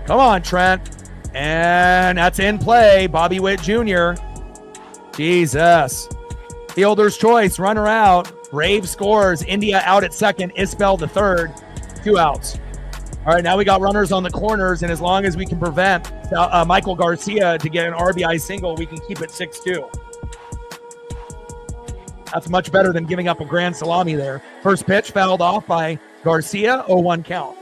Come on, Trent. And that's in play. Bobby Witt Jr. Jesus. Fielder's choice. Runner out. Rave scores. India out at second. Isbell the third. 2 outs. All right, now we got runners on the corners, and as long as we can prevent Michael Garcia to get an RBI single, we can keep it 6-2. That's much better than giving up a grand salami there. First pitch fouled off by Garcia, 0-1 count.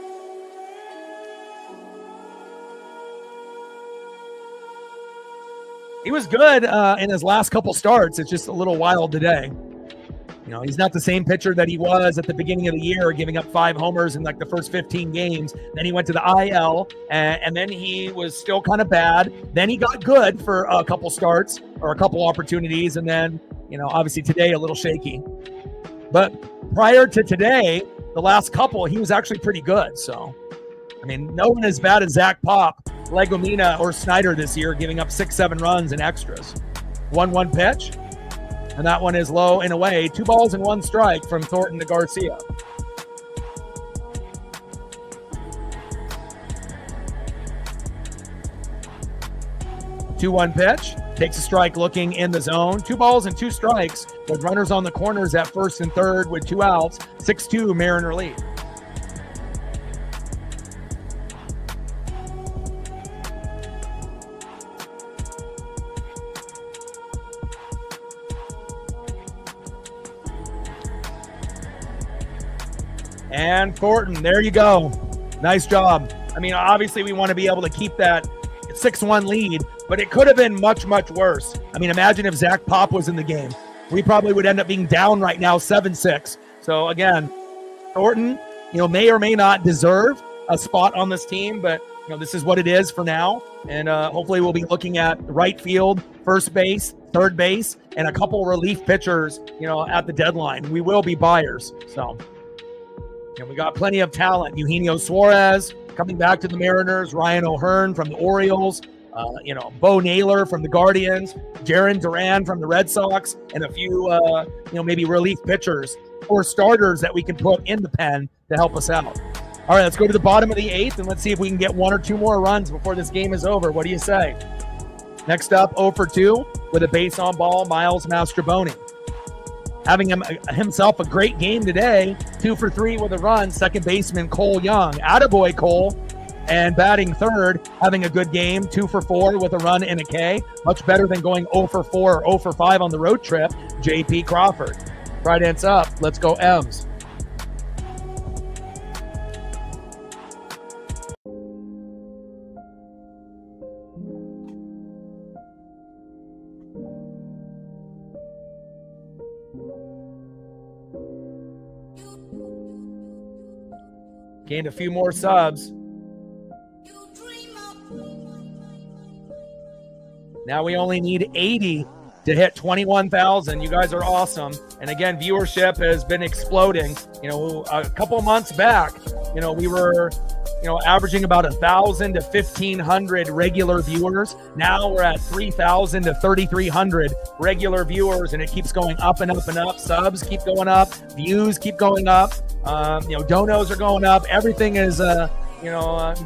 He was good in his last couple starts. It's just a little wild today. You know, he's not the same pitcher that he was at the beginning of the year, giving up 5 homers in like the first 15 games. Then he went to the IL, and then he was still kind of bad. Then he got good for a couple starts or a couple opportunities, and then, you know, obviously today a little shaky. But prior to today, the last couple, he was actually pretty good. So, I mean, no one as bad as Zach Pop, Legomina, or Snyder this year, giving up 6-7 runs and extras. 1-1 pitch. And that one is low and away. 2 balls and 1 strike from Thornton to Garcia. Two-one pitch. Takes a strike looking in the zone. 2 balls and 2 strikes with runners on the corners at first and third with 2 outs. 6-2 Mariner lead. And Thornton, there you go. Nice job. I mean, obviously we want to be able to keep that 6-1 lead, but it could have been much, much worse. I mean, imagine if Zach Pop was in the game. We probably would end up being down right now 7-6. So again, Thornton, you know, may or may not deserve a spot on this team, but this is what it is for now. And hopefully we'll be looking at right field, first base, third base, and a couple relief pitchers, at the deadline. We will be buyers. So, we got plenty of talent. Eugenio Suarez coming back to the Mariners, Ryan O'Hearn from the Orioles, Bo Naylor from the Guardians, Jarren Duran from the Red Sox, and a few, maybe relief pitchers or starters that we can put in the pen to help us out. All right, let's go to the bottom of the 8th, and let's see if we can get 1 or 2 more runs before this game is over. What do you say? Next up, 0 for 2 with a base on ball, Miles Mastrobuoni. Having himself a great game today, 2 for 3 with a run, second baseman Cole Young. Attaboy Cole. And batting third, having a good game, 2 for 4 with a run and a K. Much better than going 0 for 4 or 0 for 5 on the road trip, J.P. Crawford. Trident's up. Let's go M's. Gained a few more subs. Now we only need 80 to hit 21,000. You guys are awesome. And again, viewership has been exploding. A couple months back, we were, averaging about 1,000 to 1,500 regular viewers. Now we're at 3,000 to 3,300 regular viewers, and it keeps going up and up and up. Subs keep going up. Views keep going up. Donos are going up. Everything is,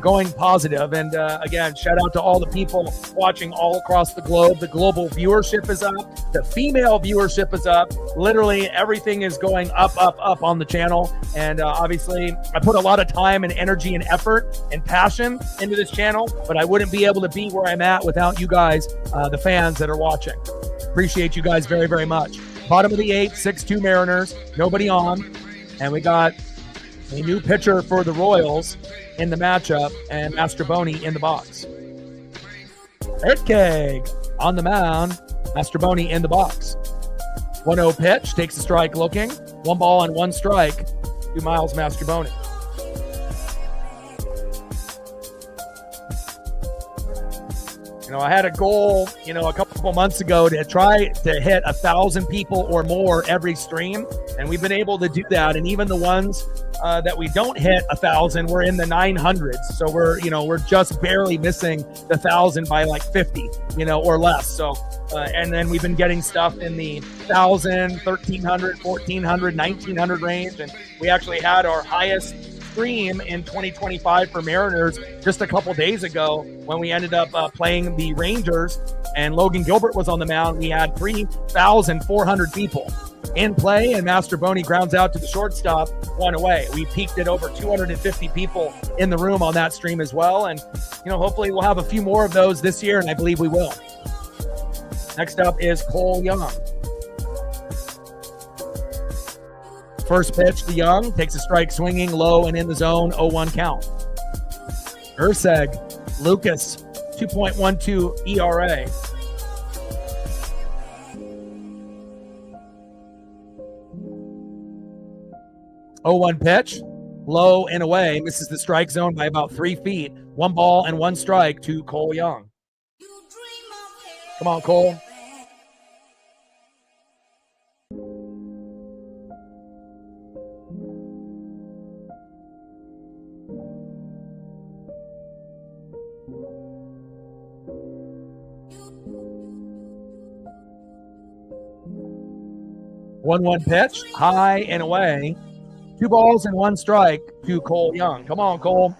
going positive. And again, shout out to all the people watching all across the globe. The global viewership is up. The female viewership is up. Literally everything is going up on the channel. And obviously, I put a lot of time and energy and effort and passion into this channel, but I wouldn't be able to be where I'm at without you guys, the fans that are watching. Appreciate you guys very, very much. Bottom of the 8th, 6-2 Mariners. Nobody on. And we got a new pitcher for the Royals in the matchup, and Mastrobuoni in the box. Erkeg on the mound, Mastrobuoni in the box. 1-0 pitch, takes a strike looking. 1 ball and 1 strike to Miles Mastrobuoni. I had a goal, a couple months ago to try to hit 1,000 people or more every stream, and we've been able to do that. And even the ones that we don't hit 1,000, we're in the 900s. So we're just barely missing the 1,000 by like 50, or less. So, and then we've been getting stuff in the 1,000, 1,300, 1,400, 1,900 range, and we actually had our highest stream in 2025 for Mariners just a couple days ago when we ended up playing the Rangers and Logan Gilbert was on the mound. We had 3,400 people in play, and Mastrobuoni grounds out to the shortstop, 1 away. We peaked at over 250 people in the room on that stream as well, and hopefully we'll have a few more of those this year, and I believe we will. Next up is Cole Young. First pitch to Young, takes a strike swinging, low and in the zone, 0-1 count. Urseg, Lucas, 2.12 ERA. Oh, 0-1 pitch, low and away, misses the strike zone by about 3 feet. 1 ball and 1 strike to Cole Young. Come on, Cole. One pitch, high and away. 2 balls and 1 strike to Cole Young. Come on, Cole.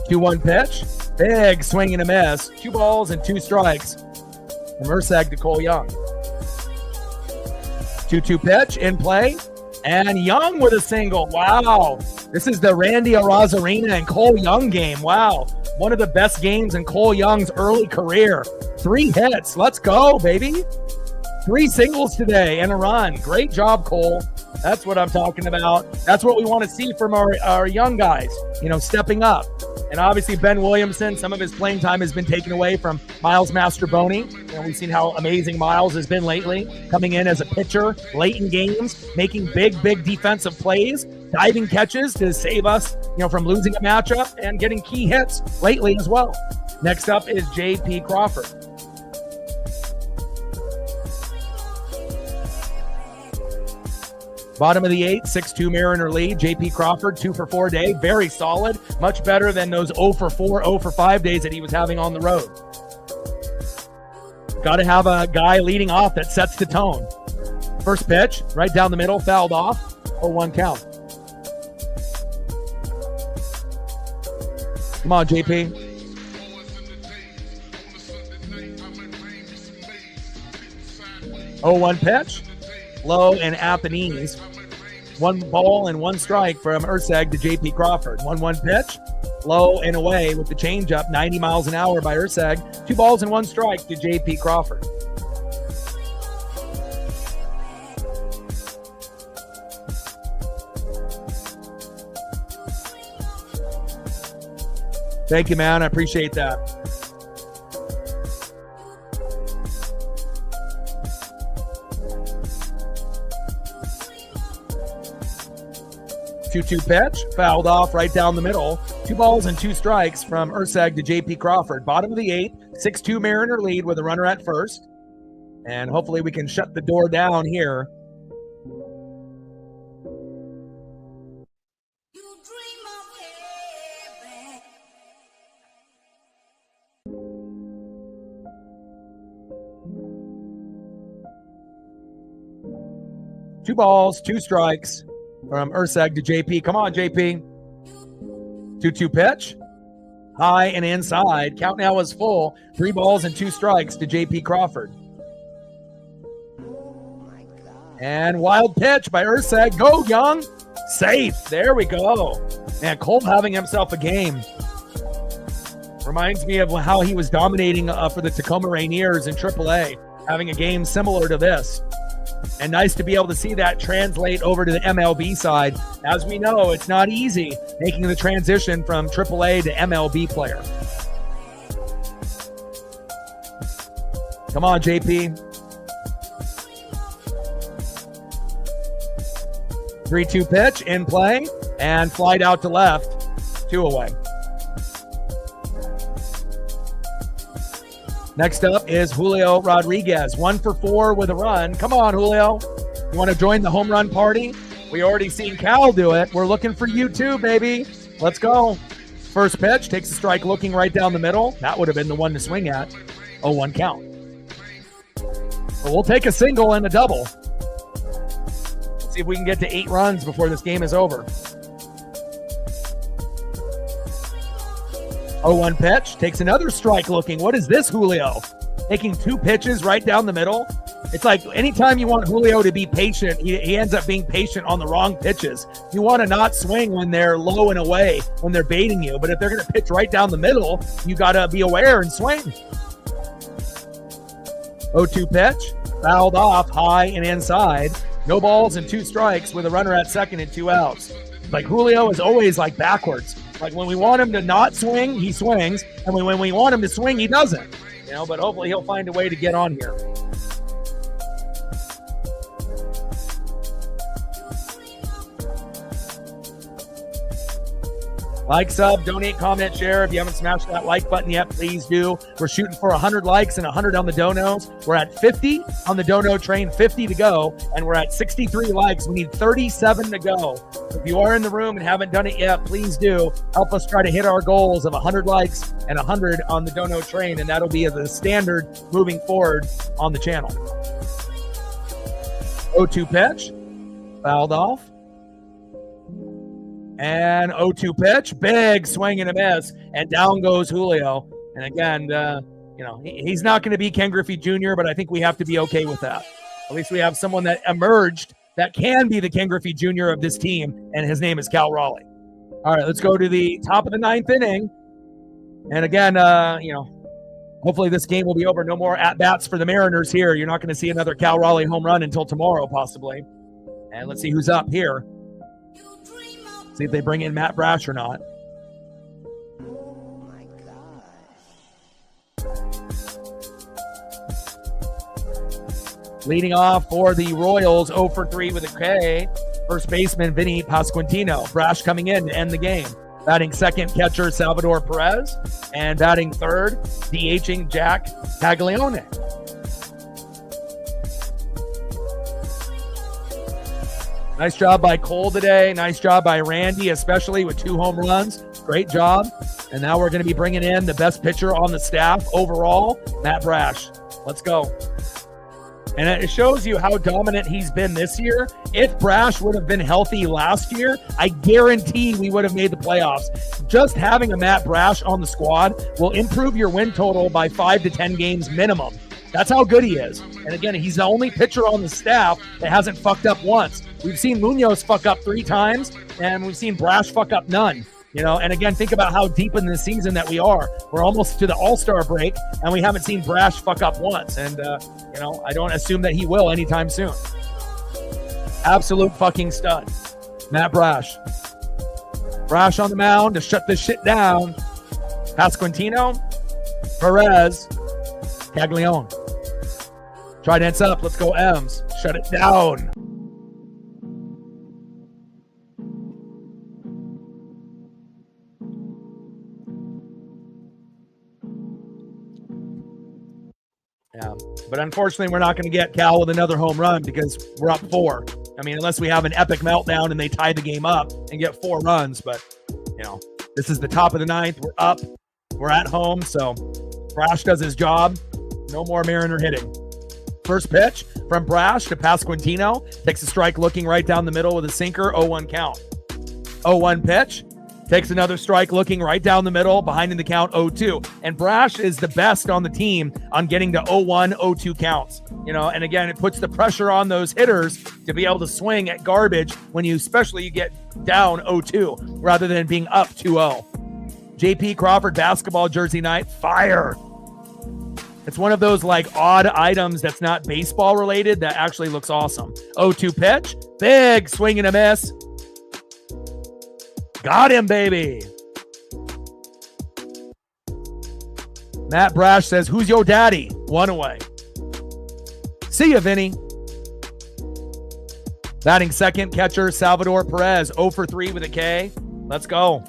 Two-one pitch, big swing and a miss. 2 balls and 2 strikes from Urseg to Cole Young. 2-2 pitch in play, and Young with a single. Wow. This is the Randy Arozarena and Cole Young game. Wow. One of the best games in Cole Young's early career. 3 hits. Let's go, baby. 3 singles today and a run. Great job, Cole. That's what I'm talking about. That's what we want to see from our young guys, stepping up. And obviously Ben Williamson, some of his playing time has been taken away from Miles Mastroboni. We've seen how amazing Miles has been lately, coming in as a pitcher late in games, making big defensive plays, diving catches to save us, from losing a matchup and getting key hits lately as well. Next up is J.P. Crawford. Bottom of the 8th, 6-2 Mariner lead. J.P. Crawford, 2 for 4 day. Very solid. Much better than those 0 for 4, 0 for 5 days that he was having on the road. Got to have a guy leading off that sets the tone. First pitch, right down the middle, fouled off. 0-1 count. Come on, JP. Oh, 1 pitch. Low and at the knees. 1 ball and 1 strike from Urseg to J.P. Crawford. 1-1 pitch. Low and away with the changeup, 90 miles an hour by Urseg. 2 balls and 1 strike to J.P. Crawford. Thank you, man. I appreciate that. Two pitch, fouled off right down the middle. 2 balls and 2 strikes from Urseg to J.P. Crawford. Bottom of the 8th, 6-2 Mariner lead with a runner at first. And hopefully we can shut the door down here. Two balls, 2 strikes from Urseg to JP. Come on, JP. 2-2 pitch. High and inside. Count now is full. 3 balls and 2 strikes to JP Crawford. And wild pitch by Urseg. Go, Young. Safe. There we go. Man, Cole having himself a game. Reminds me of how he was dominating for the Tacoma Rainiers in AAA, having a game similar to this. And nice to be able to see that translate over to the MLB side. As we know, it's not easy making the transition from AAA to MLB player. Come on, JP. 3-2 pitch in play and flied out to left. 2 away. Next up is Julio Rodriguez, 1 for 4 with a run. Come on, Julio. You want to join the home run party? We already seen Cal do it. We're looking for you too, baby. Let's go. First pitch, takes a strike looking right down the middle. That would have been the one to swing at. 0-1 count. But we'll take a single and a double. Let's see if we can get to 8 runs before this game is over. 0-1 pitch, takes another strike looking. What is this, Julio? Taking 2 pitches right down the middle. It's like anytime you want Julio to be patient, he ends up being patient on the wrong pitches. You want to not swing when they're low and away, when they're baiting you. But if they're going to pitch right down the middle, you got to be aware and swing. 0-2 pitch, fouled off high and inside. No balls and 2 strikes with a runner at second and 2 outs. Like Julio is always like backwards. Like when we want him to not swing, he swings. And when we want him to swing, he doesn't. But hopefully he'll find a way to get on here. Like, sub, donate, comment, share. If you haven't smashed that like button yet, please do. We're shooting for 100 likes and 100 on the donos. We're at 50 on the dono train, 50 to go, and we're at 63 likes. We need 37 to go. If you are in the room and haven't done it yet, please do. Help us try to hit our goals of 100 likes and 100 on the dono train, and that'll be the standard moving forward on the channel. 0-2 pitch, fouled off. And 0-2 pitch, big swing and a miss, and down goes Julio. And again, he's not going to be Ken Griffey Jr., but I think we have to be okay with that. At least we have someone that emerged that can be the Ken Griffey Jr. of this team, and his name is Cal Raleigh. All right, let's go to the top of the 9th inning. And again, hopefully this game will be over. No more at-bats for the Mariners here. You're not going to see another Cal Raleigh home run until tomorrow, possibly. And let's see who's up here. See if they bring in Matt Brash or not. Leading off for the Royals, 0 for 3 with a K. First baseman, Vinny Pasquantino. Brash coming in to end the game. Batting second, catcher Salvador Perez. And batting third, DHing Jack Caglione. Nice job by Cole today. Nice job by Randy, especially with 2 home runs. Great job. And now we're going to be bringing in the best pitcher on the staff overall, Matt Brash. Let's go. And it shows you how dominant he's been this year. If Brash would have been healthy last year, I guarantee we would have made the playoffs. Just having a Matt Brash on the squad will improve your win total by 5 to 10 games minimum. That's how good he is. And again, he's the only pitcher on the staff that hasn't fucked up once. We've seen Munoz fuck up 3 times, and we've seen Brash fuck up none. You know, and again, think about how deep in the season that we are. We're almost to the All-Star break, and we haven't seen Brash fuck up once. And, you know, I don't assume that he will anytime soon. Absolute fucking stud. Matt Brash. Brash on the mound to shut this shit down. Pasquantino, Perez, Caglione. Trident's up. Let's go, M's. Shut it down. Yeah, but unfortunately, we're not going to get Cal with another home run because we're up 4. I mean, unless we have an epic meltdown and they tie the game up and get 4 runs. But, you know, this is the top of the 9th. We're up. We're at home. So Brash does his job. No more Mariner hitting. First pitch from Brash to Pasquantino. Takes a strike looking right down the middle with a sinker. 0-1 count. 0-1 pitch. Takes another strike looking right down the middle, behind in the count 0-2. And Brash is the best on the team on getting to 0-1, 0-2 counts. You know, and again, it puts the pressure on those hitters to be able to swing at garbage when you get down 0-2 rather than being up 2-0. JP Crawford basketball jersey night, fire. It's one of those like odd items that's not baseball related that actually looks awesome. 0-2 pitch, big swing and a miss. Got him, baby. Matt Brash says, who's your daddy? 1 away. See ya, Vinny. Batting second, catcher Salvador Perez. 0 for 3 with a K. Let's go.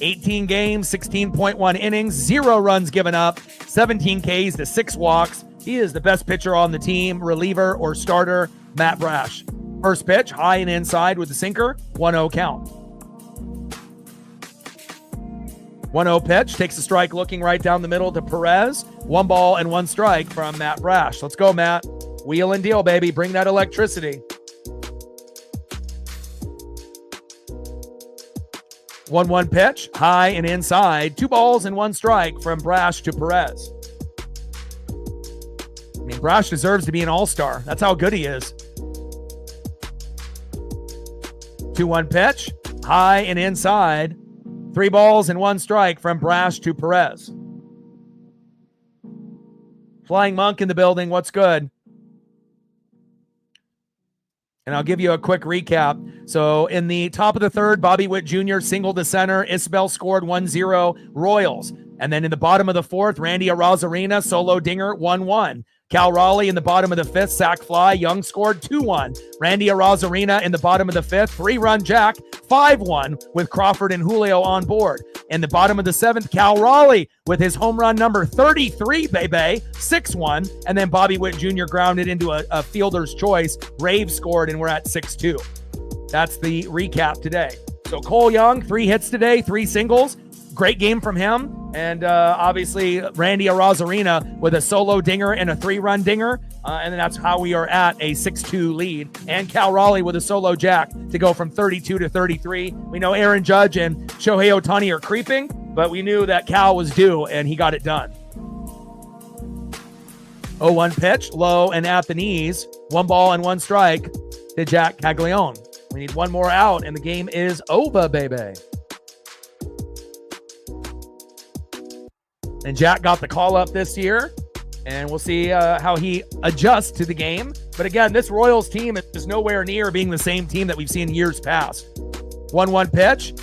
18 games, 16.1 innings, 0 runs given up, 17 Ks to 6 walks. He is the best pitcher on the team, reliever or starter, Matt Brash. First pitch, high and inside with the sinker, 1-0 count. 1-0 pitch, takes a strike looking right down the middle to Perez. 1 ball and 1 strike from Matt Brash. Let's go, Matt. Wheel and deal, baby. Bring that electricity. 1-1 pitch, high and inside. 2 balls and 1 strike from Brash to Perez. I mean, Brash deserves to be an all-star. That's how good he is. 2-1 pitch, high and inside. 3 balls and 1 strike from Brash to Perez. Flying Monk in the building. What's good? And I'll give you a quick recap. So in the top of the 3rd, Bobby Witt Jr. singled to center. Isbell scored 1-0 Royals. And then in the bottom of the 4th, Randy Arozarena solo dinger 1-1. Cal Raleigh in the bottom of the 5th, sac fly. Young scored 2-1. Randy Arozarena in the bottom of the 5th, 3-run jack, 5-1 with Crawford and Julio on board. In the bottom of the 7th, Cal Raleigh with his home run number 33, baby, 6-1. And then Bobby Witt Jr. grounded into a fielder's choice. Rave scored, and we're at 6-2. That's the recap today. So Cole Young, 3 hits today, 3 singles. Great game from him. And obviously, Randy Arozarena with a solo dinger and a 3-run dinger. And that's how we are at a 6-2 lead. And Cal Raleigh with a solo jack to go from 32 to 33. We know Aaron Judge and Shohei Ohtani are creeping, but we knew that Cal was due, and he got it done. 0-1 pitch, low and at the knees. 1 ball and 1 strike to Jack Caglione. We need 1 more out, and the game is over, baby. And Jack got the call up this year, and we'll see how he adjusts to the game. But again, this Royals team is nowhere near being the same team that we've seen years past. 1-1 pitch,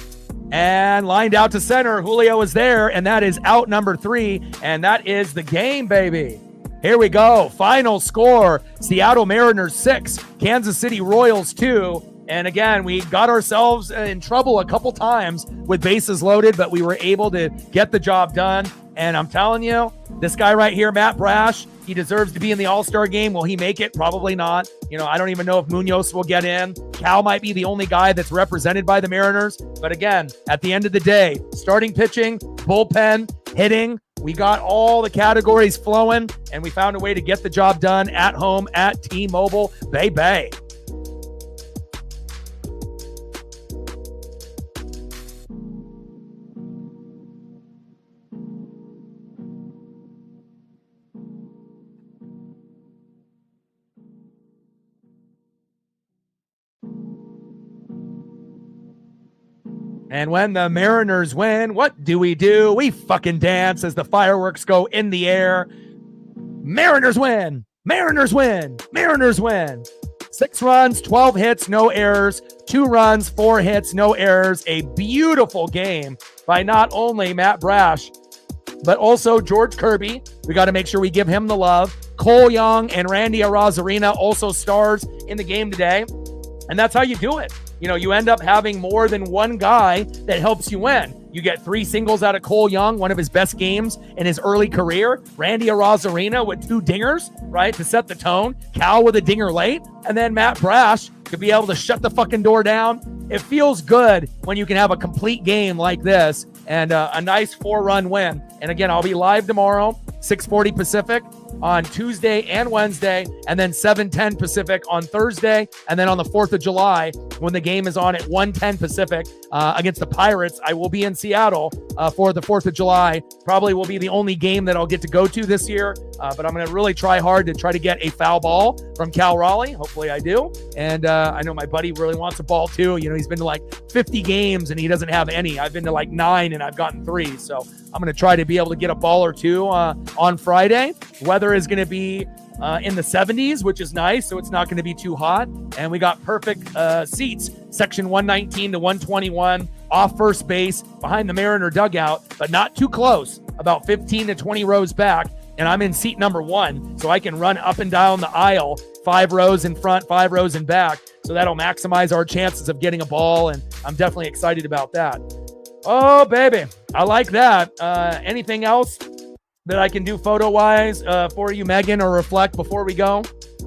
and lined out to center. Julio is there, and that is out number 3, and that is the game, baby. Here we go. Final score, Seattle Mariners 6, Kansas City Royals 2. And again, we got ourselves in trouble a couple times with bases loaded, but we were able to get the job done. And I'm telling you, this guy right here, Matt Brash, he deserves to be in the All-Star game. Will he make it? Probably not. I don't even know if Munoz will get in. Cal might be the only guy that's represented by the Mariners. But again, at the end of the day, starting pitching, bullpen, hitting, we got all the categories flowing, and we found a way to get the job done at home at T-Mobile. Bay Bay. And when the Mariners win, what do? We fucking dance as the fireworks go in the air. Mariners win! Mariners win! Mariners win! 6 runs, 12 hits, no errors. 2 runs, 4 hits, no errors. A beautiful game by not only Matt Brash, but also George Kirby. We got to make sure we give him the love. Cole Young and Randy Arozarena also stars in the game today. And that's how you do it. You end up having more than one guy that helps you win. You get 3 singles out of Cole Young, one of his best games in his early career. Randy Arozarena with 2 dingers, right, to set the tone. Cal with a dinger late. And then Matt Brash to be able to shut the fucking door down. It feels good when you can have a complete game like this and a nice 4-run win. And again, I'll be live tomorrow, 6:40 Pacific on Tuesday and Wednesday, and then 7:10 Pacific on Thursday. And then on the 4th of July, when the game is on at 1:10 Pacific against the Pirates, I will be in Seattle for the 4th of July. Probably will be the only game that I'll get to go to this year, but I'm going to really try hard to try to get a foul ball from Cal Raleigh. Hopefully I do. And I know my buddy really wants a ball too. He's been to like 50 games and he doesn't have any. I've been to like 9 and I've gotten 3. So I'm going to try to be able to get a ball or 2 on Friday. Weather is going to be in the 70s, which is nice, so it's not going to be too hot. And we got perfect seats, section 119 to 121, off first base, behind the Mariner dugout, but not too close, about 15 to 20 rows back. And I'm in seat number 1, so I can run up and down the aisle, 5 rows in front, 5 rows in back. So that'll maximize our chances of getting a ball, and I'm definitely excited about that. Oh, baby. I like that. Anything else that I can do photo-wise for you, Megan, or Reflect before we go?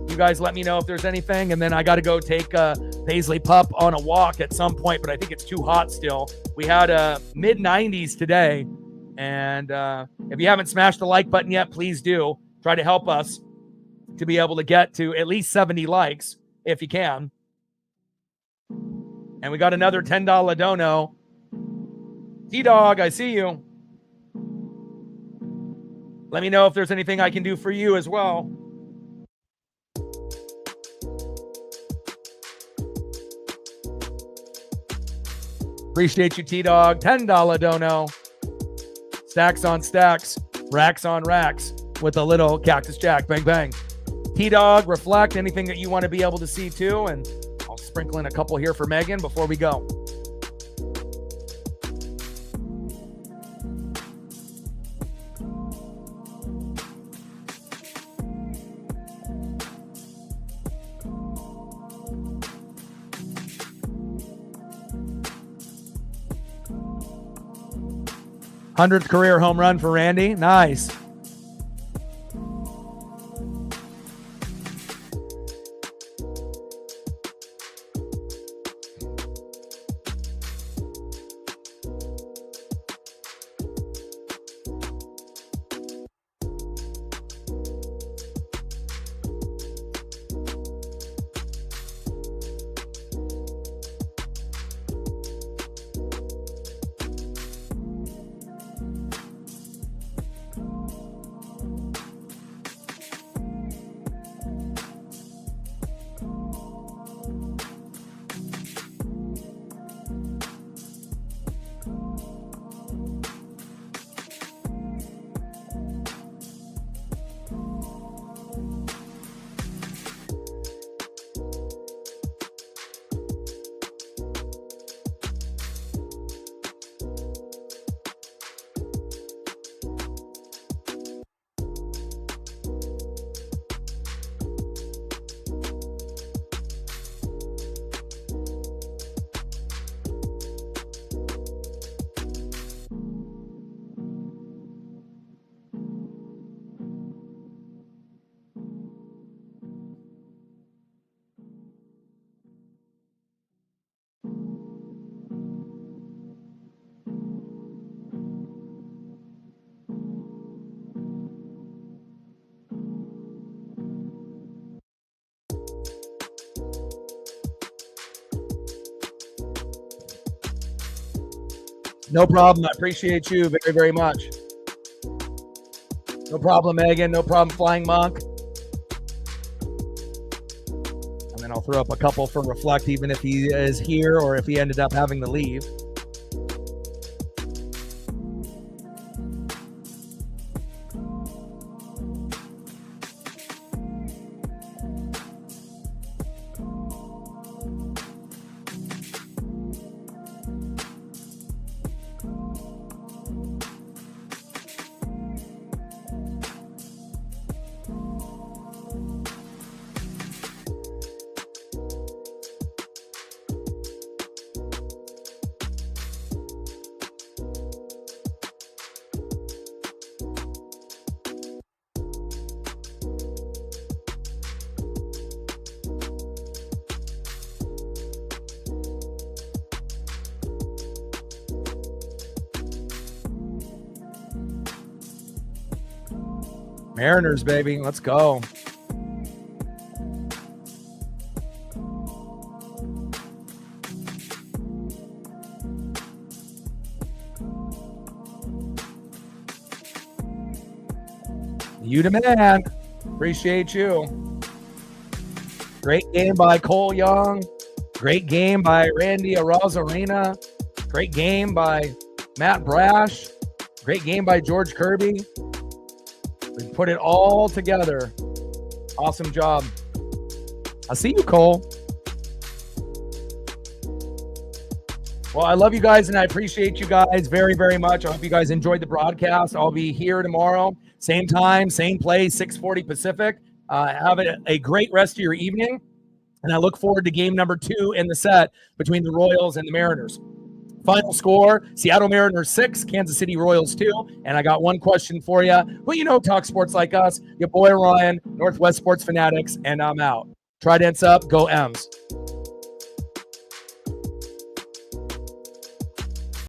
You guys let me know if there's anything, and then I got to go take Paisley Pup on a walk at some point, but I think it's too hot still. We had mid-90s today, and if you haven't smashed the like button yet, please do. Try to help us to be able to get to at least 70 likes, if you can. And we got another $10 dono. T-Dog, I see you. Let me know if there's anything I can do for you as well. Appreciate you, T-Dog. $10 dono. Stacks on stacks. Racks on racks. With a little Cactus Jack. Bang, bang. T-Dog, Reflect, anything that you want to be able to see too. And I'll sprinkle in a couple here for Megan before we go. '100th career home run for Randy. Nice. No problem. I appreciate you very, very much. No problem, Megan. No problem, Flying Monk. And then I'll throw up a couple for Reflect, even if he is here or if he ended up having to leave. Mariners, baby. Let's go. You the man. Appreciate you. Great game by Cole Young. Great game by Randy Arozarena. Great game by Matt Brash. Great game by George Kirby. We put it all together. Awesome job. I see you, Cole. Well, I love you guys and I appreciate you guys very, very much. I hope you guys enjoyed the broadcast. I'll be here tomorrow. Same time, same place, 6:40 Pacific. Have a great rest of your evening. And I look forward to game number 2 in the set between the Royals and the Mariners. Final score, Seattle Mariners 6, Kansas City Royals 2. And I got one question for you. Well, you know, talk sports like us. Your boy Ryan, Northwest Sports Fanatics, and I'm out. Tridents up, go M's.